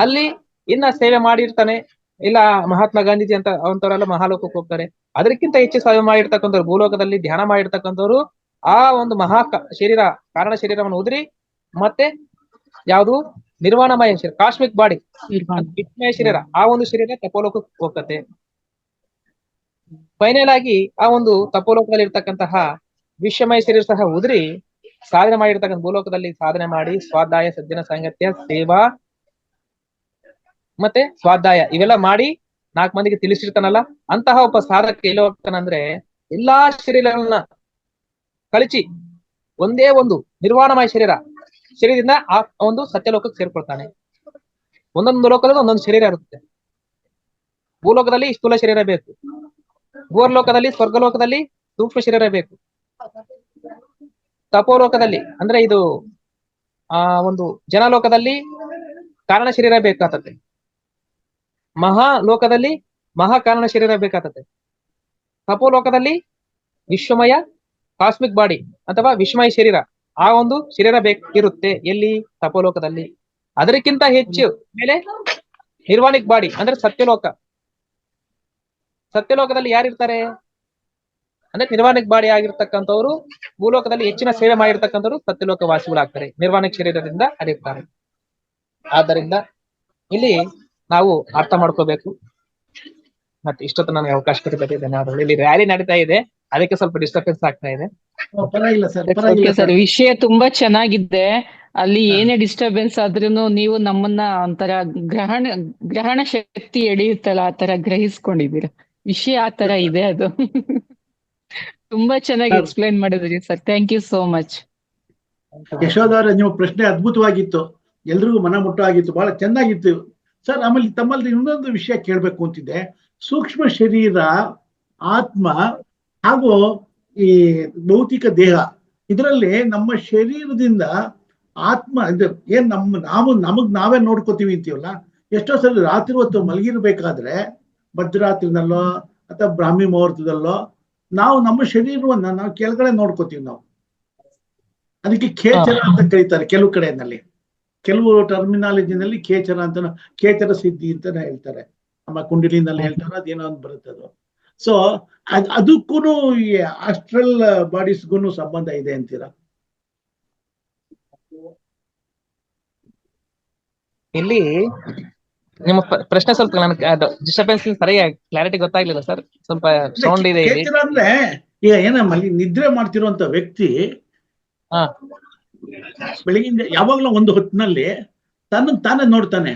ಅಲ್ಲಿ ಇನ್ನ ಸೇವೆ ಮಾಡಿರ್ತಾನೆ, ಇಲ್ಲ ಮಹಾತ್ಮ ಗಾಂಧೀಜಿ ಅಂತ ಅವಂತವರೆಲ್ಲ ಮಹಾಲೋಕಕ್ಕೆ ಹೋಗ್ತಾರೆ. ಅದಕ್ಕಿಂತ ಹೆಚ್ಚು ಸೇವೆ ಮಾಡಿರ್ತಕ್ಕಂಥವ್ರು, ಭೂಲೋಕದಲ್ಲಿ ಧ್ಯಾನ ಮಾಡಿರ್ತಕ್ಕಂಥವ್ರು ಆ ಒಂದು ಶರೀರ ಕಾರಣ ಶರೀರವನ್ನು ಉದ್ರಿ ಮತ್ತೆ ಯಾವುದು ನಿರ್ವಾಣಮಯ ಶರೀರ, ಕಾಸ್ಮಿಕ್ ಬಾಡಿ, ವಿಶ್ವಮಯ ಶರೀರ, ಆ ಒಂದು ಶರೀರ ತಪೋಲೋಕಕ್ಕೆ ಹೋಗ್ತತೆ. ಫೈನಲ್ ಆಗಿ ಆ ಒಂದು ತಪೋಲೋಕದಲ್ಲಿ ಇರ್ತಕ್ಕಂತಹ ವಿಶ್ವಮಯ ಶರೀರ ಸಹ ಉದ್ರಿ ಸಾಧನೆ ಮಾಡಿರ್ತಕ್ಕಂಥ ಭೂಲೋಕದಲ್ಲಿ ಸಾಧನೆ ಮಾಡಿ ಸ್ವಾಧ್ಯಾಯ, ಸಜ್ಜನ ಸಾಂಗತ್ಯ, ಸೇವಾ ಮತ್ತೆ ಸ್ವಾಧ್ಯಾಯ ಇವೆಲ್ಲ ಮಾಡಿ 4 ಮಂದಿಗೆ ತಿಳಿಸಿರ್ತಾನಲ್ಲ, ಅಂತಹ ಒಬ್ಬ ಸಾಧಕ ಎಲ್ಲಿ ಹೋಗ್ತಾನಂದ್ರೆ ಎಲ್ಲಾ ಶರೀರಗಳನ್ನ ಕಳಚಿ ಒಂದೇ ಒಂದು ನಿರ್ವಾಣಮಯ ಶರೀರದಿಂದ ಆ ಒಂದು ಸತ್ಯಲೋಕಕ್ಕೆ ಸೇರ್ಕೊಳ್ತಾನೆ. ಒಂದೊಂದು ಲೋಕದಲ್ಲಿ ಒಂದೊಂದು ಶರೀರ ಇರುತ್ತೆ. ಭೂಲೋಕದಲ್ಲಿ ಸ್ಥೂಲ ಶರೀರ ಬೇಕು, ಭೂವರ್ಲೋಕದಲ್ಲಿ ಸ್ವರ್ಗಲೋಕದಲ್ಲಿ ಸೂಕ್ಷ್ಮ ಶರೀರ ಬೇಕು, ತಪೋಲೋಕದಲ್ಲಿ ಅಂದ್ರೆ ಇದು ಒಂದು ಜನಲೋಕದಲ್ಲಿ ಕಾರಣ ಶರೀರ ಬೇಕಾಗ್ತದೆ, ಮಹಾಲೋಕದಲ್ಲಿ ಮಹಾಕಾರಣ ಶರೀರ ಬೇಕಾಗ್ತದೆ, ತಪೋಲೋಕದಲ್ಲಿ ವಿಶ್ವಮಯ ಕಾಸ್ಮಿಕ್ ಬಾಡಿ ಅಥವಾ ವಿಶ್ವಮಯ ಶರೀರ ಆ ಒಂದು ಶರೀರ ಬೇಕಿರುತ್ತೆ. ಎಲ್ಲಿ? ತಪೋಲೋಕದಲ್ಲಿ. ಅದಕ್ಕಿಂತ ಹೆಚ್ಚು ಮೇಲೆ ನಿರ್ವಾಣಿಕ್ ಬಾಡಿ ಅಂದ್ರೆ ಸತ್ಯಲೋಕ. ಸತ್ಯಲೋಕದಲ್ಲಿ ಯಾರಿರ್ತಾರೆ ಅಂದ್ರೆ ನಿರ್ವಾಣಿಕ್ ಬಾಡಿ ಆಗಿರ್ತಕ್ಕಂಥವ್ರು ಭೂಲೋಕದಲ್ಲಿ ಹೆಚ್ಚಿನ ಸೇವೆ ಮಾಡಿರ್ತಕ್ಕಂಥವ್ರು ಸತ್ಯಲೋಕ ವಾಸಿಗಳಾಗ್ತಾರೆ, ನಿರ್ವಾಣಿಕ್ ಶರೀರದಿಂದ ಅರಿರ್ತಾರೆ. ಆದ್ದರಿಂದ ಇಲ್ಲಿ ನಾವು ಅರ್ಥ ಮಾಡ್ಕೋಬೇಕು. ಮತ್ತೆ ಇಷ್ಟೊತ್ತು ನನಗೆ ಅವಕಾಶ ಕೊಟ್ಟಿದ್ದಕ್ಕೆ ಧನ್ಯವಾದಗಳು. ಇಲ್ಲಿ ರ್ಯಾಲಿ ನಡೀತಾ ಇದೆ, ಅದಕ್ಕೆ ಸ್ವಲ್ಪ ಡಿಸ್ಟರ್ಬೆನ್ಸ್ ಆಗ್ತಾ ಇದೆ. ಸರ್, ವಿಷಯ ತುಂಬಾ ಚೆನ್ನಾಗಿದೆ. ಅಲ್ಲಿ ಏನೇ ಡಿಸ್ಟರ್ಬೆನ್ಸ್ ಆದ್ರೂ ನೀವು ನಮ್ಮನ್ನ ಒಂಥರ ಗ್ರಹಣ ಶಕ್ತಿ ಎಳೆಯುತ್ತಲ್ಲ ಆ ತರ ಗ್ರಹಿಸ್ಕೊಂಡಿದ್ದೀರಾ. ವಿಷಯ ಆ ತರ ಇದೆ, ಅದು ತುಂಬಾ ಚೆನ್ನಾಗಿ ಎಕ್ಸ್ಪ್ಲೈನ್ ಮಾಡಿದ್ರಿ sir. Thank you so much. Yashoda ಅವರೇ, ನಿಮ್ಮ ಪ್ರಶ್ನೆ ಅದ್ಭುತವಾಗಿತ್ತು, ಎಲ್ರಿಗೂ ಮನ ಮುಟ್ಟವಾಗಿತ್ತು, ಬಹಳ ಚೆನ್ನಾಗಿತ್ತು ಸರ್. ಆಮೇಲೆ ತಮ್ಮಲ್ಲಿ ಇನ್ನೊಂದು ವಿಷಯ ಕೇಳ್ಬೇಕು ಅಂತಿದ್ದೆ. ಸೂಕ್ಷ್ಮ ಶರೀರ, ಆತ್ಮ ಹಾಗೂ ಈ ಭೌತಿಕ ದೇಹ, ಇದರಲ್ಲಿ ನಮ್ಮ ಶರೀರದಿಂದ ಆತ್ಮ ಏನ್ ನಮಗ್ ನಾವೇ ನೋಡ್ಕೋತೀವಿ ಅಂತೀವಲ್ಲ, ಎಷ್ಟೋ ಸಲ ರಾತ್ರಿ ಹೊತ್ತು ಮಲಗಿರ್ಬೇಕಾದ್ರೆ ಮಧ್ಯರಾತ್ರಿನಲ್ಲೋ ಅಥವಾ ಬ್ರಾಹ್ಮಿ ಮುಹೂರ್ತದಲ್ಲೋ ನಾವು ನಮ್ಮ ಶರೀರವನ್ನ ನಾವು ಕೆಳಗಡೆ ನೋಡ್ಕೋತೀವಿ. ನಾವು ಅದಕ್ಕೆ ಖೇಚರ ಅಂತ ಕರೀತಾರೆ ಕೆಲವು ಕಡೆಯಲ್ಲಿ, ಕೆಲವು ಟರ್ಮಿನಾಲಜಿನಲ್ಲಿ ಖೇಚರ ಅಂತ, ಖೇಚರ ಸಿದ್ಧಿ ಅಂತಾನೆ ಹೇಳ್ತಾರೆ, ನಮ್ಮ ಕುಂಡಲಿನಲ್ಲಿ ಹೇಳ್ತಾರೆ, ಅದೇನೋ ಒಂದು ಬರುತ್ತೆ ಅದು. ಸೊ ಅದಕ್ಕೂ ಈ ಆಸ್ಟ್ರಲ್ ಬಾಡೀಸ್ಗೂ ಸಂಬಂಧ ಇದೆ ಅಂತೀರಾ? ಇಲ್ಲಿ ನಿಮ್ಮ ಪ್ರಶ್ನೆ ಸ್ವಲ್ಪ ನನಗೆ ಡಿಸ್ಟರ್ಬೆನ್ಸ್ ಸರಿಯಾಗಿ ಕ್ಲಾರಿಟಿ ಗೊತ್ತಾಗ್ಲಿಲ್ಲ ಸರ್. ಸ್ವಲ್ಪ ಸೌಂಡ್ ಇದೆ. ಅಂದ್ರೆ ಈಗ ಏನಮ್ಮಲ್ಲಿ ನಿದ್ರೆ ಮಾಡ್ತಿರುವಂತ ವ್ಯಕ್ತಿ ಬೆಳಗಿಂದ ಯಾವಾಗ್ಲೂ ಒಂದು ಹೊತ್ತಿನಲ್ಲಿ ತಾನೇ ನೋಡ್ತಾನೆ,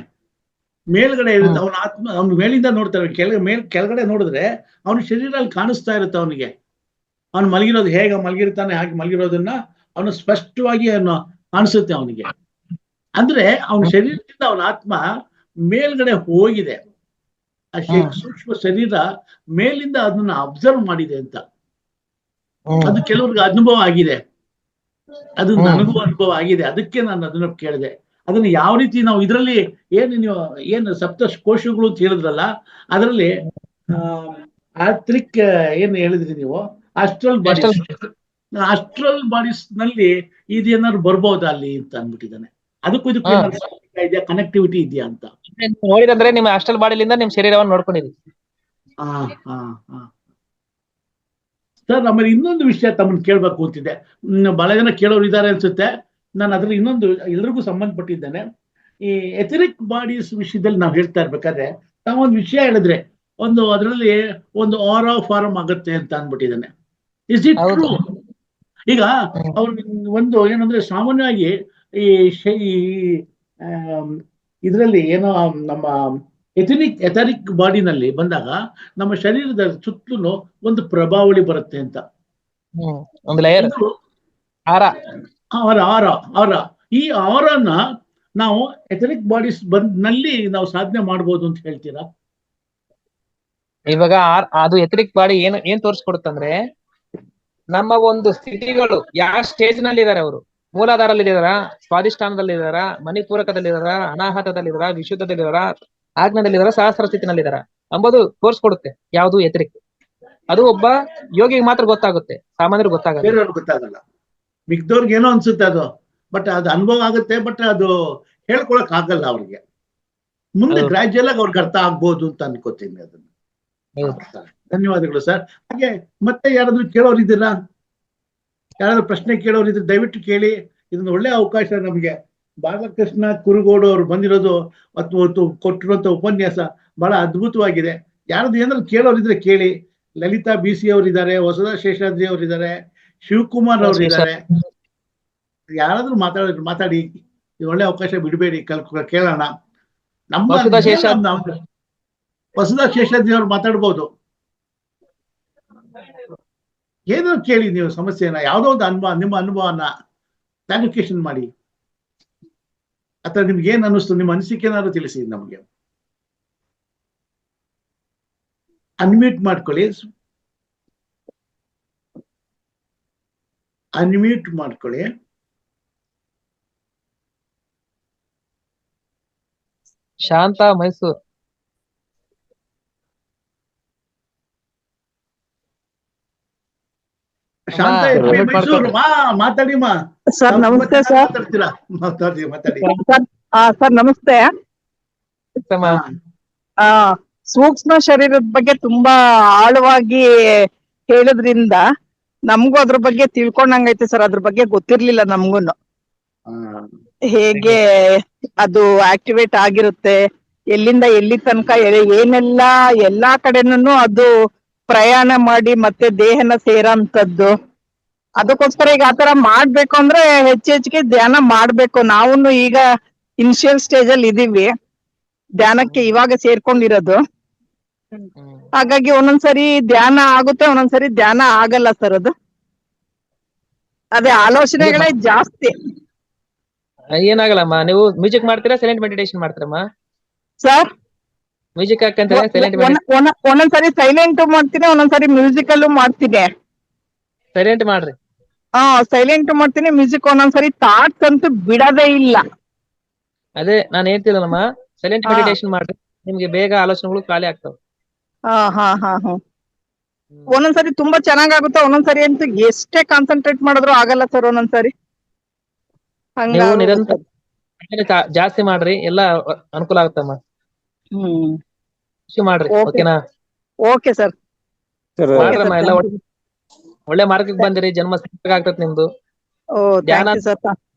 ಮೇಲ್ಗಡೆ ಇರುತ್ತೆ ಅವನ ಆತ್ಮ, ಅವ್ನ ಮೇಲಿಂದ ನೋಡ್ತಾನೆ, ಕೆಳಗಡೆ ನೋಡಿದ್ರೆ ಅವನ ಶರೀರ ಅಲ್ಲಿ ಕಾಣಿಸ್ತಾ ಇರುತ್ತೆ ಅವನಿಗೆ. ಅವ್ನು ಮಲಗಿರೋದು ಹೇಗೆ ಮಲಗಿರ್ತಾನೆ ಹಾಗೆ ಮಲಗಿರೋದನ್ನ ಅವನು ಸ್ಪಷ್ಟವಾಗಿ ಅವನು ಕಾಣಿಸುತ್ತೆ ಅವನಿಗೆ. ಅಂದ್ರೆ ಅವನ ಶರೀರದಿಂದ ಅವನ ಆತ್ಮ ಮೇಲ್ಗಡೆ ಹೋಗಿದೆ, ಆ ಸೂಕ್ಷ್ಮ ಶರೀರ ಮೇಲಿಂದ ಅದನ್ನ ಅಬ್ಸರ್ವ್ ಮಾಡಿದೆ ಅಂತ. ಅದು ಕೆಲವ್ರಿಗೆ ಅನುಭವ ಆಗಿದೆ, ಅದು ನನಗೂ ಅನುಭವ ಆಗಿದೆ. ಅದಕ್ಕೆ ನಾನು ಅದನ್ನ ಕೇಳಿದೆ. ಅದನ್ನ ಯಾವ ರೀತಿ ನಾವು ಇದರಲ್ಲಿ ಏನು ಸಪ್ತ ಕೋಶಗಳು ಅಂತ ಹೇಳಿದ್ರಲ್ಲ, ಅದರಲ್ಲಿ ಆತ್ರಿಕ್ ಏನು ಹೇಳಿದ್ರಿ ನೀವು, ಆಸ್ಟ್ರಲ್ ಬಾಡೀಸ್ ನಲ್ಲಿ ಇದೇನಾದ್ರು ಬರ್ಬೋದಾ ಅಲ್ಲಿ ಅಂತ ಅಂದ್ಬಿಟ್ಟಿದ್ದಾನೆ. ಅದಕ್ಕೂ ಇದಕ್ಕೂ ಇದೆಯಾ, ಕನೆಕ್ಟಿವಿಟಿ ಇದೆಯಾ ಅಂತ ನೋಡಿದ್ರೆ ನಿಮ್ಮ ಆಸ್ಟ್ರಲ್ ಬಾಡಿಲಿಂದ ನಿಮ್ ಶರೀರವನ್ನು ನೋಡ್ಕೊಂಡಿದ್ವಿ. ಸರ್, ಆಮೇಲೆ ಇನ್ನೊಂದು ವಿಷಯ ತಮ್ಮನ್ನು ಕೇಳ್ಬೇಕು ಅಂತಿದ್ದೆ. ಬಹಳ ಜನ ಕೇಳೋರು ಇದ್ದಾರೆ ಅನ್ಸುತ್ತೆ. ನಾನು ಅದ್ರಲ್ಲಿ ಇನ್ನೊಂದು ಎಲ್ರಿಗೂ ಸಂಬಂಧಪಟ್ಟಿದ್ದೇನೆ. ಈ ಎಥರಿಕ್ ಬಾಡೀಸ್ ವಿಷಯದಲ್ಲಿ ನಾವು ಹೇಳ್ತಾ ಇರ್ಬೇಕಾದ್ರೆ ತಾವೊಂದು ವಿಷಯ ಹೇಳಿದ್ರೆ, ಅದರಲ್ಲಿ ಒಂದು ಆರಾ ಫಾರ್ಮ್ ಆಗುತ್ತೆ ಅಂತ ಅಂದ್ಬಿಟ್ಟಿದ್ದಾನೆ. Is it true? ಈಗ ಅವ್ರು ಒಂದು ಏನಂದ್ರೆ ಸಾಮಾನ್ಯವಾಗಿ ಇದರಲ್ಲಿ ಏನೋ ನಮ್ಮ ಎಥರಿಕ್ ಬಾಡಿನಲ್ಲಿ ಬಂದಾಗ ನಮ್ಮ ಶರೀರದ ಸುತ್ತಲೂ ಒಂದು ಪ್ರಭಾವಳಿ ಬರುತ್ತೆ ಅಂತ. ಒಂದು ಲೇಯರ್, ಆರ. ಈ ಆರನ್ನ ನಾವು ಎಥರಿಕ್ ಬಾಡೀಸ್ ನಲ್ಲಿ ನಾವು ಸಾಧನೆ ಮಾಡ್ಬೋದು ಅಂತ ಹೇಳ್ತೀರಾ? ಇವಾಗ ಅದು ಎಥರಿಕ್ ಬಾಡಿ ಏನ್ ತೋರಿಸ್ಕೊಡುತ್ತಂದ್ರೆ, ನಮ್ಮ ಒಂದು ಸ್ಥಿತಿಗಳು ಯಾವ ಸ್ಟೇಜ್ ನಲ್ಲಿ ಇದಾರೆ, ಅವರು ಮೂಲಾಧಾರದಲ್ಲಿ ಇದಾರ, ಸ್ವಾಧಿಷ್ಠಾನದಲ್ಲಿ ಇದಾರ, ಮಣಿಪೂರಕದಲ್ಲಿ ಇದಾರ, ಅನಾಹತದಲ್ಲಿ ಇದಾರ, ವಿಶುದ್ಧದಲ್ಲಿ ಇದಾರ, ಆಜ್ಞದಲ್ಲಿ ಇದಾರ, ಸಹಸ್ರ ಸ್ಥಿತಿನಲ್ಲಿ ಇದಾರ ಎಂಬುದು ತೋರಿಸ್ಕೊಡುತ್ತೆ. ಯಾವುದು ಎಥರಿಕ್. ಅದು ಒಬ್ಬ ಯೋಗಿಗೆ ಮಾತ್ರ ಗೊತ್ತಾಗುತ್ತೆ, ಸಾಮಾನ್ಯರಿಗೆ ಗೊತ್ತಾಗಲ್ಲ, ಬೇರೆಯವ್ರಿಗೆ ಗೊತ್ತಾಗಲ್ಲ. ಮಿಕ್ದವ್ರಿಗೆ ಏನೋ ಅನ್ಸುತ್ತೆ ಅದು, ಬಟ್ ಅದು ಅನುಭವ ಆಗುತ್ತೆ, ಬಟ್ ಅದು ಹೇಳ್ಕೊಳಕ್ ಆಗಲ್ಲ ಅವ್ರಿಗೆ. ಮುಂದೆ ಗ್ರಾಜುಯಲ್ ಆಗಿ ಅವ್ರಿಗೆ ಅರ್ಥ ಆಗ್ಬೋದು ಅಂತ ಅನ್ಕೋತೀನಿ ಅದನ್ನ. ಧನ್ಯವಾದಗಳು ಸರ್. ಹಾಗೆ ಮತ್ತೆ ಯಾರಾದ್ರೂ ಕೇಳೋರಿದ್ದೀರಾ? ಯಾರಾದ್ರೂ ಪ್ರಶ್ನೆ ಕೇಳೋರಿದ್ರೆ ದಯವಿಟ್ಟು ಕೇಳಿ. ಇದನ್ನ ಒಳ್ಳೆ ಅವಕಾಶ ನಮಗೆ. ಬಾಲಕೃಷ್ಣ ಕುರುಗೋಡು ಅವರು ಬಂದಿರೋದು ಮತ್ತು ಕೊಟ್ಟಿರುವಂತ ಉಪನ್ಯಾಸ ಬಹಳ ಅದ್ಭುತವಾಗಿದೆ. ಯಾರಾದ್ರೂ ಏನಾದ್ರು ಕೇಳೋರಿದ್ರೆ ಕೇಳಿ. ಲಲಿತಾ BC ಅವರಿದ್ದಾರೆ, ಹೊಸದಾ ಶೇಷಾದ್ರಿ ಅವರಿದ್ದಾರೆ, ಶಿವಕುಮಾರ್ ಅವರಿದ್ದಾರೆ. ಯಾರಾದ್ರೂ ಮಾತಾಡಿ. ಇದು ಒಳ್ಳೆ ಅವಕಾಶ ಬಿಡಬೇಡಿ, ಕೇಳೋಣ. ಹೊಸದಾ ಶೇಷಾದ್ರಿ ಅವ್ರು ಮಾತಾಡ್ಬೋದು. ಏನೋ ಕೇಳಿ ನೀವು ಸಮಸ್ಯೆನ, ಯಾವುದೋ ಒಂದು ಅನುಭವ, ನಿಮ್ಮ ಅನುಭವನ ಕ್ಲಾರಿಫಿಕೇಶನ್ ಮಾಡಿ. ಅಥವಾ ನಿಮ್ಗೆ ಏನ್ ಅನ್ನಿಸ್ತು, ನಿಮ್ಮ ಅನಿಸಿಕೆ ಏನಾದ್ರು ತಿಳಿಸಿ ನಮಗೆ. ಅನ್ಮ್ಯೂಟ್ ಮಾಡ್ಕೊಳ್ಳಿ. ಶಾಂತ ಮೈಸೂರು. ಶಾಂತ ಮೈಸೂರು ಮಾತಾಡಿ. ಸರ್ ನಮಸ್ತೆ ಸರ್. ಮಾತಾಡಿ ಸರ್ ನಮಸ್ತೆ. ಸೂಕ್ಷ್ಮ ಶರೀರದ ಬಗ್ಗೆ ತುಂಬಾ ಆಳವಾಗಿ ಹೇಳಿದ್ರಿಂದ ನಮಗೂ ಅದ್ರ ಬಗ್ಗೆ ತಿಳ್ಕೊಂಡಂಗೈತೆ ಸರ್. ಅದ್ರ ಬಗ್ಗೆ ಗೊತ್ತಿರ್ಲಿಲ್ಲ ನಮ್ಗೂನು. ಹೇಗೆ ಅದು ಆಕ್ಟಿವೇಟ್ ಆಗಿರುತ್ತೆ, ಎಲ್ಲಿಂದ ಎಲ್ಲಿ ತನಕ ಏನೆಲ್ಲಾ ಎಲ್ಲಾ ಕಡೆನೂ ಅದು ಪ್ರಯಾಣ ಮಾಡಿ ಮತ್ತೆ ದೇಹನ ಸೇರೋಂಥದ್ದು. ಅದಕ್ಕೋಸ್ಕರ ಈಗ ಆತರ ಮಾಡ್ಬೇಕು ಅಂದ್ರೆ ಹೆಚ್ಚೆಚ್ಚಿಗೆ ಧ್ಯಾನ ಮಾಡ್ಬೇಕು. ನಾವುನು ಈಗ ಇನಿಷಿಯಲ್ ಸ್ಟೇಜ್ ಅಲ್ಲಿ ಇದೀವಿ, ಧ್ಯಾನಕ್ಕೆ ಇವಾಗ ಸೇರ್ಕೊಂಡಿರೋದು. ಹಾಗಾಗಿ ಒಂದೊಂದ್ಸರಿ ಧ್ಯಾನ ಆಗುತ್ತೆ, ಒಂದೊಂದ್ಸರಿ ಧ್ಯಾನ ಆಗಲ್ಲ ಸರ್. ಅದು ಅದೇ ಆಲೋಚನೆಗಳೇ ಜಾಸ್ತಿ. ಏನಾಗಲ್ಲಮ್ಮ, ನೀವು ಮ್ಯೂಸಿಕ್ ಮಾಡ್ತೀರಾ, ಸೈಲೆಂಟ್ ಮೆಡಿಟೇಷನ್ ಮಾಡ್ತೀರಮ್ಮ? ಸರ್ ಮ್ಯೂಸಿಕ್ ಹಾಕಂತಾರೆ, ಸೈಲೆಂಟ್ ಒಂದೊಂದ್ಸರಿ ಸೈಲೆಂಟ್ ಮಾಡ್ತೀನಿ, ಒಂದೊಂದ್ಸರಿ ಮ್ಯೂಸಿಕ್ ಅಲ್ಲೂ ಮಾಡ್ತೀನಿ. ಸೈಲೆಂಟ್ ಮಾಡ್ರಿ. ಸೈಲೆಂಟ್ ಮಾಡ್ತೀನಿ, ಮ್ಯೂಸಿಕ್ ಒಂದೊಂದ್ಸರಿ ಥಾಟ್ಸ್ ಅಂತೂ ಬಿಡೋದೇ ಇಲ್ಲ. ಅದೇ ನಾನು ಹೇಳ್ತಿಲ್ಲಮ್ಮ, ಸೈಲೆಂಟ್ ಮೆಡಿಟೇಷನ್ ಮಾಡ್ರಿ, ನಿಮ್ಗೆ ಬೇಗ ಆಲೋಚನೆಗಳು ಖಾಲಿ ಆಗ್ತಾವ. ಒಂದೊಂದ್ಸರಿ ತುಂಬಾ ಚೆನ್ನಾಗಾಗುತ್ತೆ, ಒಂದೊಂದ್ಸರಿ ಅಂತೂ ಎಷ್ಟೇ ಕಾನ್ಸಂಟ್ರೇಟ್ ಮಾಡಿದ್ರು ಆಗಲ್ಲ ಸರ್. ಒಂದೊಂದ್ಸರಿ ನೀವು ನಿರಂತರ ಜಾಸ್ತಿ ಮಾಡ್ರಿ, ಎಲ್ಲ ಅನುಕೂಲ ಆಗುತ್ತಮ್ಮ. ಮಾಡ್ರಿ, ಓಕೆನಾ? Okay sir. ಮಾಡ್ರಮ್ಮ, ಎಲ್ಲ ಒಳ್ಳೆ ಮಾರ್ಗಕ್ಕೆ ಬಂದಿರಿ, ಜನ್ಮ ಸಾರ್ಥಕ ಆಗ್ತದೆ ನಿಮ್ದು. ಧ್ಯಾನ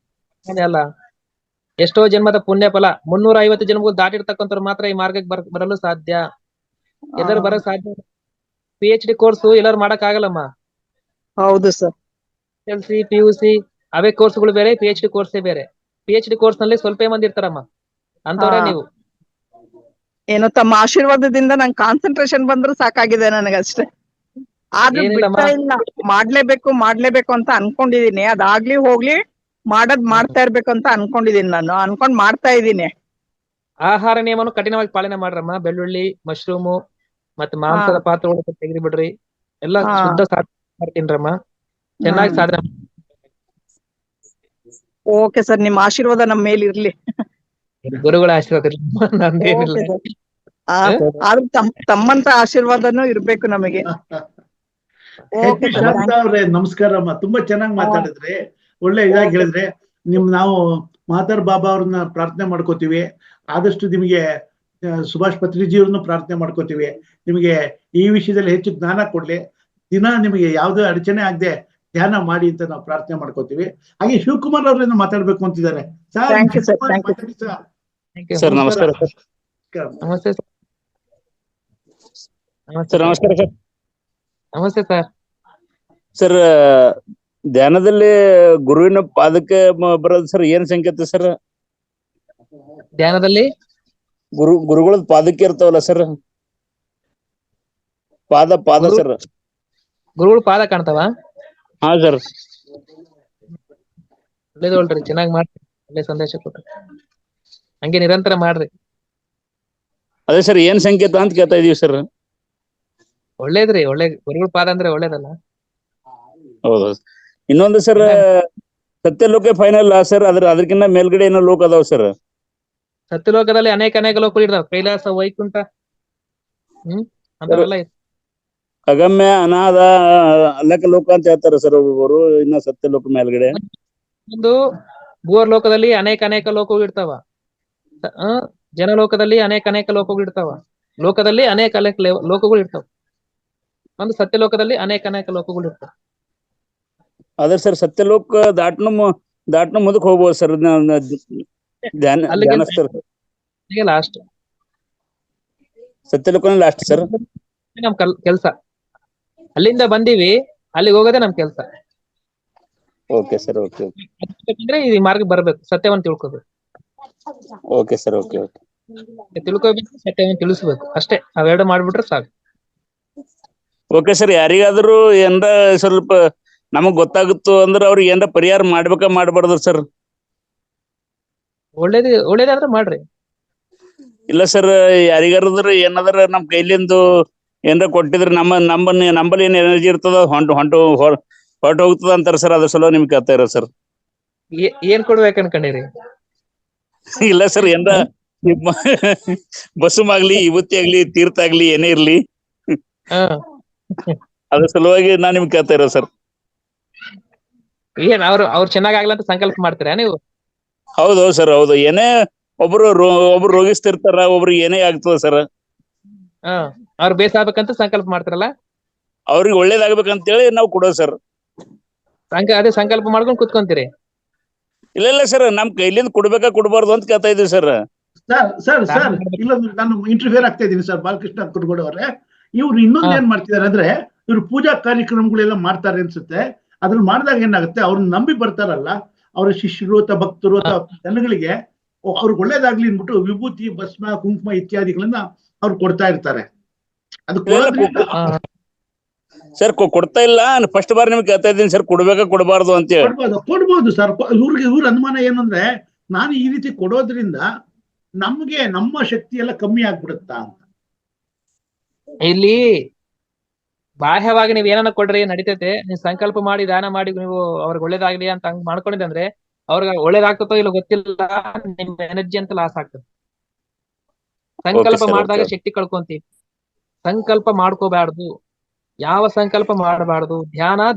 ಅಲ್ಲ, ಎಷ್ಟೋ ಜನ್ಮದ ಪುಣ್ಯ ಫಲ. 350 ಜನ್ಮಗಳು ದಾಟಿರ್ತಕ್ಕಂಥವ್ರು ಮಾತ್ರ ಈ ಮಾರ್ಗಕ್ಕೆ ಬರಲು ಸಾಧ್ಯ. ಎಲ್ಲರೂ ಬರಕ್ ಸಾಧ್ಯ. PhD ಕೋರ್ಸು ಎಲ್ಲರೂ ಮಾಡಕ್ ಆಗಲ್ಲಮ್ಮ. ಹೌದು ಸರ್. SLC PUC ಅವೇ ಕೋರ್ಸ್ಗಳು ಬೇರೆ, PhD ಕೋರ್ಸೇ ಬೇರೆ. PhD ಕೋರ್ಸ್ ನಲ್ಲಿ ಸ್ವಲ್ಪ ಮಂದಿ ಇರ್ತಾರಮ್ಮ, ಅಂತವ್ರೆ ನೀವು. ಏನೋ ತಮ್ಮ ಆಶೀರ್ವಾದದಿಂದ ನಂಗೆ ಕಾನ್ಸಂಟ್ರೇಷನ್ ಬಂದ್ರು ಸಾಕಾಗಿದೆ ನನಗಷ್ಟೇ. ಆದ್ರೂ ಬಿಡ್ತಾ ಇಲ್ಲ, ಮಾಡ್ಲೇಬೇಕು ಅಂತ ಅನ್ಕೊಂಡಿದೀನಿ. ಅದಾಗ್ಲಿ ಹೋಗ್ಲಿ ಮಾಡ್ತಾ ಇರ್ಬೇಕು ಅಂತ ಅನ್ಕೊಂಡಿದೀನಿ. ನಾನು ಅನ್ಕೊಂಡ್ ಮಾಡ್ತಾ ಇದ್ದೀನಿ. ಆಹಾರ ನಿಯಮನು ಕಠಿಣವಾಗಿ ಪಾಲನೆ ಮಾಡ್ರಮ್ಮ. ಬೆಳ್ಳುಳ್ಳಿ, ಮಶ್ರೂಮು ಮತ್ತೆ ಮಾಂಸದ ಪಾತ್ರಗಳು ತೆಗೆದು ಬಿಡ್ರಿ. ಎಲ್ಲ ಶುದ್ಧ ಮಾಡ್ತೀನ್ರಮ್ಮ, ಚೆನ್ನಾಗಿ ಸಾಧನೆ. ಓಕೆ ಸರ್, ನಿಮ್ ಆಶೀರ್ವಾದ ನಮ್ಮ ಮೇಲೆ ಇರ್ಲಿ. ಗುರುಗಳ ಆಶೀರ್ವಾದ ನಂದೇನಿಲ್ಲ. ಆದ್ರೂ ತಮ್ಮಂತ ಆಶೀರ್ವಾದನೂ ಇರ್ಬೇಕು ನಮಗೆ. ಶಾಂತ ಅವ್ರೆ ನಮಸ್ಕಾರಮ್ಮ, ತುಂಬಾ ಚೆನ್ನಾಗಿ ಮಾತಾಡಿದ್ರಿ, ಒಳ್ಳೆ ಇದಾಗಿ ಹೇಳಿದ್ರೆ. ನಾವು ಮಾತಾರ್ ಬಾಬಾ ಅವ್ರನ್ನ ಪ್ರಾರ್ಥನೆ ಮಾಡ್ಕೋತೀವಿ. ಆದಷ್ಟು ನಿಮಗೆ ಸುಭಾಷ್ ಪತ್ರಿಜಿ ಅವ್ರನ್ನು ಪ್ರಾರ್ಥನೆ ಮಾಡ್ಕೋತೀವಿ, ನಿಮಗೆ ಈ ವಿಷಯದಲ್ಲಿ ಹೆಚ್ಚು ಜ್ಞಾನ ಕೊಡ್ಲಿ, ದಿನ ನಿಮಗೆ ಯಾವುದೇ ಅಡಚಣೆ ಆಗದೆ ಧ್ಯಾನ ಮಾಡಿ ಅಂತ ನಾವು ಪ್ರಾರ್ಥನೆ ಮಾಡ್ಕೋತೀವಿ. ಹಾಗೆ ಶಿವಕುಮಾರ್ ಅವ್ರನ್ನ ಮಾತಾಡ್ಬೇಕು ಅಂತಿದ್ದಾರೆ. ಸರ್ ನಮಸ್ಕಾರ. ನಮಸ್ತೆ ಸರ್. ನಮಸ್ಕಾರ ಸರ್. ನಮಸ್ತೆ ಸರ್. ಸರ್, ಧ್ಯಾನದಲ್ಲಿ ಗುರುವಿನ ಪಾದಕ್ಕೆ ಬರೋದು ಸರ್, ಏನ್ ಸಂಕೇತ ಸರ್? ಧ್ಯಾನದಲ್ಲಿ ಗುರುಗಳ ಪಾದಕ್ಕೆ ಇರ್ತಾವಲ್ಲ ಸರ್, ಪಾದ ಸರ್. ಗುರುಗಳು ಪಾದ ಕಾಣ್ತಾವ? ಹಾ ಸರ್. ಒಳ್ಳೇದು, ಚೆನ್ನಾಗಿ ಮಾಡಿ. ಒಳ್ಳೆ ಸಂದೇಶ ಕೊಟ್ರಿ. ಹಂಗೆ ನಿರಂತರ ಮಾಡ್ರಿ. ಅದೇ ಸರ್ ಏನ್ ಸಂಕೇತ ಅಂತ ಕೇಳ್ತಾ ಇದೀವಿ ಸರ್. ಒಳ್ಳೇದ್ರಿ, ಒಳ್ಳೆ ಗುರುಗಳ ಪಾದ ಅಂದ್ರೆ ಒಳ್ಳೇದಲ್ಲ. ಹೌದು. ಇನ್ನೊಂದು ಸರ್, ಸತ್ಯಲೋಕ ಫೈನಲ್ ಸರ್, ಅದಕ್ಕಿಂತ ಮೇಲ್ಗಡೆ ಏನೋ ಲೋಕ ಅದಾವ ಸರ್. ಸತ್ಯಲೋಕದಲ್ಲಿ ಅನೇಕ ಲೋಕಗಳು ಇರ್ತಾವ. ಕೈಲಾಸ, ವೈಕುಂಠ, ಅಂತವೆಲ್ಲ ಇರ್ತಾವ. ಅಗಮ್ಯ, ಅನಾಥ, ಅಲ್ಲಕ ಲೋಕ ಅಂತ ಹೇಳ್ತಾರೆ ಸರ್ ಒಬ್ಬೊಬ್ಬರು. ಇನ್ನ ಸತ್ಯಲೋಕ ಮೇಲ್ಗಡೆ ಒಂದು ಭೂವರ್ಲೋಕದಲ್ಲಿ ಅನೇಕ ಲೋಕಗಳು ಇರ್ತಾವ. ಜನಲೋಕದಲ್ಲಿ ಅನೇಕ ಲೋಕಗಳು ಇರ್ತಾವ. ಲೋಕದಲ್ಲಿ ಅನೇಕ ಲೋಕಗಳು ಇರ್ತಾವ. ಒಂದು ಸತ್ಯಲೋಕದಲ್ಲಿ ಅನೇಕ ಲೋಕಗಳು ಇರ್ತಾವ. ಅದೇ ಸರ್, ಸತ್ಯಲೋಕ ದಾಟ್ನ ಮುಂದಕ್ಕೆ ಹೋಗ್ಬೋದು ಸರ್. ಧ್ಯಾನಸ್ಥರು ಲಾಸ್ಟ್ ಸತ್ಯಲೋಕನ ಲಾಸ್ಟ್ ಸರ್. ನಮ್ ಕೆಲ್ಸ ಅಲ್ಲಿಂದ ಬಂದೀವಿ, ಅಲ್ಲಿಗೆ ಹೋಗೋದೇ ನಮ್ ಕೆಲ್ಸ. ಓಕೆ ಸರ್, ಓಕೆ ಅಂದ್ರೆ ಈ ಮಾರ್ಗ ಬರ್ಬೇಕು, ಸತ್ಯವನ್ನು ತಿಳ್ಕೊಬೇಕು. ಓಕೆ ಸರ್, ಓಕೆ ತಿಳ್ಕೊಬೇಕು, ಸತ್ಯವನ್ನು ತಿಳಿಸ್ಬೇಕು, ಅಷ್ಟೇ. ಅವೆರಡು ಮಾಡ್ಬಿಟ್ರೆ ಸಾಕು. Okay sir. ಯಾರಿಗಾದ್ರೂ ಏನ್ರ ಸ್ವಲ್ಪ ನಮಗ್ ಗೊತ್ತಾಗುತ್ತೋ ಅಂದ್ರೆ ಅವ್ರಿಗೆ ಏನ್ರ ಪರಿಹಾರ ಮಾಡ್ಬಾರ್ದು ಸರ್? ಒಳ್ಳೇದಾದ್ರೆ ಮಾಡ್ರಿ. ಇಲ್ಲ ಸರ್, ಯಾರಿಗಾರದ್ರ ಏನಾದ್ರ ನಮ್ ಕೈಲಿಂದು ಏನ್ರ ಕೊಟ್ಟಿದ್ರೆ ನಂಬಲ್ಲಿ ಏನ್ ಎನರ್ಜಿ ಇರ್ತದ ಹೊರಟು ಹೋಗ್ತದ ಅಂತಾರ ಸರ್. ಅದ್ರ ಸಲ ನಿಮ್ಗೆ ಕೇಳ್ತಾ ಇರೋ ಸರ್. ಏನ್ ಕೊಡ್ಬೇಕು ಅನ್ಕೊಂಡಿರಿ? ಇಲ್ಲ ಸರ್, ಏನ್ರ ಬಸ್ಸು ಆಗ್ಲಿ, ಇವತ್ತಿ ಆಗ್ಲಿ, ತೀರ್ಥ ಆಗ್ಲಿ, ಏನೇ ಇರ್ಲಿ, ಅದ್ರ ಸಲುವಾಗಿ ನಾನ್ ನಿಮ್ಗೆ ಕೇಳ್ತಾ ಇರೋ ಸರ್. ಏನ್ ಅವ್ರು ಚೆನ್ನಾಗ್ಲ ಅಂತ ಸಂಕಲ್ಪ ಮಾಡ್ತೀರಾ ನೀವು? ಹೌದು ಸರ್, ಹೌದು. ಏನೇ ಒಬ್ರು ರೋಗಿಸ್ತಿರ್ತಾರ, ಒಬ್ರಿಗೆ ಏನೇ ಆಗ್ತದ ಸರ್. ಅವ್ರು ಬೇಸ್ ಆಗ್ಬೇಕಂತ ಸಂಕಲ್ಪ ಮಾಡ್ತಾರಲ್ಲ, ಅವ್ರಿಗೆ ಒಳ್ಳೇದಾಗ್ಬೇಕಂತೇಳಿ ನಾವು ಕೊಡೋದು ಸರ್. ಅದೇ ಸಂಕಲ್ಪ ಮಾಡ್ಕೊಂಡು ಕುತ್ಕೊಂತೀರಿ? ಇಲ್ಲ ಸರ್, ನಮ್ ಕೈಲಿಂದ ಕೊಡ್ಬಾರ್ದು ಅಂತ ಕೇಳ್ತಾ ಇದೀವಿ ಸರ್. ಸರ್ ಇಲ್ಲ, ನಾನು ಇಂಟರ್ಫಿಯರ್ ಆಗ್ತಾ ಇದ್ದೀನಿ ಸರ್. ಬಾಲಕೃಷ್ಣ ಕುರುಗೋಡು ಅವರೇ, ಇವ್ರು ಇನ್ನೊಂದು ಏನ್ ಮಾಡ್ತಿದಾರೆ ಅಂದ್ರೆ, ಇವ್ರು ಪೂಜಾ ಕಾರ್ಯಕ್ರಮಗಳೆಲ್ಲ ಮಾಡ್ತಾರೆ ಅನ್ಸುತ್ತೆ. ಅದ್ರಲ್ಲಿ ಮಾಡಿದಾಗ ಏನಾಗುತ್ತೆ, ಅವ್ರನ್ನ ನಂಬಿ ಬರ್ತಾರಲ್ಲ ಅವ್ರ ಶಿಷ್ಯರು ಅಥವಾ ಭಕ್ತರು ಅಥವಾ ಜನಗಳಿಗೆ ಅವ್ರಿಗೆ ಒಳ್ಳೇದಾಗ್ಲಿ ಅಂದ್ಬಿಟ್ಟು ವಿಭೂತಿ, ಭಸ್ಮ, ಕುಂಕುಮ ಇತ್ಯಾದಿಗಳನ್ನ ಅವ್ರು ಕೊಡ್ತಾ ಇರ್ತಾರೆ. ಅದು ಸರ್ ಕೊಡ್ತಾ ಇಲ್ಲ. ಫಸ್ಟ್ ಬಾರ್ ನಿಮ್ಗೆ ಕೇಳ್ತಾ ಇದ್ದೀನಿ ಸರ್, ಕೊಡ್ಬಾರ್ದು ಅಂತ ಹೇಳಿ. ಕೊಡ್ಬೋದು ಸರ್. ಇವ್ರ ಅನುಮಾನ ಏನು ಅಂದ್ರೆ, ನಾನು ಈ ರೀತಿ ಕೊಡೋದ್ರಿಂದ ನಮ್ಗೆ ನಮ್ಮ ಶಕ್ತಿ ಎಲ್ಲ ಕಮ್ಮಿ ಆಗ್ಬಿಡುತ್ತಾ ಅಂತ. ಇಲ್ಲಿ ಬಾಹ್ಯವಾಗಿ ನೀವ್ ಏನನ್ನ ಕೊಡ್ರಿ ನಡೀತೈತೆ. ನೀವ್ ಸಂಕಲ್ಪ ಮಾಡಿ ದಾನ ಮಾಡಿ ನೀವು ಅವ್ರಿಗೆ ಒಳ್ಳೇದಾಗ್ಲಿ ಅಂತ ಹಂಗ್ ಮಾಡ್ಕೊಂಡಿದ್ದೆ ಅಂದ್ರೆ ಅವ್ರಿಗೆ ಒಳ್ಳೇದಾಗ್ತತೋ ಇಲ್ಲ ಗೊತ್ತಿಲ್ಲ, ನಿಮ್ ಎನರ್ಜಿ ಅಂತ ಲಾಸ್ ಆಗ್ತದೆ. ಸಂಕಲ್ಪ ಮಾಡಿದಾಗ ಶಕ್ತಿ ಕಳ್ಕೊಂತೀವಿ. ಸಂಕಲ್ಪ ಮಾಡ್ಕೋಬಾರ್ದು. ಯಾವ ಸಂಕಲ್ಪ ಮಾಡಬಾರ್ದು?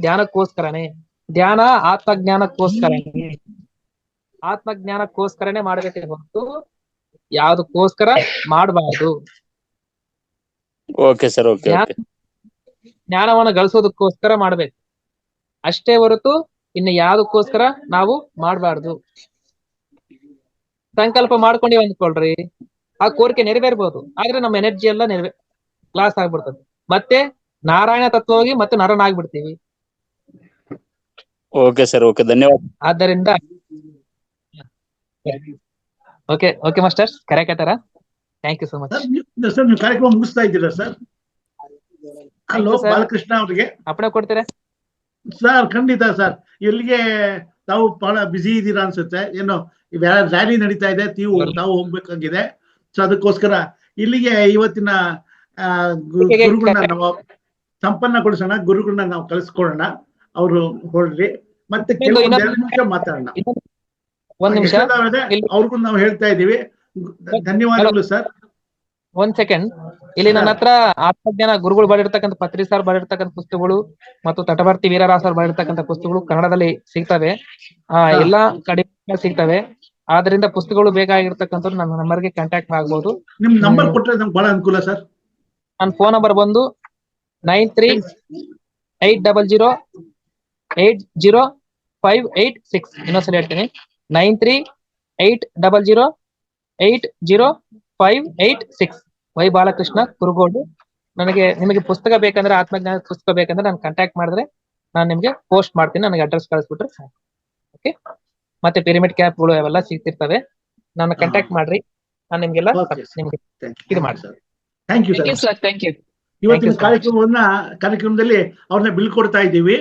ಧ್ಯಾನಕ್ಕೋಸ್ಕರನೇ. ಧ್ಯಾನ ಆತ್ಮಜ್ಞಾನಕ್ಕೋಸ್ಕರನೇ ಮಾಡ್ಬೇಕೆ ಹೊರತು ಯಾವ್ದಕ್ಕೋಸ್ಕರ ಮಾಡಬಾರ್ದು. Okay sir, okay. ಜ್ಞಾನವನ್ನು ಗಳಿಸೋದಕ್ಕೋಸ್ಕರ ಮಾಡ್ಬೇಕು ಅಷ್ಟೇ ಹೊರತು ಇನ್ನು ಯಾವ್ದಕ್ಕೋಸ್ಕರ ನಾವು ಮಾಡಬಾರ್ದು. ಸಂಕಲ್ಪ ಮಾಡ್ಕೊಂಡಿ ಅಂದ್ಕೊಳ್ರಿ, ಆ ಕೋರಿಕೆ ನೆರವೇರ್ಬೋದು, ಆದ್ರೆ ನಮ್ಮ ಎನರ್ಜಿ ಎಲ್ಲ ಲಾಸ್ ಆಗ್ಬಿಡ್ತದೆ. ಮತ್ತೆ ನಾರಾಯಣ ತತ್ವ ಹೋಗಿ ಮತ್ತೆ ನರನಾಗ್ಬಿಡ್ತೀವಿ. ಓಕೆ ಸರ್, ಓಕೆ, ಧನ್ಯವಾದ. ಆದ್ದರಿಂದ ಓಕೆ ಮಾಸ್ಟರ್, ಕರೆಕ್ಟಾರ? Thank you so much sir. ನೀವು ಕಾರ್ಯಕ್ರಮ ಮುಗಿಸ್ತಾ ಇದ್ದೀರಾ ಸರ್? ಹಲೋ ಬಾಲಕೃಷ್ಣ ಅವ್ರಿಗೆ ಅಪ್ಪಣೆ ಕೊಡ್ತೀರಾ ಸರ್? ಖಂಡಿತ ಸರ್. ಇಲ್ಲಿಗೆ ತಾವು ಬಹಳ ಬಿಸಿ ಇದ್ದೀರಾ ಅನ್ಸುತ್ತೆ. ಏನೋ ರ್ಯಾಲಿ ನಡೀತಾ ಇದೆ, ತಾವು ಹೋಗ್ಬೇಕಾಗಿದೆ. ಸೊ ಅದಕ್ಕೋಸ್ಕರ ಇಲ್ಲಿಗೆ ಇವತ್ತಿನ ಗುರುಗಳನ್ನ ನಾವು ಸಂಪನ್ನಗೊಳಿಸೋಣ. ಗುರುಗಳನ್ನ ನಾವು ಕಳಿಸ್ಕೊಳ್ಳೋಣ, ಅವರು ಹೊರಡ್ಲಿ. ಮತ್ತೆ ಕೆಲವೊಂದು 2 ನಿಮಿಷ ಮಾತಾಡೋಣ. ಅವ್ರಿಗೂ ನಾವು ಹೇಳ್ತಾ ಇದ್ದೀವಿ ಧನ್ಯವಾದಗಳು ಸರ್. 1 ಸೆಕೆಂಡ್. ಇಲ್ಲಿ ನನ್ನ ಹತ್ರ ಆತ್ಮಜ್ಞಾನ ಗುರುಗಳು ಬರೆದಿರ್ತಕ್ಕಂಥ, ಪತ್ರಿ ಸರ್ ಬರೆದಿರ್ತಕ್ಕಂಥ ಪುಸ್ತಕಗಳು ಮತ್ತು ತಟವರ್ತಿ ವೀರರಾವ್ ಸರ್ ಬರೆದಿರ್ತಕ್ಕಂಥ ಪುಸ್ತಕಗಳು ಕನ್ನಡದಲ್ಲಿ ಸಿಗ್ತವೆ. ಎಲ್ಲಾ ಕಡಿಮೆ ಸಿಗ್ತವೆ. ಆದ್ರಿಂದ ಪುಸ್ತಕಗಳು ಬೇಕಾಗಿರ್ತಕ್ಕಂಥವ್ರು ನನ್ನ ನಂಬರ್ಗೆ ಕಾಂಟ್ಯಾಕ್ಟ್ ಆಗ್ಬಹುದು. ನಿಮ್ ನಂಬರ್ ಕೊಟ್ರೆ ನಮ್ಗೆ ಬಹಳ ಅನುಕೂಲ ಸರ್. ನನ್ನ ಫೋನ್ ನಂಬರ್ ಬಂದು 9380080586. ಇನ್ನೊಂದ್ಸಲ ಹೇಳ್ತೀನಿ, 9380080586. ವೈ ಬಾಲಕೃಷ್ಣ ಕುರುಗೋಡು. ನಿಮಗೆ ಪುಸ್ತಕ ಬೇಕಂದ್ರೆ, ಆತ್ಮಜ್ಞಾನ ಪುಸ್ತಕ ಬೇಕಂದ್ರೆ ನಾನು ಕಾಂಟ್ಯಾಕ್ಟ್ ಮಾಡಿದ್ರೆ ನಾನು ನಿಮ್ಗೆ ಪೋಸ್ಟ್ ಮಾಡ್ತೀನಿ. ನನಗೆ ಅಡ್ರೆಸ್ ಕಳಿಸ್ಬಿಟ್ರೆ ಸಾಕು. ಓಕೆ. ಮತ್ತೆ ಪಿರಮಿಡ್ ಕ್ಯಾಪ್ಗಳು ಅವೆಲ್ಲ ಸಿಗ್ತಿರ್ತವೆ. ನನ್ನ ಕಾಂಟ್ಯಾಕ್ಟ್ ಮಾಡ್ರಿ, ನಾನು ನಿಮ್ಗೆಲ್ಲ ನಿಮ್ಗೆ ಇದು ಮಾಡ್ತೀನಿ. Thank you sir. ಇವತ್ತಿನ ಕಾರ್ಯಕ್ರಮದಲ್ಲಿ ಅವ್ರನ್ನ ಬೀಳ್ಕೊಡ್ತಾ ಇದ್ದೀವಿ.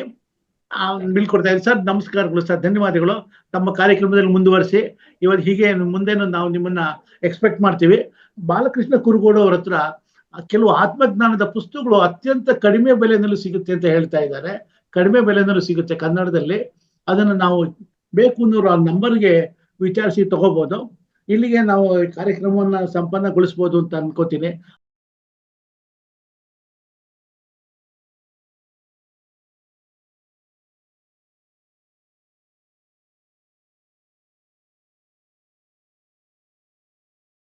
ಬೀಳ್ಕೊಡ್ತಾ ಇದ್ದೀನಿ ಸರ್. ನಮಸ್ಕಾರಗಳು ಸರ್, ಧನ್ಯವಾದಗಳು. ತಮ್ಮ ಕಾರ್ಯಕ್ರಮದಲ್ಲಿ ಮುಂದುವರಿಸಿ. ಇವತ್ತು ಹೀಗೆ ಮುಂದೆನೂ ನಾವು ನಿಮ್ಮನ್ನ ಎಕ್ಸ್ಪೆಕ್ಟ್ ಮಾಡ್ತೀವಿ. ಬಾಲಕೃಷ್ಣ ಕುರುಗೋಡು ಅವ್ರ ಹತ್ರ ಕೆಲವು ಆತ್ಮಜ್ಞಾನದ ಪುಸ್ತಕಗಳು ಅತ್ಯಂತ ಕಡಿಮೆ ಬೆಲೆಯಲ್ಲೂ ಸಿಗುತ್ತೆ ಅಂತ ಹೇಳ್ತಾ ಇದ್ದಾರೆ. ಕಡಿಮೆ ಬೆಲೆಯಲ್ಲೂ ಸಿಗುತ್ತೆ ಕನ್ನಡದಲ್ಲಿ. ಅದನ್ನು ನಾವು ಬೇಕು ಅನ್ನೋರು ಆ ನಂಬರ್ಗೆ ವಿಚಾರಿಸಿ ತಗೋಬಹುದು. ಇಲ್ಲಿಗೆ ನಾವು ಕಾರ್ಯಕ್ರಮವನ್ನ ಸಂಪನ್ನಗೊಳಿಸ್ಬೋದು ಅಂತ ಅನ್ಕೋತೀನಿ.